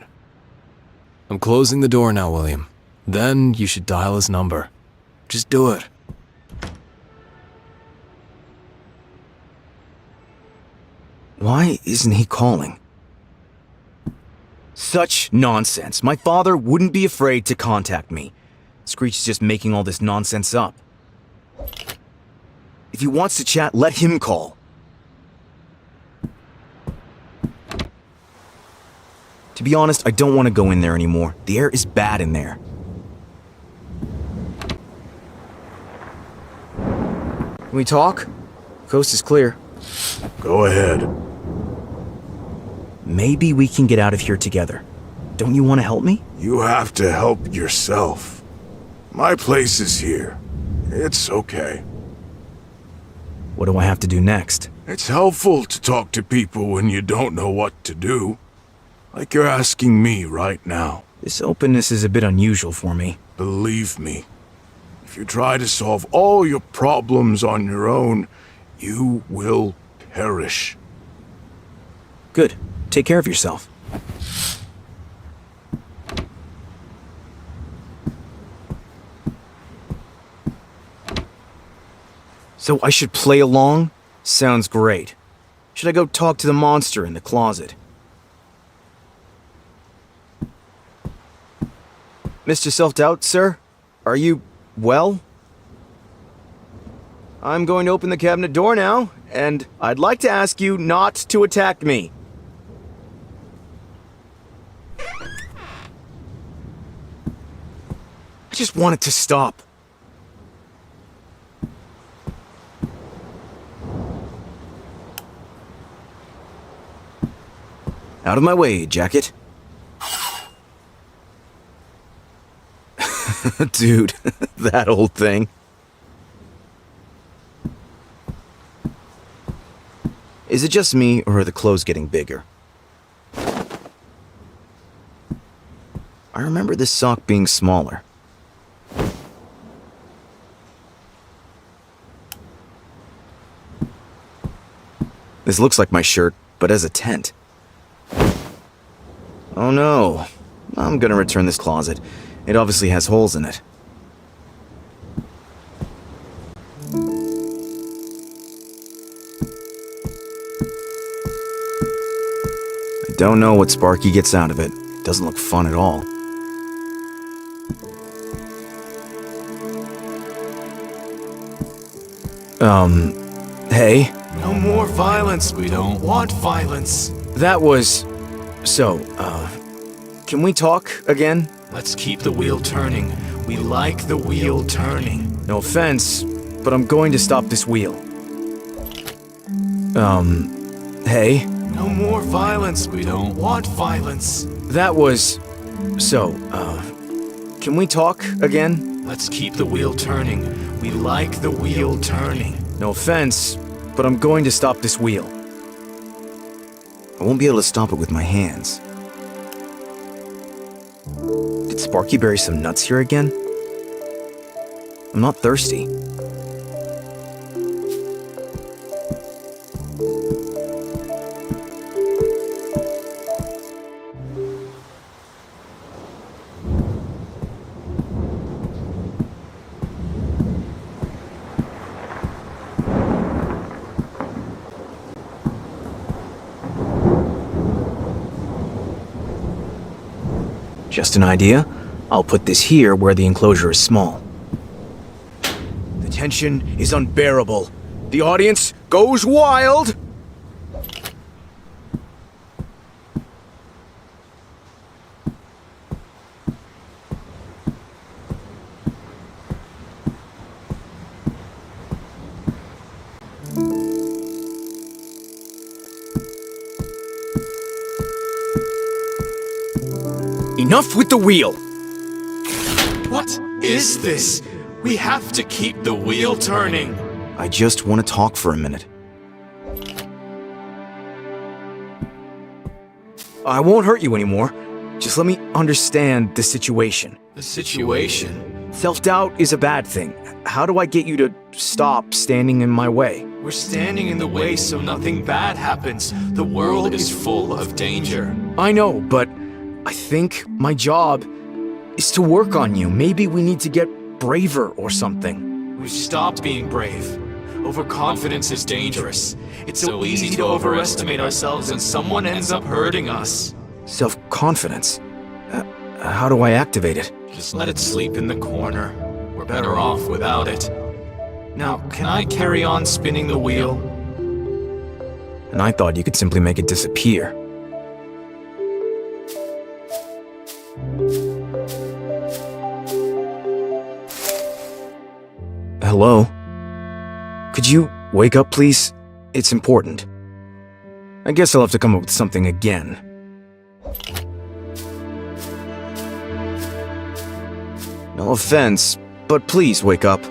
I'm closing the door now, William. Then you should dial his number. Just do it. Why isn't he calling? Such nonsense. My father wouldn't be afraid to contact me. Screech is just making all this nonsense up. If he wants to chat, let him call. To be honest, I don't want to go in there anymore. The air is bad in there. Can we talk? Coast is clear. Go ahead. Maybe we can get out of here together. Don't you want to help me? You have to help yourself. My place is here. It's okay. What do I have to do next? It's helpful to talk to people when you don't know what to do. Like you're asking me right now. This openness is a bit unusual for me. Believe me, if you try to solve all your problems on your own, you will perish. Good. Take care of yourself. So I should play along? Sounds great. Should I go talk to the monster in the closet? Mr. Self-Doubt, sir? Are you well? I'm going to open the cabinet door now, and I'd like to ask you not to attack me. I just want it to stop. Out of my way, jacket. Dude, that old thing. Is it just me, or are the clothes getting bigger? I remember this sock being smaller. This looks like my shirt, but as a tent. Oh no. I'm gonna return this closet. It obviously has holes in it. I don't know what Sparky gets out of it. It doesn't look fun at all. Hey? No more violence. We don't want violence. That was... So, can we talk again? Let's keep the wheel turning. We like the wheel turning. No offense, but I'm going to stop this wheel. Hey? No more violence. We don't want violence. That was... So, can we talk again? Let's keep the wheel turning. We like the wheel turning. No offense, but I'm going to stop this wheel. I won't be able to stop it with my hands. Did Sparky bury some nuts here again? I'm not thirsty. Just an idea? I'll put this here where the enclosure is small. The tension is unbearable. The audience goes wild! Enough with the wheel! What is this? We have to keep the wheel turning. I just want to talk for a minute. I won't hurt you anymore. Just let me understand the situation. The situation? Self-doubt is a bad thing. How do I get you to stop standing in my way? We're standing in the way so nothing bad happens. The world is full of danger. I know, but I think my job is to work on you. Maybe we need to get braver or something. We've stopped being brave. Overconfidence is dangerous. It's so easy to overestimate ourselves and someone ends up hurting us. Self-confidence? How do I activate it? Just let it sleep in the corner. We're better off without it. Now, can I carry on spinning the wheel? And I thought you could simply make it disappear. Hello? Could you wake up, please? It's important. I guess I'll have to come up with something again. No offense, but please wake up.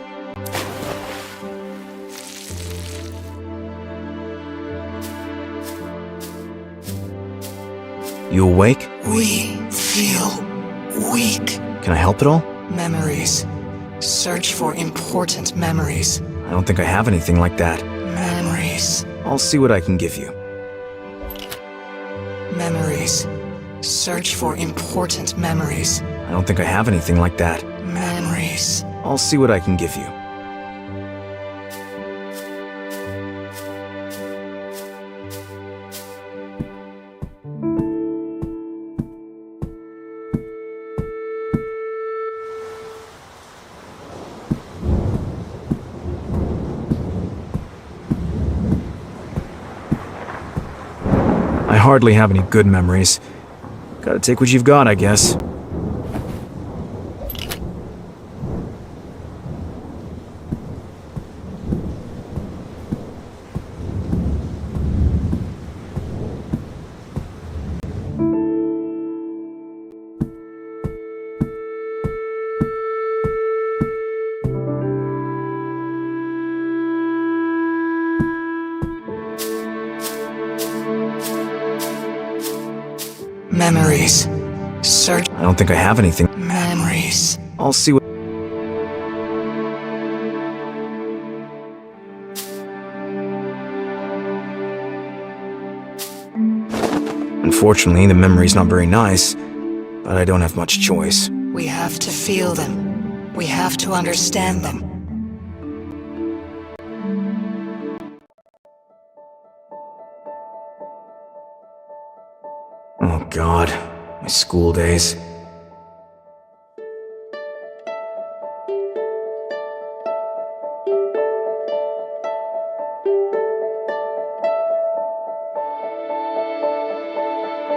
You awake? We feel weak. Can I help at all? Memories. Search for important memories. I don't think I have anything like that. Memories. I'll see what I can give you. Memories. Search for important memories. I don't think I have anything like that. Memories. I'll see what I can give you. I hardly have any good memories. Gotta take what you've got, I guess. Memories. Search. I don't think I have anything. Memories. I'll see what. Unfortunately, the memory's not very nice, but I don't have much choice. We have to feel them. We have to understand them. Oh God, my school days.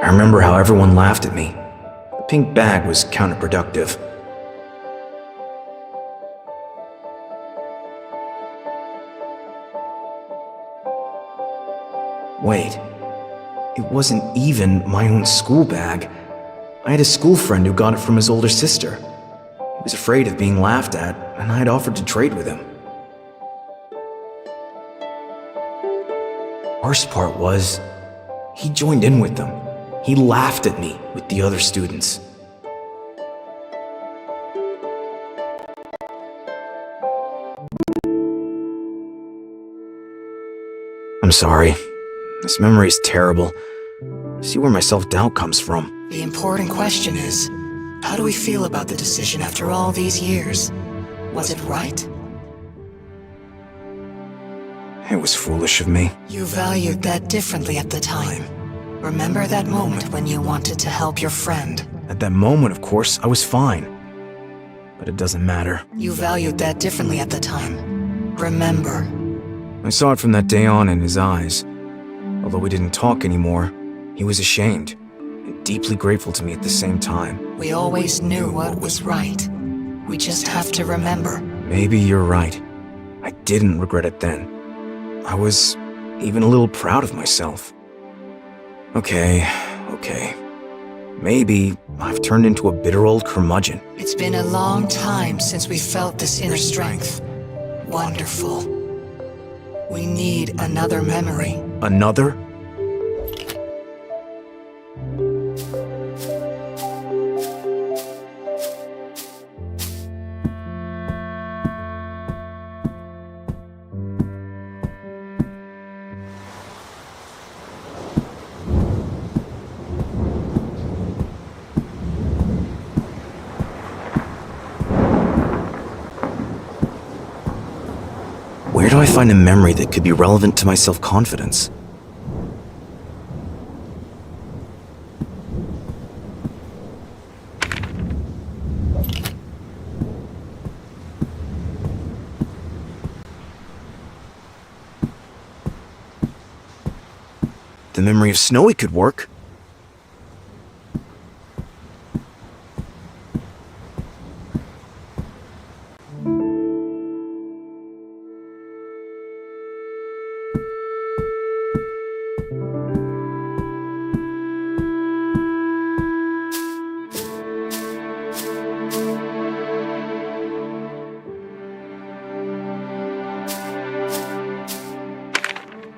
I remember how everyone laughed at me. The pink bag was counterproductive. Wait, it wasn't even my own school bag. I had a school friend who got it from his older sister. He was afraid of being laughed at, and I had offered to trade with him. Worst part was, he joined in with them. He laughed at me with the other students. I'm sorry. This memory's terrible. See where my self-doubt comes from. The important question is, how do we feel about the decision after all these years? Was it right? It was foolish of me. You valued that differently at the time. Remember that moment when you wanted to help your friend? At that moment, of course, I was fine. But it doesn't matter. You valued that differently at the time. Remember. I saw it from that day on in his eyes. Although we didn't talk anymore, he was ashamed and deeply grateful to me at the same time. We always knew what was right. We just have to remember. Maybe you're right. I didn't regret it then. I was even a little proud of myself. Okay. Maybe I've turned into a bitter old curmudgeon. It's been a long time since we felt this inner strength. Wonderful. We need another memory. Another? Where do I find a memory that could be relevant to my self-confidence? The memory of Snowy could work.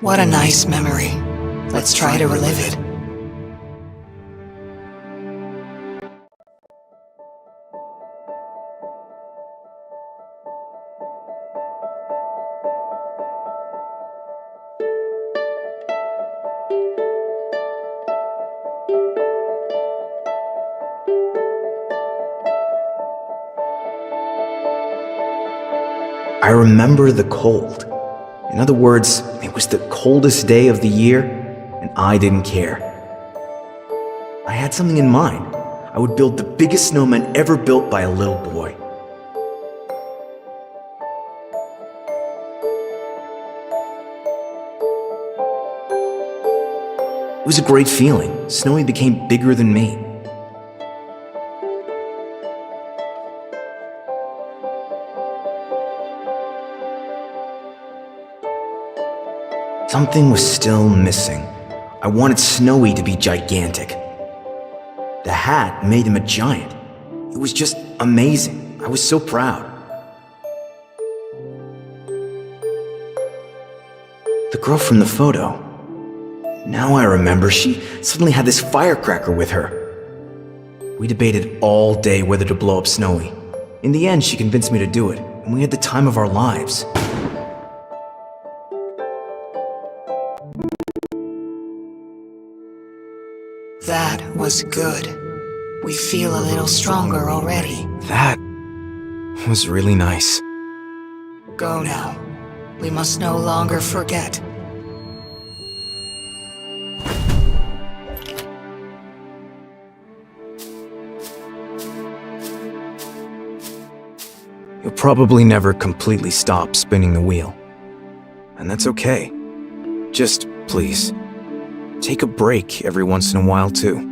What a nice memory. Let's try to relive it. I remember the cold. In other words, it was the coldest day of the year, and I didn't care. I had something in mind. I would build the biggest snowman ever built by a little boy. It was a great feeling. Snowy became bigger than me. Something was still missing. I wanted Snowy to be gigantic. The hat made him a giant. It was just amazing. I was so proud. The girl from the photo. Now I remember, she suddenly had this firecracker with her. We debated all day whether to blow up Snowy. In the end, she convinced me to do it, and we had the time of our lives. That was good. We feel a little stronger already. That was really nice. Go now. We must no longer forget. You'll probably never completely stop spinning the wheel. And that's okay. Just, please, take a break every once in a while, too.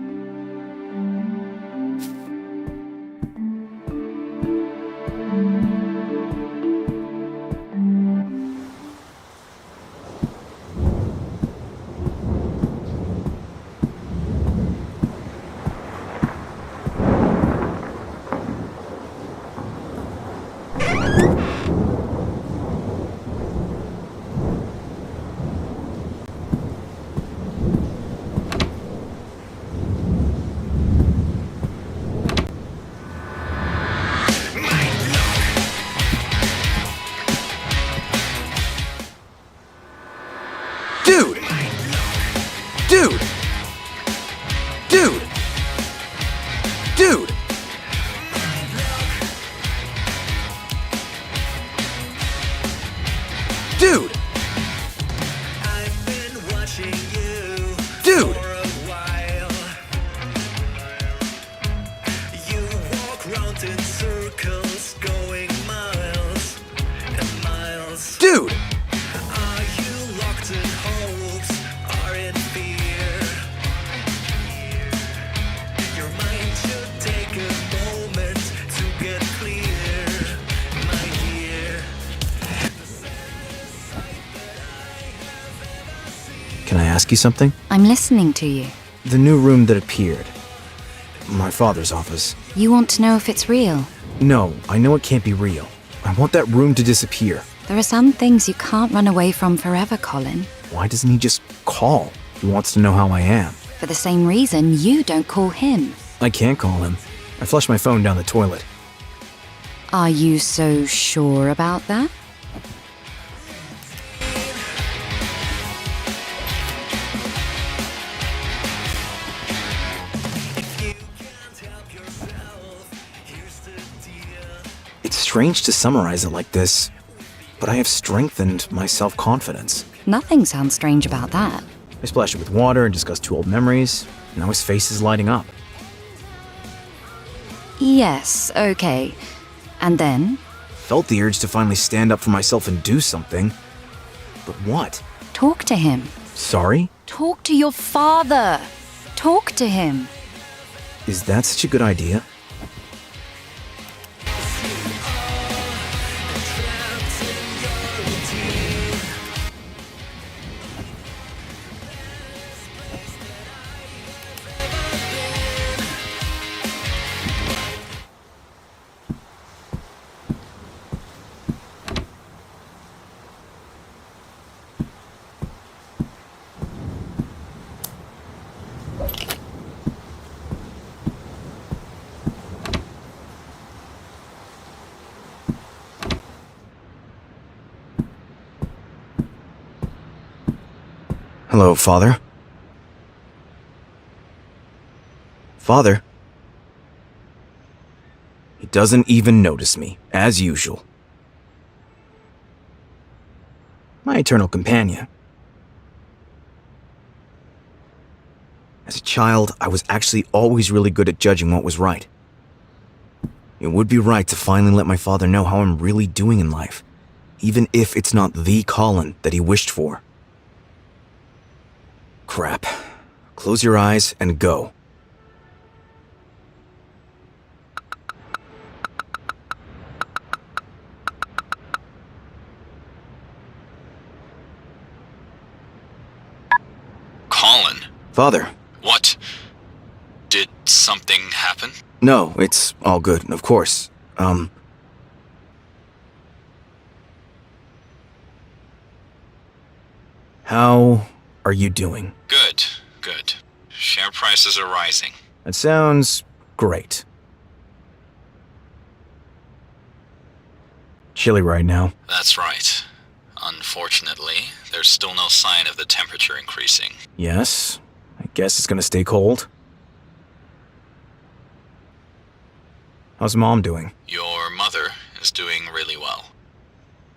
Dude! Dude! Dude! Dude! Dude! I've been watching you. Dude! For a while. You walk round in circles, going miles and miles. Dude! Are you locked in hopes? Are in fear? Your mind should take a moment to get clear, my dear. Can I ask you something? I'm listening to you. The new room that appeared. My father's office. You want to know if it's real? No, I know it can't be real. I want that room to disappear. There are some things you can't run away from forever, Colin. Why doesn't he just call? He wants to know how I am. For the same reason you don't call him. I can't call him. I flushed my phone down the toilet. Are you so sure about that? It's strange to summarize it like this, but I have strengthened my self-confidence. Nothing sounds strange about that. I splashed it with water and discussed two old memories. Now his face is lighting up. Yes, okay. And then? Felt the urge to finally stand up for myself and do something. But what? Talk to him. Sorry? Talk to your father. Talk to him. Is that such a good idea? Hello, Father? Father? He doesn't even notice me, as usual. My eternal companion. As a child, I was actually always really good at judging what was right. It would be right to finally let my father know how I'm really doing in life, even if it's not the Colin that he wished for. Crap. Close your eyes and go. Colin. Father. What? Did something happen? No, it's all good, of course. How are you doing? Good, good. Share prices are rising. That sounds Great. Chilly right now. That's right. Unfortunately, there's still no sign of the temperature increasing. Yes, I guess it's gonna stay cold. How's Mom doing? Your mother is doing really well.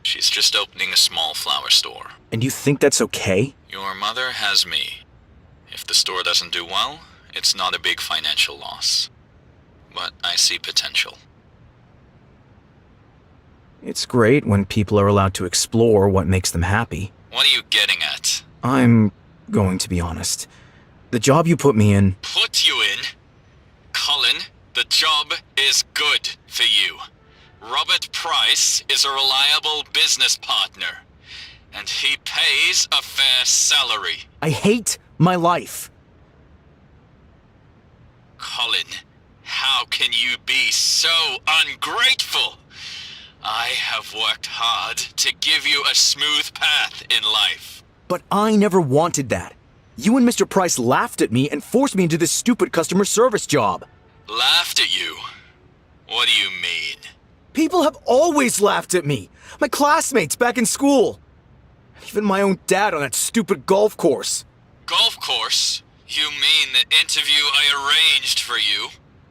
She's just opening a small flower store. And you think that's okay? Your mother has me. If the store doesn't do well, it's not a big financial loss. But I see potential. It's great when people are allowed to explore what makes them happy. What are you getting at? I'm going to be honest. The job you put me in... Put you in? Colin, the job is good for you. Robert Price is a reliable business partner. And he pays a fair salary. I hate my life. Colin, how can you be so ungrateful? I have worked hard to give you a smooth path in life. But I never wanted that. You and Mr. Price laughed at me and forced me into this stupid customer service job. Laughed at you? What do you mean? People have always laughed at me. My classmates back in school. Even my own dad on that stupid golf course. Golf course? You mean the interview I arranged for you?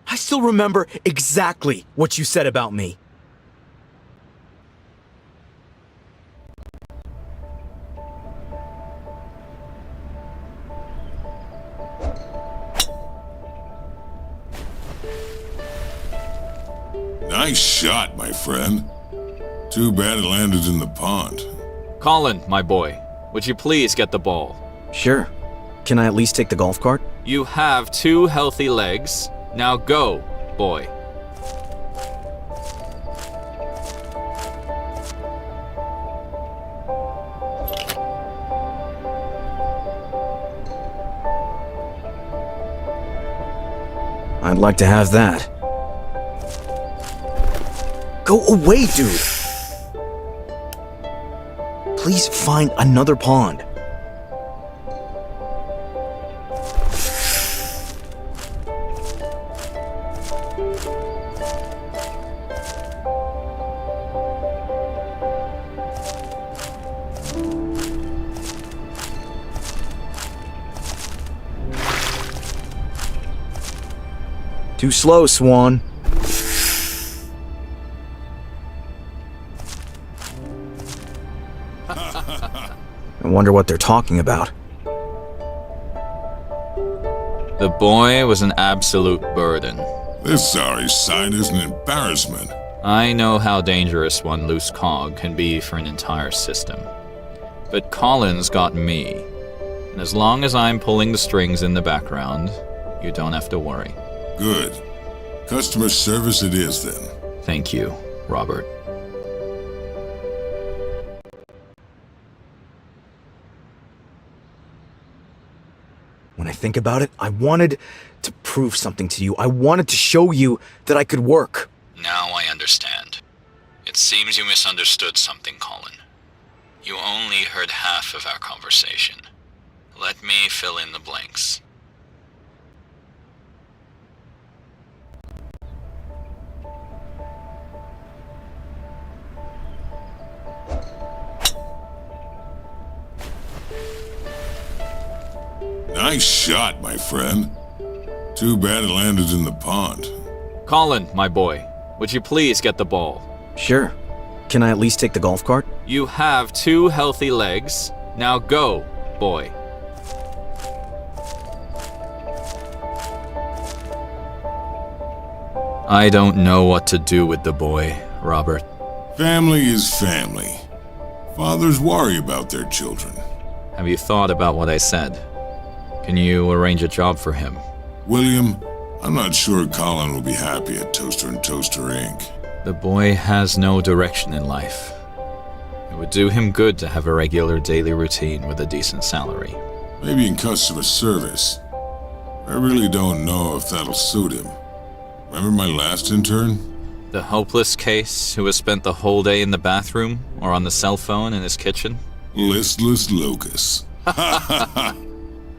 I still remember exactly what you said about me. Nice shot, my friend. Too bad it landed in the pond. Colin, my boy, would you please get the ball? Sure. Can I at least take the golf cart? You have 2 healthy legs. Now go, boy. I'd like to have that. Go away, dude! Please find another pond. Too slow, Swan. I wonder what they're talking about. The boy was an absolute burden. This sorry sight is an embarrassment. I know how dangerous one loose cog can be for an entire system. But Colin's got me. And as long as I'm pulling the strings in the background, you don't have to worry. Good. Customer service it is, then. Thank you, Robert. When I think about it, I wanted to prove something to you. I wanted to show you that I could work. Now I understand. It seems you misunderstood something, Colin. You only heard half of our conversation. Let me fill in the blanks. Nice shot, my friend. Too bad it landed in the pond. Colin, my boy, would you please get the ball? Sure. Can I at least take the golf cart? You have 2 healthy legs. Now go, boy. I don't know what to do with the boy, Robert. Family is family. Fathers worry about their children. Have you thought about what I said? Can you arrange a job for him? William, I'm not sure Colin will be happy at Toaster & Toaster Inc. The boy has no direction in life. It would do him good to have a regular daily routine with a decent salary. Maybe in customer service. I really don't know if that'll suit him. Remember my last intern? The hopeless case who has spent the whole day in the bathroom or on the cell phone in his kitchen? Listless Lucas.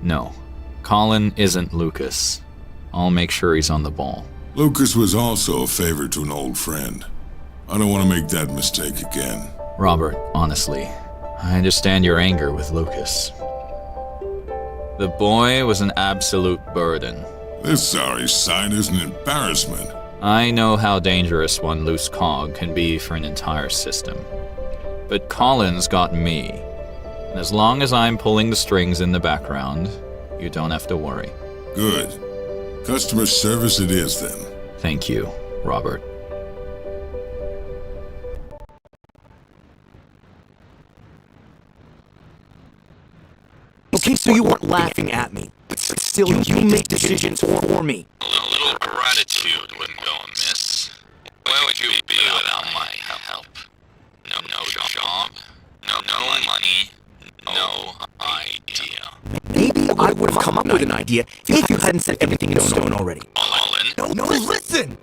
No, Colin isn't Lucas. I'll make sure he's on the ball. Lucas was also a favor to an old friend. I don't want to make that mistake again. Robert, honestly, I understand your anger with Lucas. The boy was an absolute burden. This sorry sight is an embarrassment. I know how dangerous one loose cog can be for an entire system. But Colin's got me. And as long as I'm pulling the strings in the background, you don't have to worry. Good. Customer service it is then. Thank you, Robert. Okay, so you weren't laughing at me, but still you make decisions for me. A little gratitude wouldn't go amiss. Where would you be without my help? No job, no money, no idea. Maybe I would have come up with an idea if you hadn't set everything in stone already. Colin? No, listen!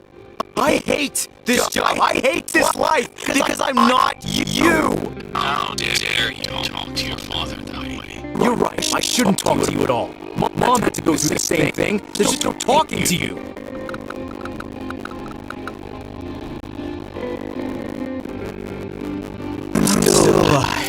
I hate this job. I hate this life because I'm not you. How dare you talk to your father that way? You're right. I shouldn't talk to you at all. Mom had to go through the same thing. There's just no talking to you. I'm still alive.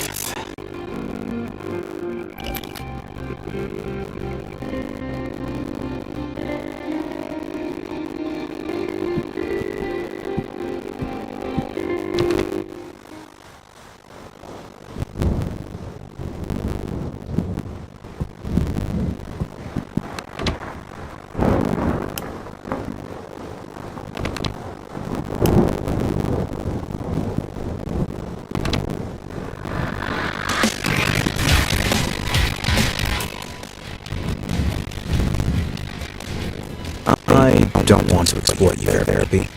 I don't want to exploit you, therapy.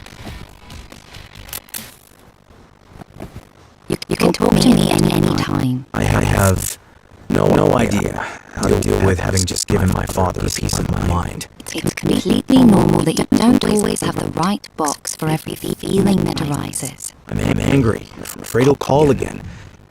You can talk to me at any time. I have no idea how to deal with having just given my father a piece of my mind. It's completely normal that you don't always have the right box for every feeling that arises. I'm angry. I'm afraid he'll call again.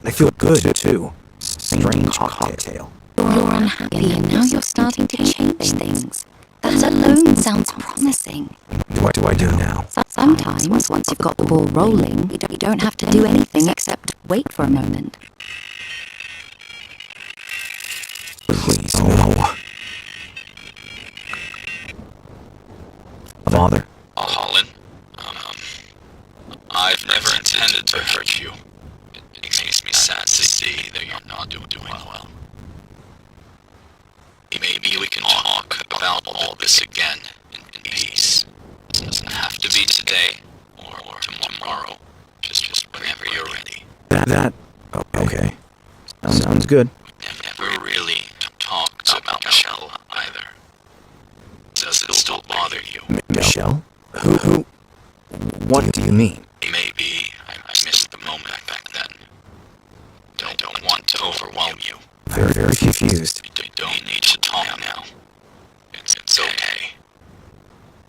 And I feel good, too. Strange cocktail. You're unhappy and now you're starting to change things. That alone sounds promising. What do I do now? Sometimes, once you've got the ball rolling, you don't have to do anything except wait for a moment. Please, no. Father? Colin, I've never intended to hurt you. It makes me sad to see that you're not doing well. Maybe we can talk about all this again in peace. It doesn't have to be today or tomorrow. Just whenever you're ready. Okay. Sounds good. We've never really talked about Michelle either. Does it still bother you? Michelle? Who? What do you mean? Maybe I missed the moment back then. Don't want to overwhelm you. Very confused. You don't need to talk now. It's okay.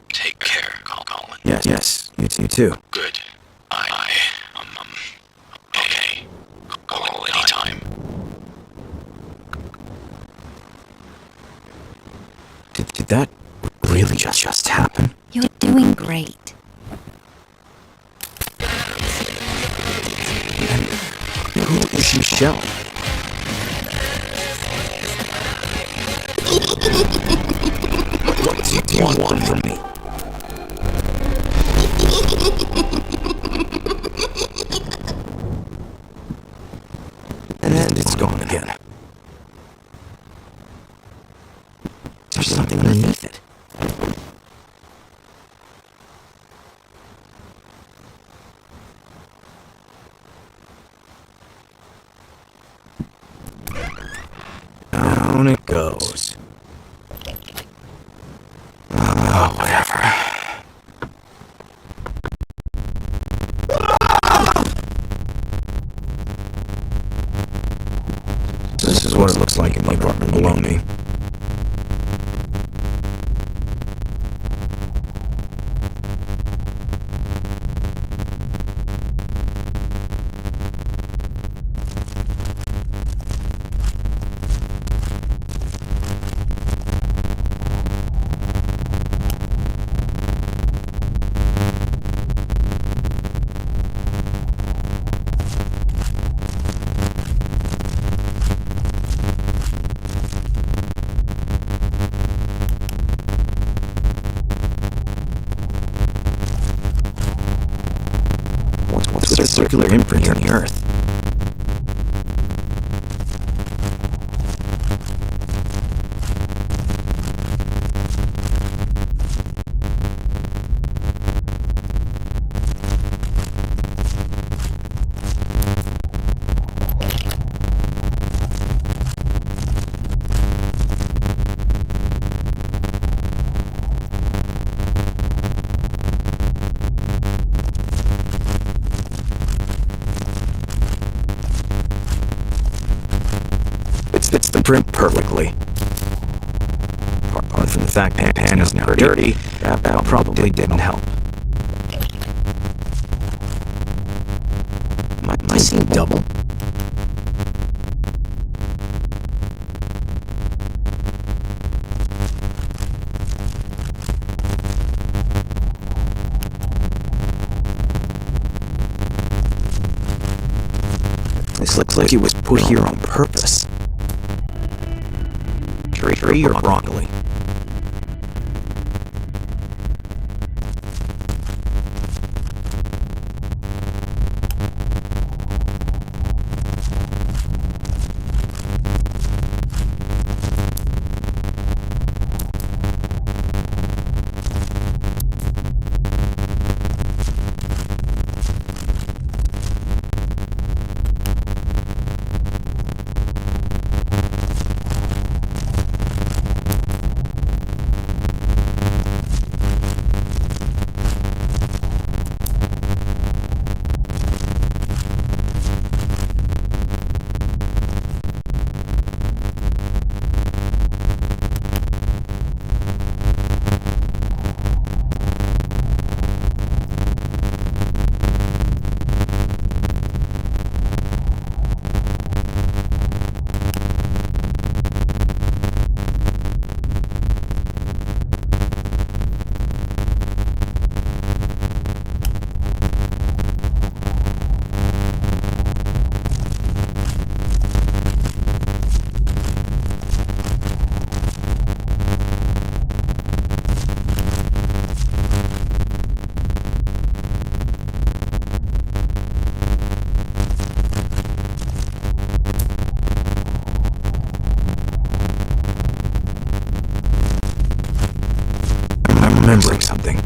Take care, Colin. Yes, you too. Good. Okay. Call anytime. Did that really just happen? You're doing great. Who is Michelle? What do you want from me? And it's gone again. There's something underneath it. Down it goes. Oh, whatever. This is what it looks like in the apartment below me. Earth. It fits the print perfectly. Apart from the fact Pan is now dirty, that probably didn't help. Am I seeing double? This looks like it was put here on purpose. Tree or broccoli? Remembering something.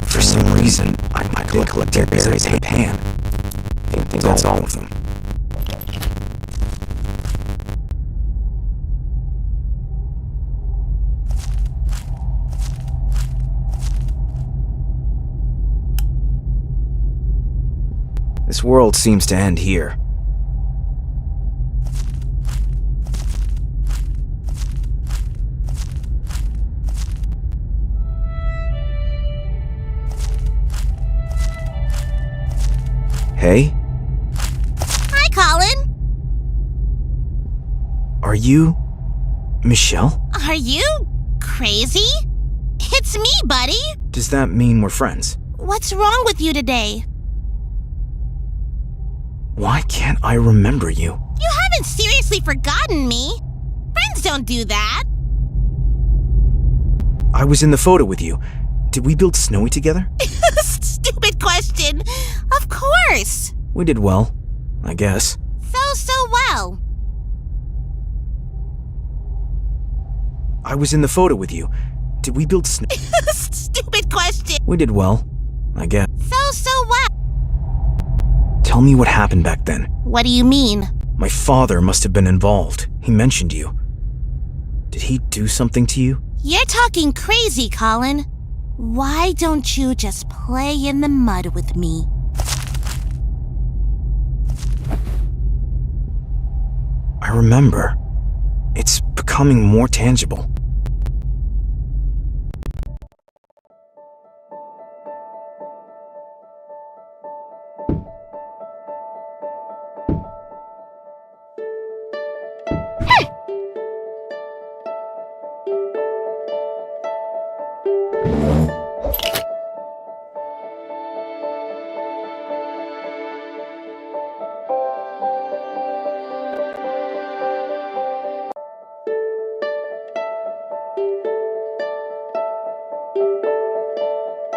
For some reason, I collected berries in Pan. I think that's all of them. This world seems to end here. Hey? Hi, Colin. Are you... Michelle? Are you crazy? It's me, buddy. Does that mean we're friends? What's wrong with you today? Why can't I remember you? You haven't seriously forgotten me. Friends don't do that. I was in the photo with you. Did we build Snowy together? Stupid question. Of course. We did well, I guess. So well. I was in the photo with you. Did we build Stupid question. We did well, I guess. So well. Tell me what happened back then. What do you mean? My father must have been involved. He mentioned you. Did he do something to you? You're talking crazy, Colin. Why don't you just play in the mud with me? I remember. It's becoming more tangible.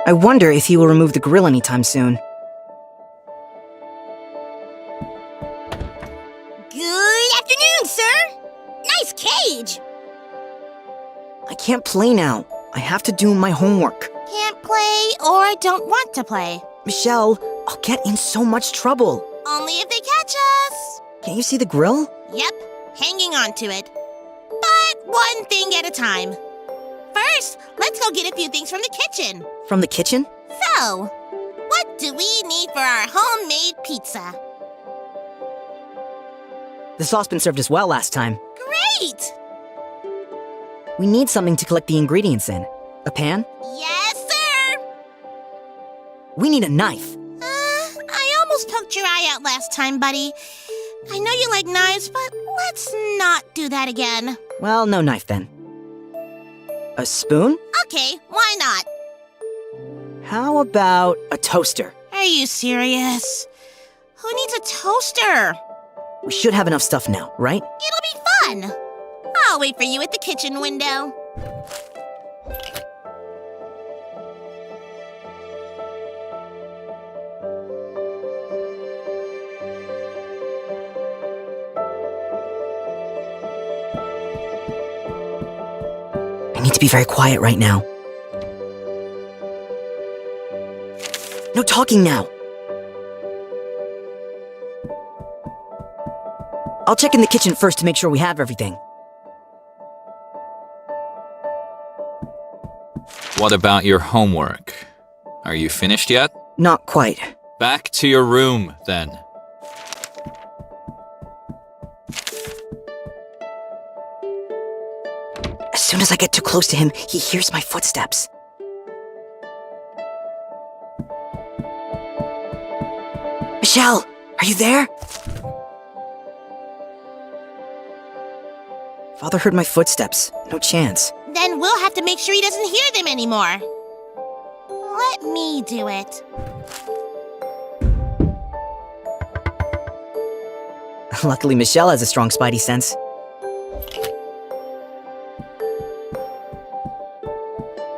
I wonder if he will remove the grill anytime soon. afternoon, sir! Nice cage! I can't play now. I have to do my homework. Can't play or don't want to play. Michelle, I'll get in so much trouble. Only if they catch us. Can't you see the grill? Yep, hanging on to it. But one thing at a time. First, let's go get a few things from the kitchen. From the kitchen? So, what do we need for our homemade pizza? The saucepan served us well last time. Great! We need something to collect the ingredients in. A pan? Yes, sir! We need a knife. I almost poked your eye out last time, buddy. I know you like knives, but let's not do that again. Well, no knife then. A spoon? Okay, why not? How about a toaster? Are you serious? Who needs a toaster? We should have enough stuff now, right? It'll be fun. I'll wait for you at the kitchen window. I need to be very quiet right now. No talking now. I'll check in the kitchen first to make sure we have everything. What about your homework? Are you finished yet? Not quite. Back to your room, then. As soon as I get too close to him, he hears my footsteps. Michelle, are you there? Father heard my footsteps. No chance. Then we'll have to make sure he doesn't hear them anymore. Let me do it. Luckily, Michelle has a strong spidey sense.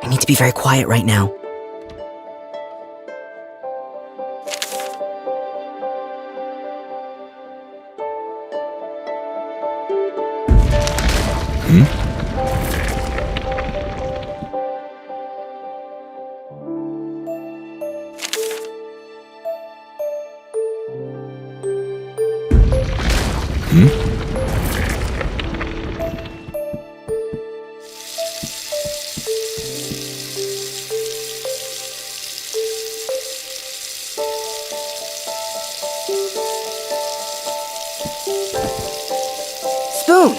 I need to be very quiet right now. Spoon!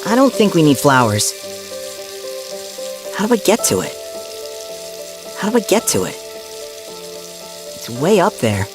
I don't think we need flowers. How do I get to it? How do I get to it? It's way up there.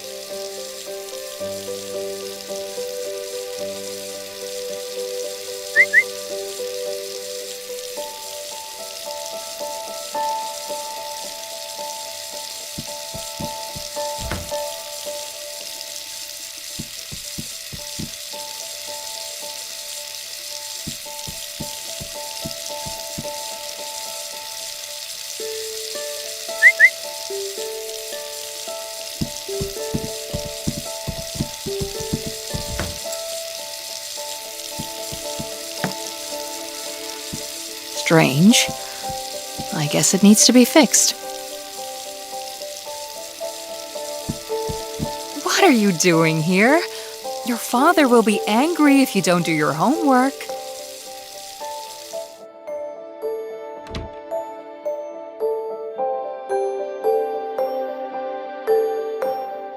Strange. I guess it needs to be fixed. What are you doing here? Your father will be angry if you don't do your homework.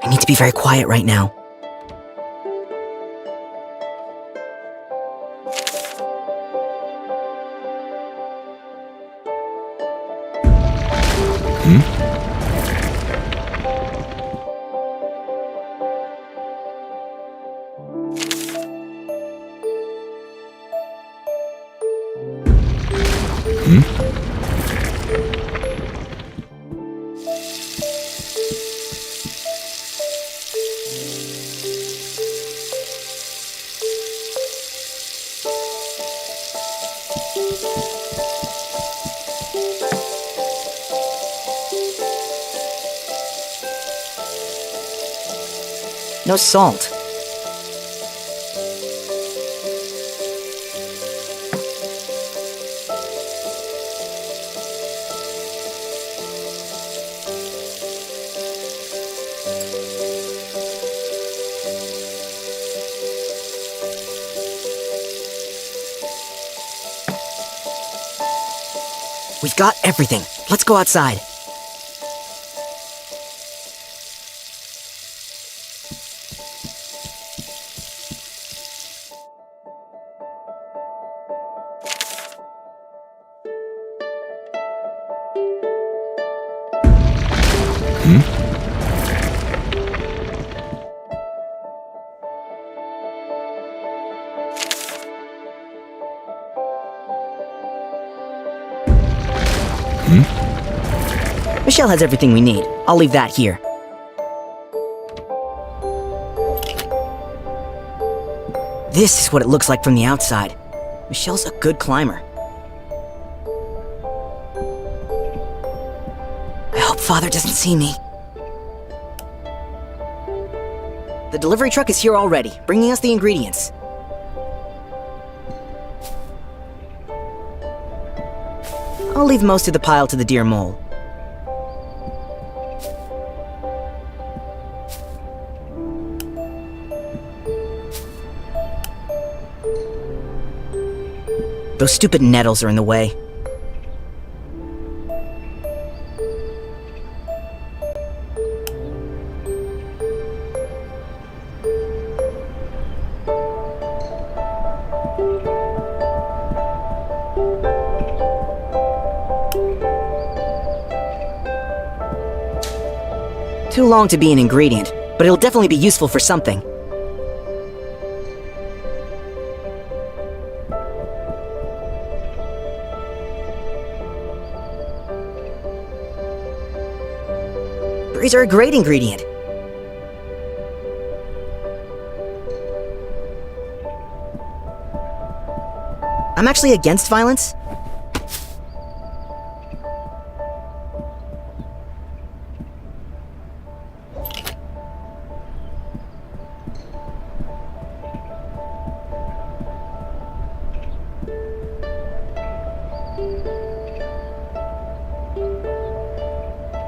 I need to be very quiet right now. No salt. We've got everything. Let's go outside. Michelle has everything we need. I'll leave that here. This is what it looks like from the outside. Michelle's a good climber. I hope Father doesn't see me. The delivery truck is here already, bringing us the ingredients. I'll leave most of the pile to the deer mole. Those stupid nettles are in the way. Too long to be an ingredient, but it'll definitely be useful for something. Berries are a great ingredient. I'm actually against violence.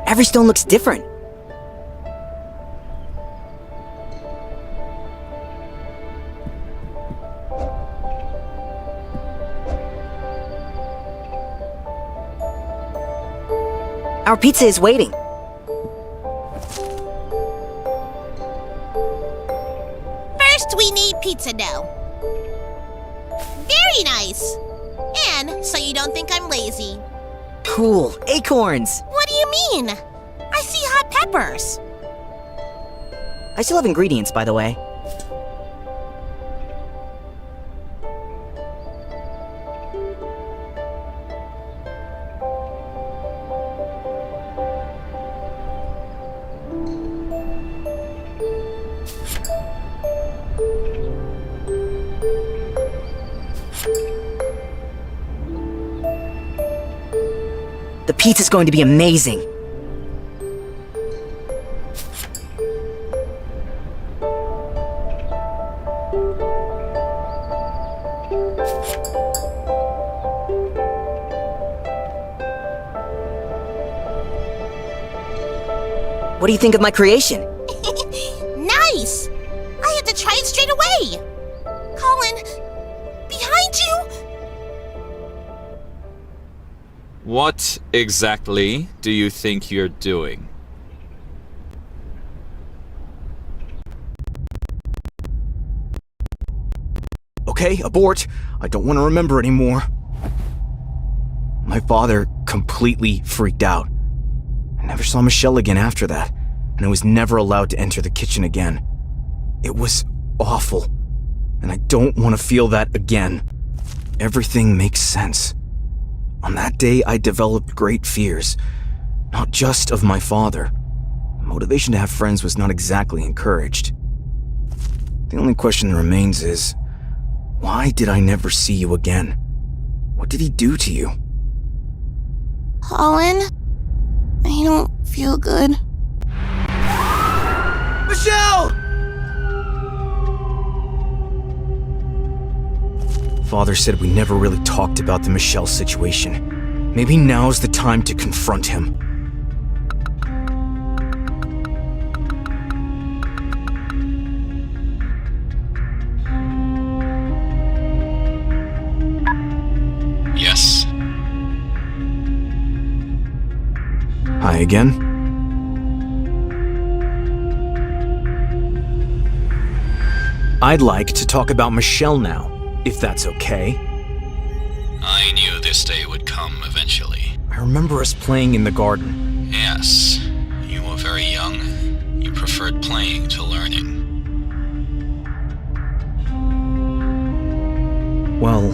Every stone looks different. Our pizza is waiting. First, we need pizza dough. Very nice. And so you don't think I'm lazy. Cool. Acorns. What do you mean? I see hot peppers. I still have ingredients, by the way. The pizza's going to be amazing. What do you think of my creation? Nice! I have to try it straight away. Colin, behind you! What exactly do you think you're doing? Okay, abort. I don't want to remember anymore. My father completely freaked out. I never saw Michelle again after that, and I was never allowed to enter the kitchen again. It was awful, and I don't want to feel that again. Everything makes sense. On that day, I developed great fears, not just of my father. The motivation to have friends was not exactly encouraged. The only question that remains is, why did I never see you again? What did he do to you? Colin, I don't feel good. Michelle! Father said we never really talked about the Michelle situation. Maybe now's the time to confront him. Yes. Hi again. I'd like to talk about Michelle now, if that's okay. I knew this day would come eventually. I remember us playing in the garden. Yes. You were very young. You preferred playing to learning. Well,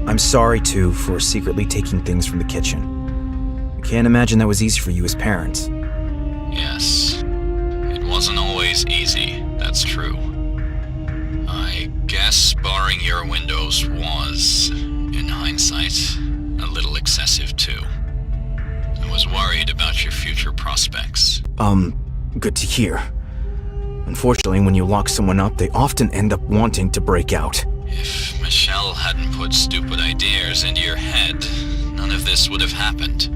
I'm sorry, too, for secretly taking things from the kitchen. I can't imagine that was easy for you as parents. Yes. It wasn't always easy, that's true. I guess barring your windows was, in hindsight, a little excessive too. I was worried about your future prospects. Good to hear. Unfortunately, when you lock someone up, they often end up wanting to break out. If Michelle hadn't put stupid ideas into your head, none of this would have happened.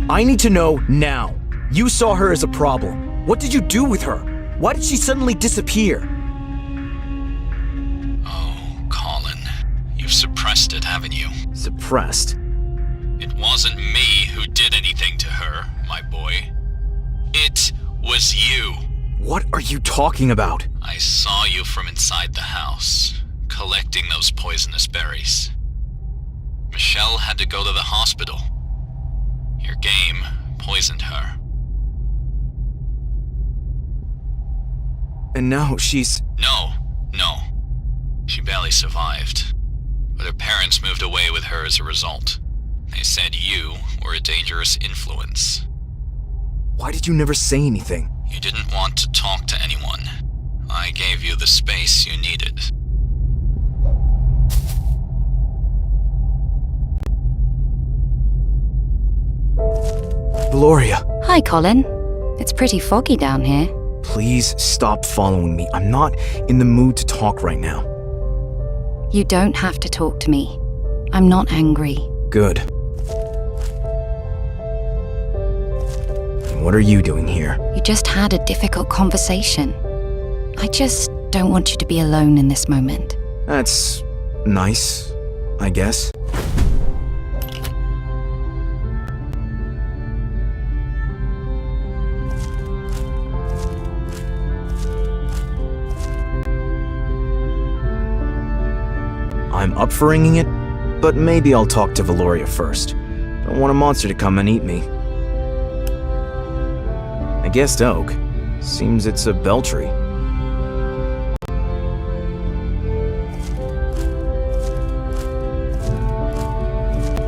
I need to know now. You saw her as a problem. What did you do with her? Why did she suddenly disappear? Oh, Colin. You've suppressed it, haven't you? Suppressed? It wasn't me who did anything to her, my boy. It was you. What are you talking about? I saw you from inside the house, collecting those poisonous berries. Michelle had to go to the hospital. Your game poisoned her. And now she's... No. She barely survived. But her parents moved away with her as a result. They said you were a dangerous influence. Why did you never say anything? You didn't want to talk to anyone. I gave you the space you needed. Gloria. Hi, Colin. It's pretty foggy down here. Please stop following me. I'm not in the mood to talk right now. You don't have to talk to me. I'm not angry. Good. And what are you doing here? You just had a difficult conversation. I just don't want you to be alone in this moment. That's nice, I guess. I'm up for ringing it, but maybe I'll talk to Valoria first. Don't want a monster to come and eat me. A guest oak. Seems it's a beltree.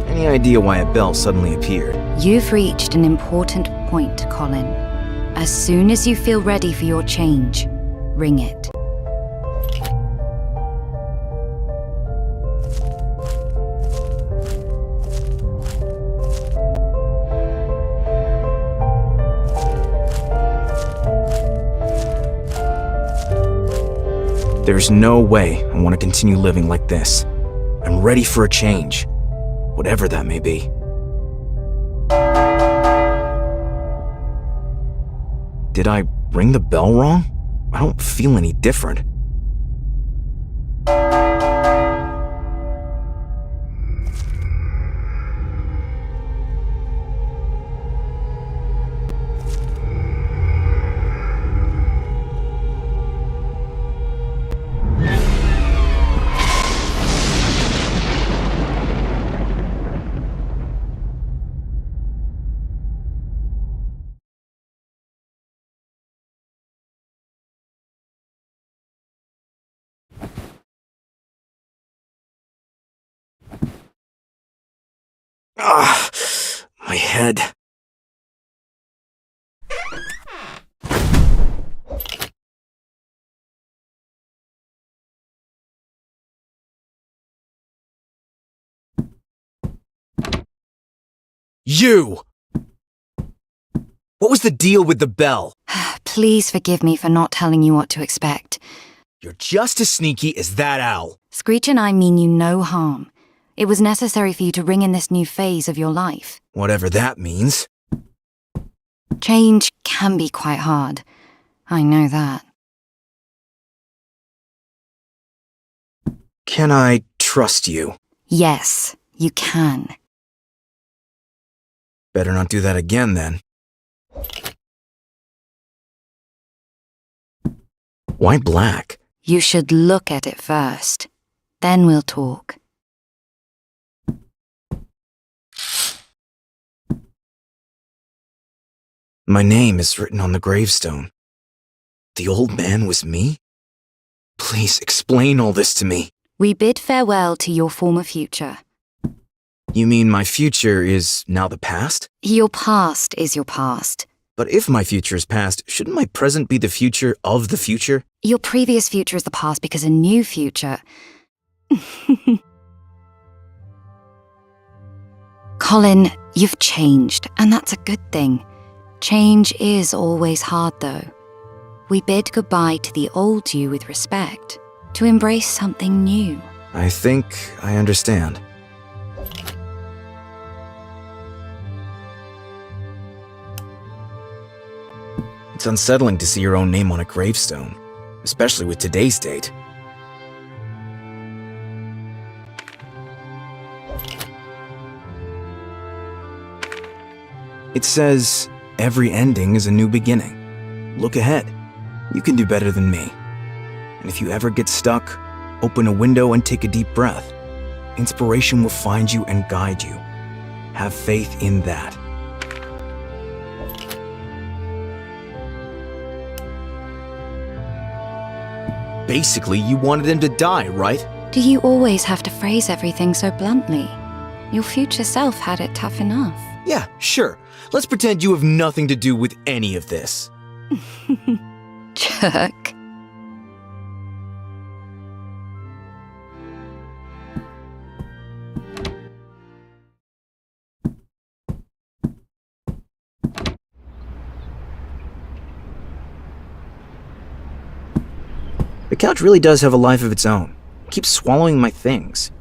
Any idea why a bell suddenly appeared? You've reached an important point, Colin. As soon as you feel ready for your change, ring it. There's no way I want to continue living like this. I'm ready for a change, whatever that may be. Did I ring the bell wrong? I don't feel any different. Ah, my head. You! What was the deal with the bell? Please forgive me for not telling you what to expect. You're just as sneaky as that owl. Screech and I mean you no harm. It was necessary for you to ring in this new phase of your life. Whatever that means. Change can be quite hard. I know that. Can I trust you? Yes, you can. Better not do that again, then. Why black? You should look at it first. Then we'll talk. My name is written on the gravestone. The old man was me? Please explain all this to me. We bid farewell to your former future. You mean my future is now the past? Your past is your past. But if my future is past, shouldn't my present be the future of the future? Your previous future is the past because a new future... Colin, you've changed, and that's a good thing. Change is always hard, though. We bid goodbye to the old you with respect, to embrace something new. I think I understand. It's unsettling to see your own name on a gravestone, especially with today's date. It says, every ending is a new beginning. Look ahead. You can do better than me. And if you ever get stuck, open a window and take a deep breath. Inspiration will find you and guide you. Have faith in that. Basically, you wanted him to die, right? Do you always have to phrase everything so bluntly? Your future self had it tough enough. Yeah, sure. Let's pretend you have nothing to do with any of this. Jerk. The couch really does have a life of its own. It keeps swallowing my things.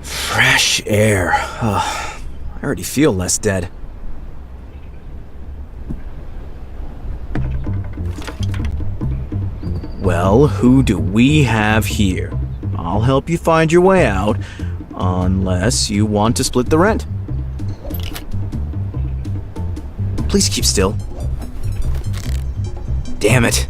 Fresh air. I already feel less dead. Well, who do we have here? I'll help you find your way out, unless you want to split the rent. Please keep still. Damn it.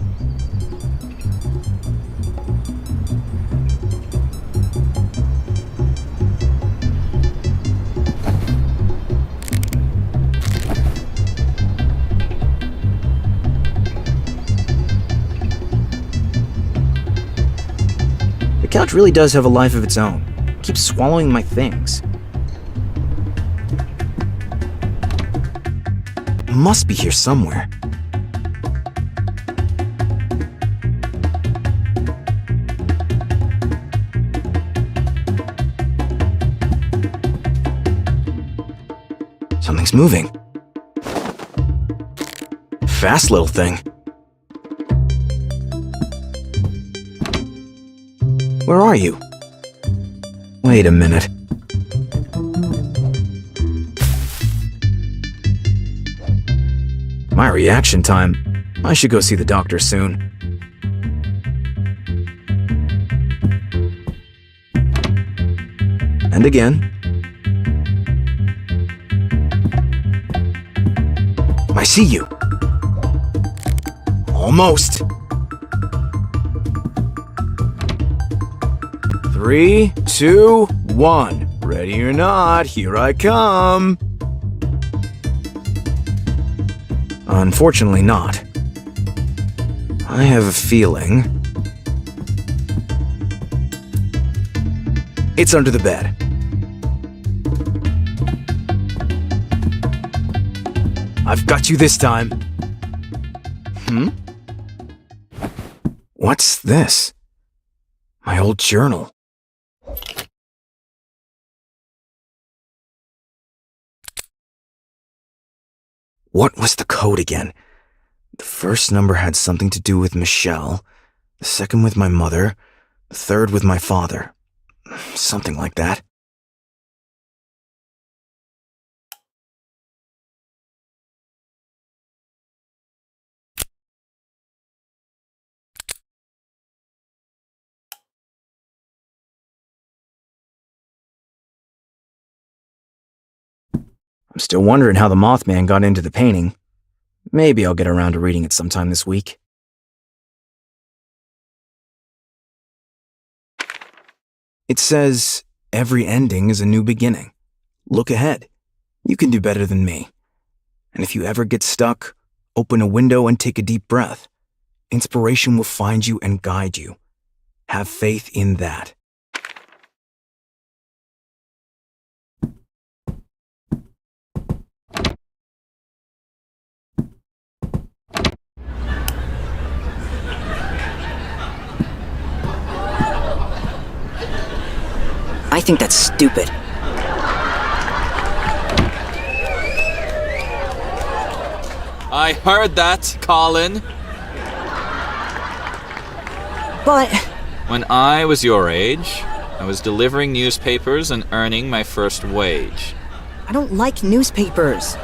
The couch really does have a life of its own. It keeps swallowing my things. It must be here somewhere. Something's moving. Fast little thing. Where are you? Wait a minute. My reaction time. I should go see the doctor soon. And again. I see you. Almost. 3, 2, 1. Ready or not, here I come. Unfortunately not. I have a feeling... It's under the bed. I've got you this time. What's this? My old journal. What was the code again? The first number had something to do with Michelle, the second with my mother, the third with my father. Something like that. I'm still wondering how the Mothman got into the painting. Maybe I'll get around to reading it sometime this week. It says, every ending is a new beginning. Look ahead. You can do better than me. And if you ever get stuck, open a window and take a deep breath. Inspiration will find you and guide you. Have faith in that. I think that's stupid. I heard that, Colin. But... When I was your age, I was delivering newspapers and earning my first wage. I don't like newspapers.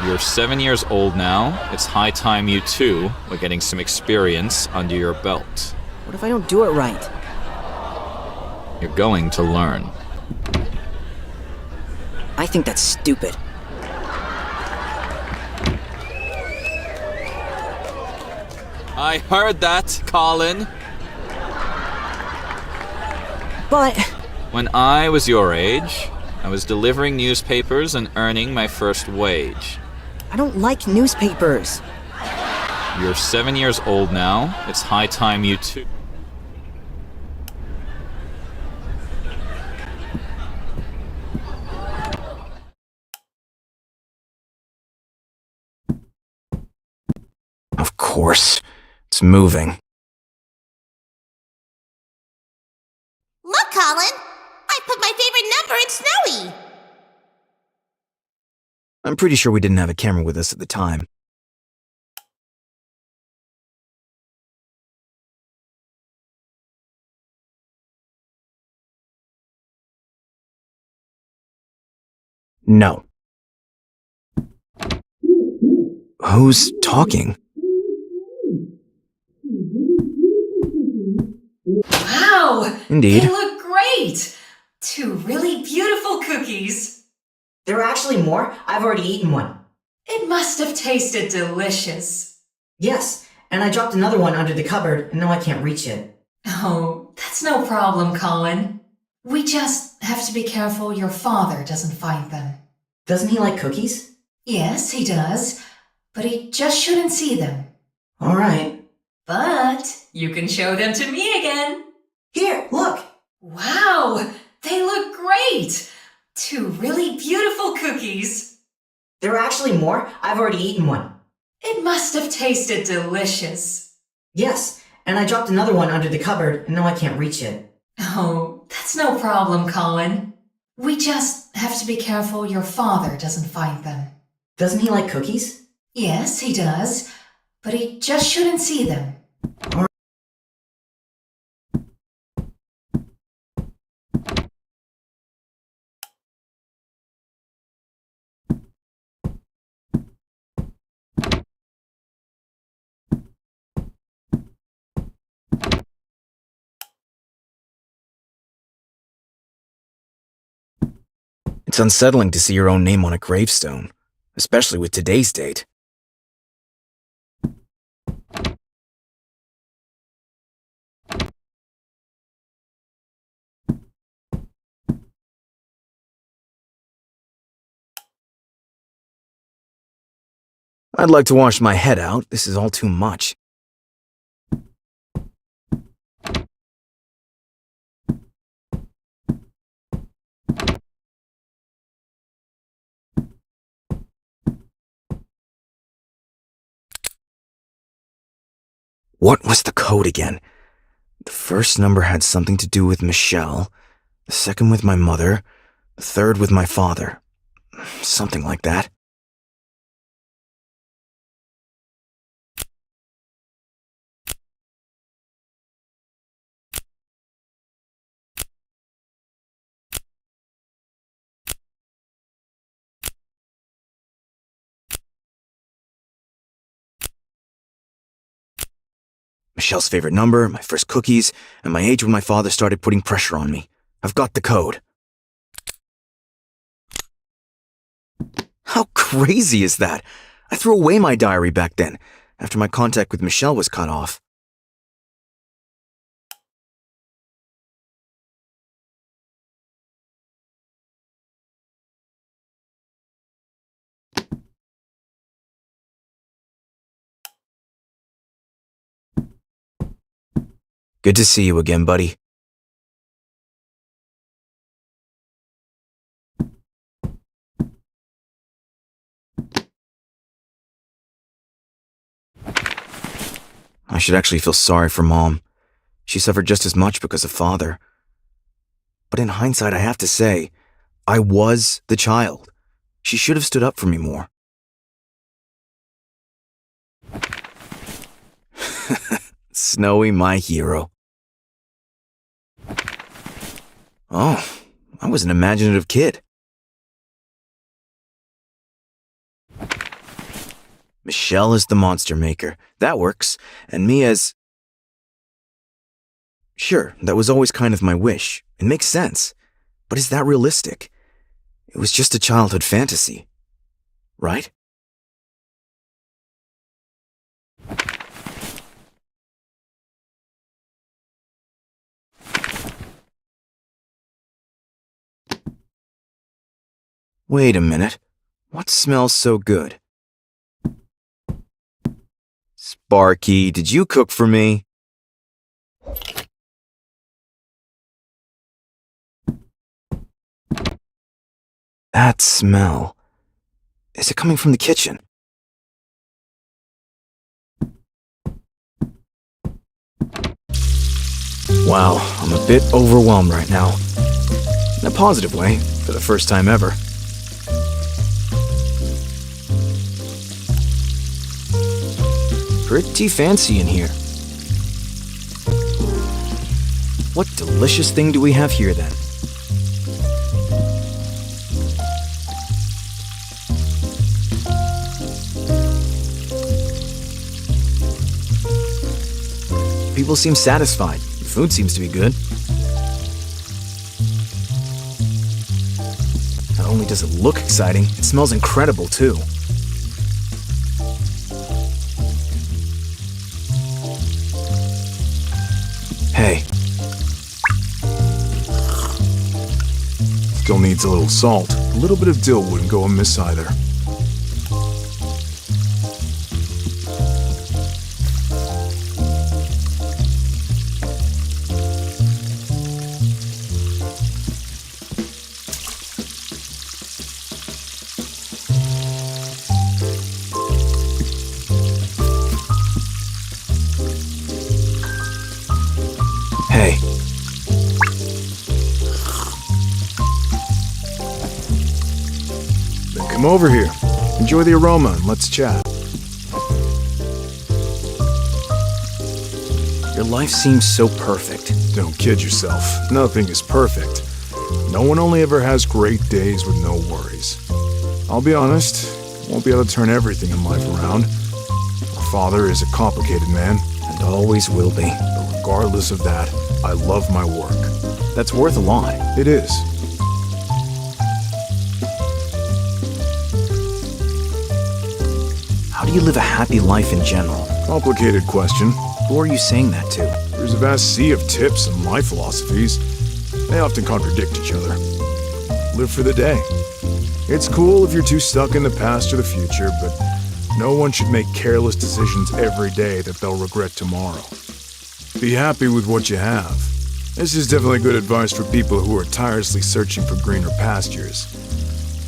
You're 7 years old now. It's high time you too were getting some experience under your belt. What if I don't do it right? You're going to learn. I think that's stupid. I heard that, Colin. But... When I was your age, I was delivering newspapers and earning my first wage. I don't like newspapers. You're 7 years old now. It's high time you too. Of course. It's moving. Look, Colin! I put my favorite number in Snowy! I'm pretty sure we didn't have a camera with us at the time. No. Who's talking? Wow! Indeed. They look great! 2 really beautiful cookies. There are actually more? I've already eaten one. It must have tasted delicious. Yes, and I dropped another one under the cupboard, and now I can't reach it. Oh, that's no problem, Colin. We just have to be careful your father doesn't find them. Doesn't he like cookies? Yes, he does, but he just shouldn't see them. All right. But you can show them to me again. Here, look! Wow, they look great! 2 really beautiful cookies. There are actually more? I've already eaten one. It must have tasted delicious. Yes, and I dropped another one under the cupboard, and now I can't reach it. Oh, that's no problem, Colin. We just have to be careful your father doesn't find them. Doesn't he like cookies? Yes, he does, but he just shouldn't see them. It's unsettling to see your own name on a gravestone, especially with today's date. I'd like to wash my head out. This is all too much. What was the code again? The first number had something to do with Michelle, the second with my mother, the third with my father. Something like that. Michelle's favorite number, my first cookies, and my age when my father started putting pressure on me. I've got the code. How crazy is that? I threw away my diary back then, after my contact with Michelle was cut off. Good to see you again, buddy. I should actually feel sorry for Mom. She suffered just as much because of Father. But in hindsight, I have to say, I was the child. She should have stood up for me more. Snowy, my hero. Oh, I was an imaginative kid. Michelle is the monster maker. That works. And me as... Sure, that was always kind of my wish. It makes sense. But is that realistic? It was just a childhood fantasy. Right? Wait a minute. What smells so good? Sparky, did you cook for me? That smell. Is it coming from the kitchen? Wow, I'm a bit overwhelmed right now. In a positive way, for the first time ever. Pretty fancy in here. What delicious thing do we have here then? People seem satisfied. The food seems to be good. Not only does it look exciting, it smells incredible too. Hey. Still needs a little salt. A little bit of dill wouldn't go amiss either. Hey. Then come over here. Enjoy the aroma and let's chat. Your life seems so perfect. Don't kid yourself. Nothing is perfect. No one only ever has great days with no worries. I'll be honest, won't be able to turn everything in life around. Our father is a complicated man. And always will be. But regardless of that, I love my work. That's worth a lot. It is. How do you live a happy life in general? Complicated question. Who are you saying that to? There's a vast sea of tips and life philosophies. They often contradict each other. Live for the day. It's cool if you're too stuck in the past or the future, but no one should make careless decisions every day that they'll regret tomorrow. Be happy with what you have. This is definitely good advice for people who are tirelessly searching for greener pastures.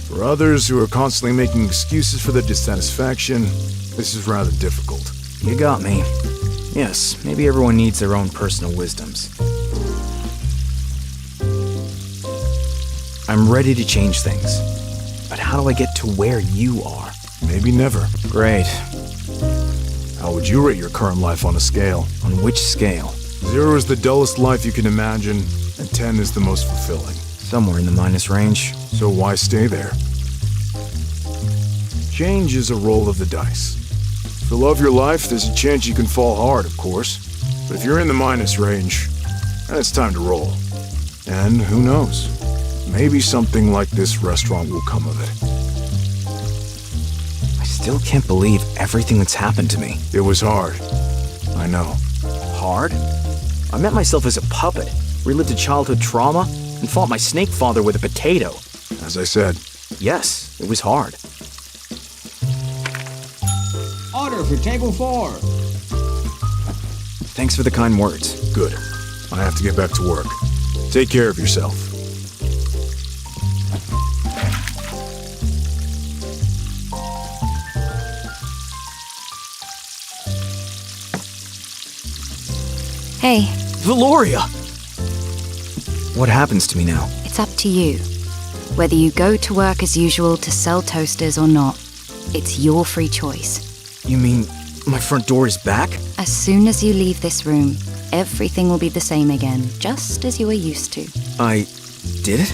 For others who are constantly making excuses for their dissatisfaction, this is rather difficult. You got me. Yes, maybe everyone needs their own personal wisdoms. I'm ready to change things. But how do I get to where you are? Maybe never. Great. How would you rate your current life on a scale? On which scale? 0 is the dullest life you can imagine, and 10 is the most fulfilling. Somewhere in the minus range. So why stay there? Change is a roll of the dice. If you love your life, there's a chance you can fall hard, of course. But if you're in the minus range, then it's time to roll. And who knows? Maybe something like this restaurant will come of it. I still can't believe everything that's happened to me. It was hard. I know. Hard? I met myself as a puppet, relived a childhood trauma, and fought my snake father with a potato. As I said. Yes, it was hard. Order for table 4. Thanks for the kind words. Good. I have to get back to work. Take care of yourself. Hey, Valoria! What happens to me now? it's up to you. Whether you go to work as usual to sell toasters or not, it's your free choice. You mean my front door is back? As soon as you leave this room, everything will be the same again, just as you were used to. I did it?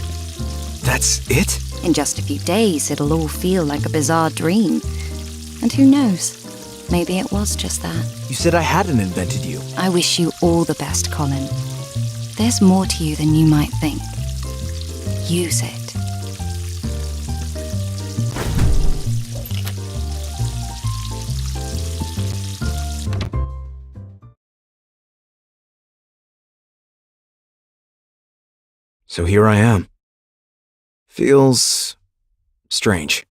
That's it? In just a few days, it'll all feel like a bizarre dream. And who knows? Maybe it was just that. You said I hadn't invented you. I wish you all the best, Colin. There's more to you than you might think. Use it. So here I am. Feels strange.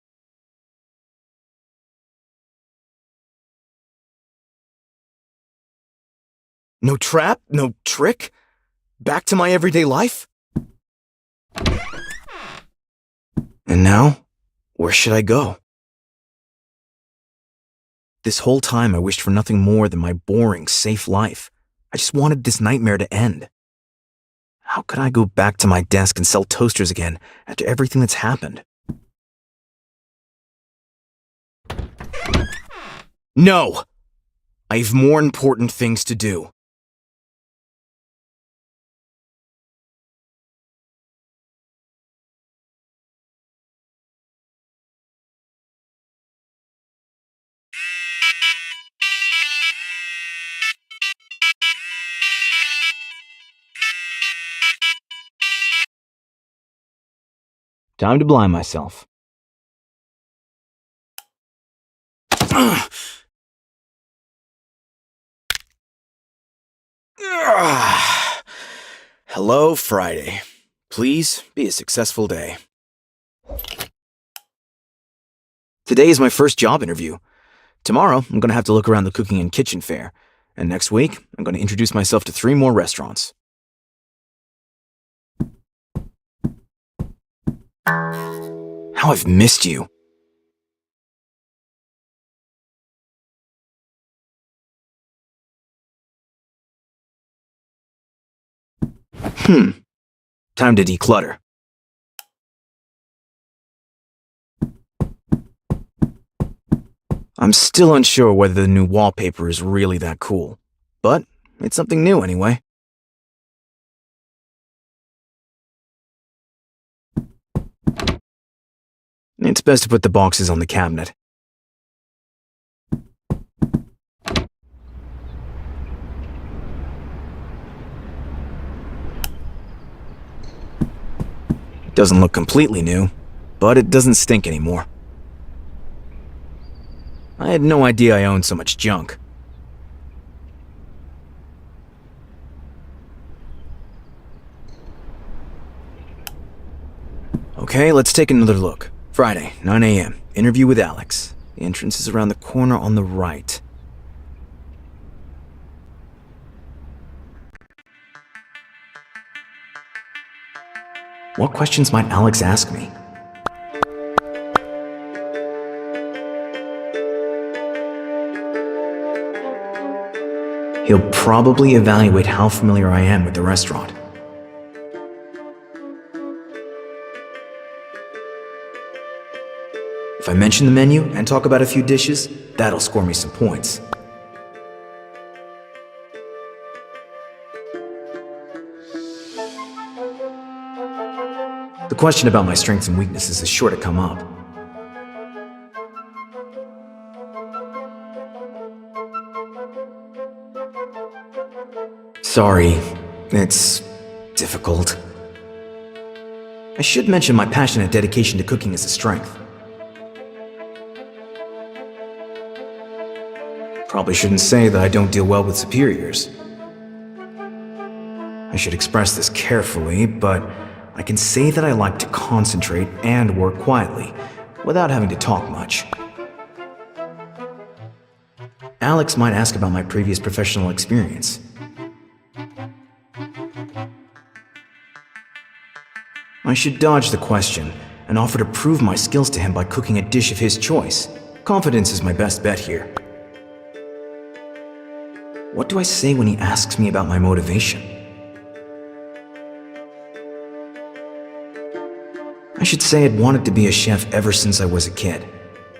No trap? No trick? Back to my everyday life? And now, where should I go? This whole time I wished for nothing more than my boring, safe life. I just wanted this nightmare to end. How could I go back to my desk and sell toasters again after everything that's happened? No! I have more important things to do. Time to blind myself. Hello, Friday. Please be a successful day. Today is my first job interview. Tomorrow, I'm going to have to look around the cooking and kitchen fair. And next week, I'm going to introduce myself to 3 more restaurants. How I've missed you. Time to declutter. I'm still unsure whether the new wallpaper is really that cool, but it's something new anyway. It's best to put the boxes on the cabinet. It doesn't look completely new, but it doesn't stink anymore. I had no idea I owned so much junk. Okay, let's take another look. Friday, 9 a.m. Interview with Alex. The entrance is around the corner on the right. What questions might Alex ask me? He'll probably evaluate how familiar I am with the restaurant. If I mention the menu and talk about a few dishes, that'll score me some points. The question about my strengths and weaknesses is sure to come up. Sorry, it's difficult. I should mention my passionate dedication to cooking is a strength. Probably shouldn't say that I don't deal well with superiors. I should express this carefully, but I can say that I like to concentrate and work quietly, without having to talk much. Alex might ask about my previous professional experience. I should dodge the question and offer to prove my skills to him by cooking a dish of his choice. Confidence is my best bet here. What do I say when he asks me about my motivation? I should say I'd wanted to be a chef ever since I was a kid.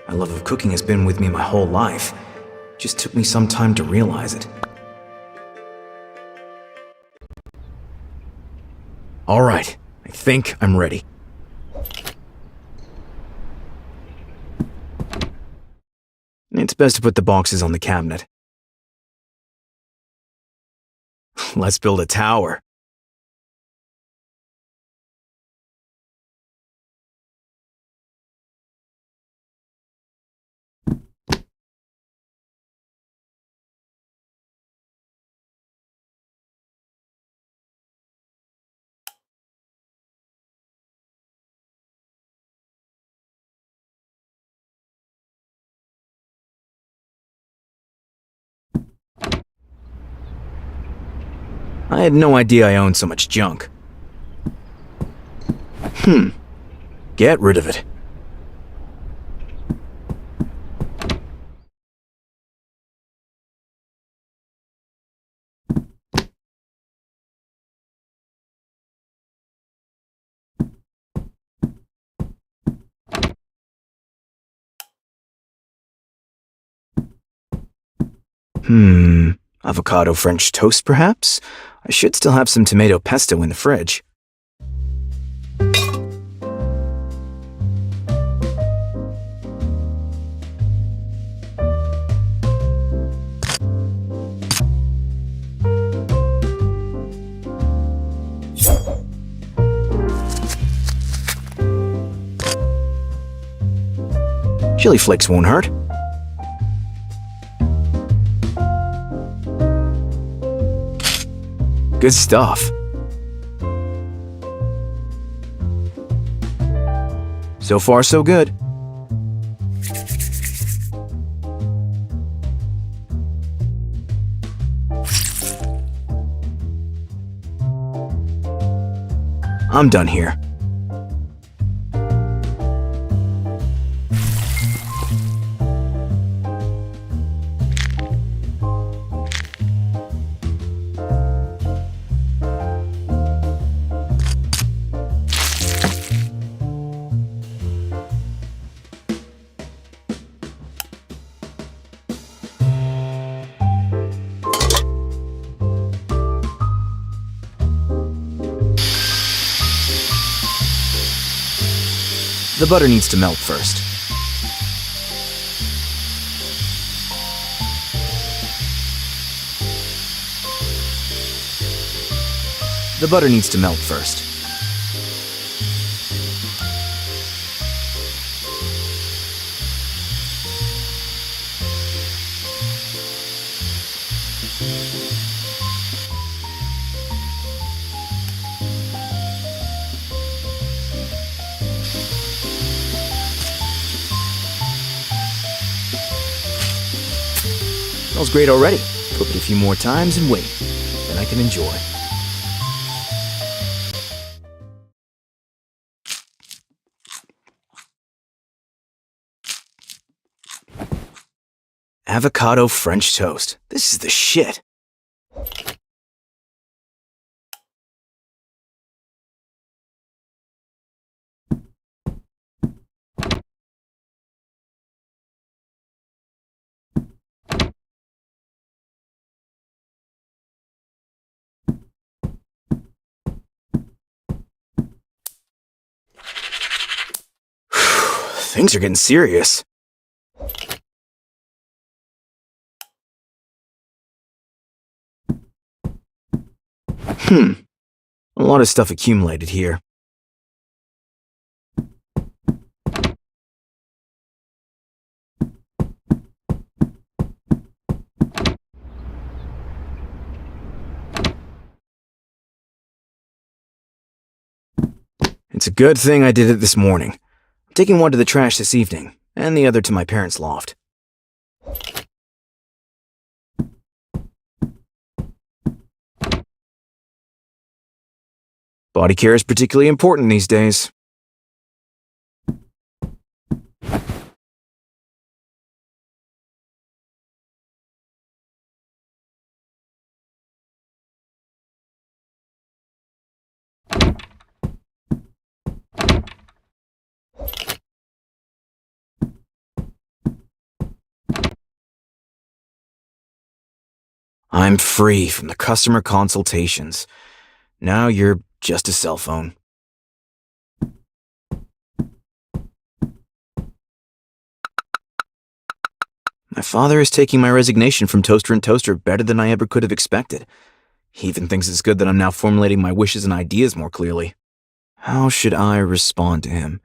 My love of cooking has been with me my whole life. It just took me some time to realize it. All right, I think I'm ready. It's best to put the boxes on the cabinet. Let's build a tower. I had no idea I owned so much junk. Get rid of it. Avocado French toast, perhaps? I should still have some tomato pesto in the fridge. Chili flakes won't hurt. Good stuff. So far, so good. I'm done here. The butter needs to melt first. The butter needs to melt first. Smells great already. Cook it a few more times and wait. Then I can enjoy. Avocado French toast. This is the shit. Things are getting serious. A lot of stuff accumulated here. It's a good thing I did it this morning. I'm taking one to the trash this evening, and the other to my parents' loft. Body care is particularly important these days. I'm free from the customer consultations. Now you're just a cell phone. My father is taking my resignation from Toaster & Toaster better than I ever could have expected. He even thinks it's good that I'm now formulating my wishes and ideas more clearly. How should I respond to him?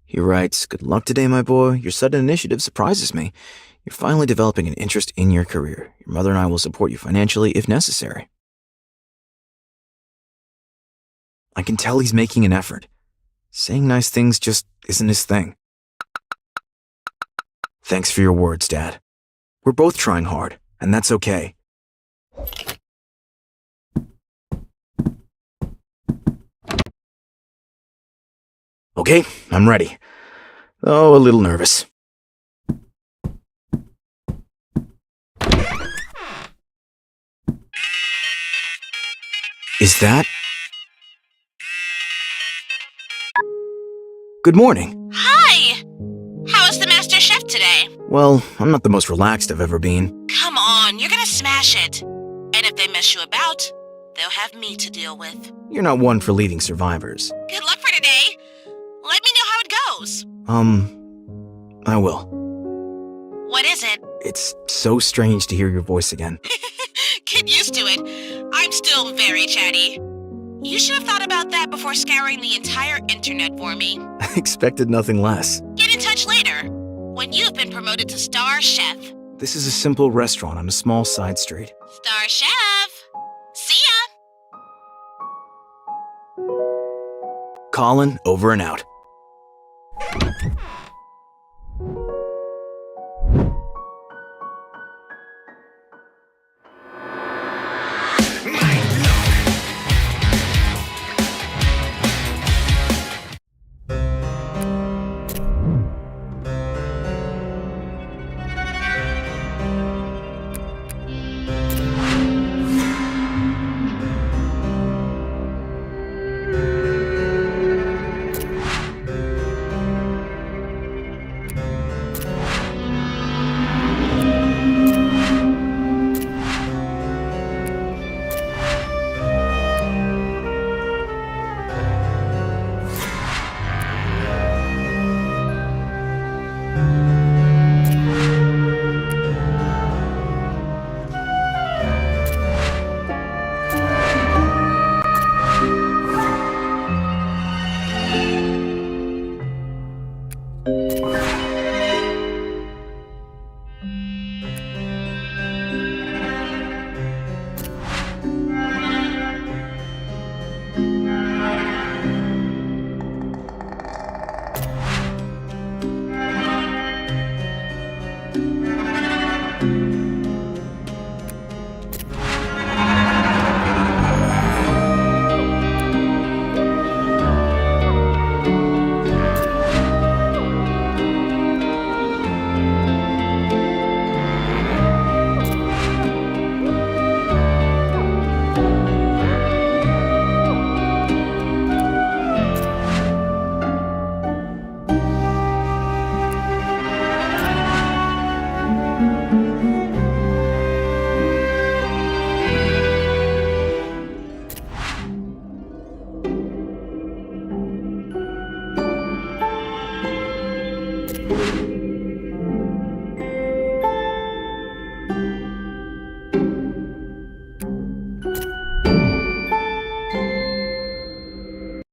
He writes, "Good luck today, my boy. Your sudden initiative surprises me. You're finally developing an interest in your career. Your mother and I will support you financially if necessary." I can tell he's making an effort. Saying nice things just isn't his thing. Thanks for your words, Dad. We're both trying hard, and that's okay. Okay, I'm ready. Though a little nervous. Is that? Good morning. Hi! How is the master chef today? Well, I'm not the most relaxed I've ever been. Come on, you're gonna smash it. And if they mess you about, they'll have me to deal with. You're not one for leading survivors. Good luck for today. Let me know how it goes. I will. What is it? It's so strange to hear your voice again. Get used to it. I'm still very chatty. You should have thought about that before scouring the entire internet for me. I expected nothing less. Get in touch later, when you've been promoted to Star Chef. This is a simple restaurant on a small side street. Star Chef! See ya! Colin, over and out.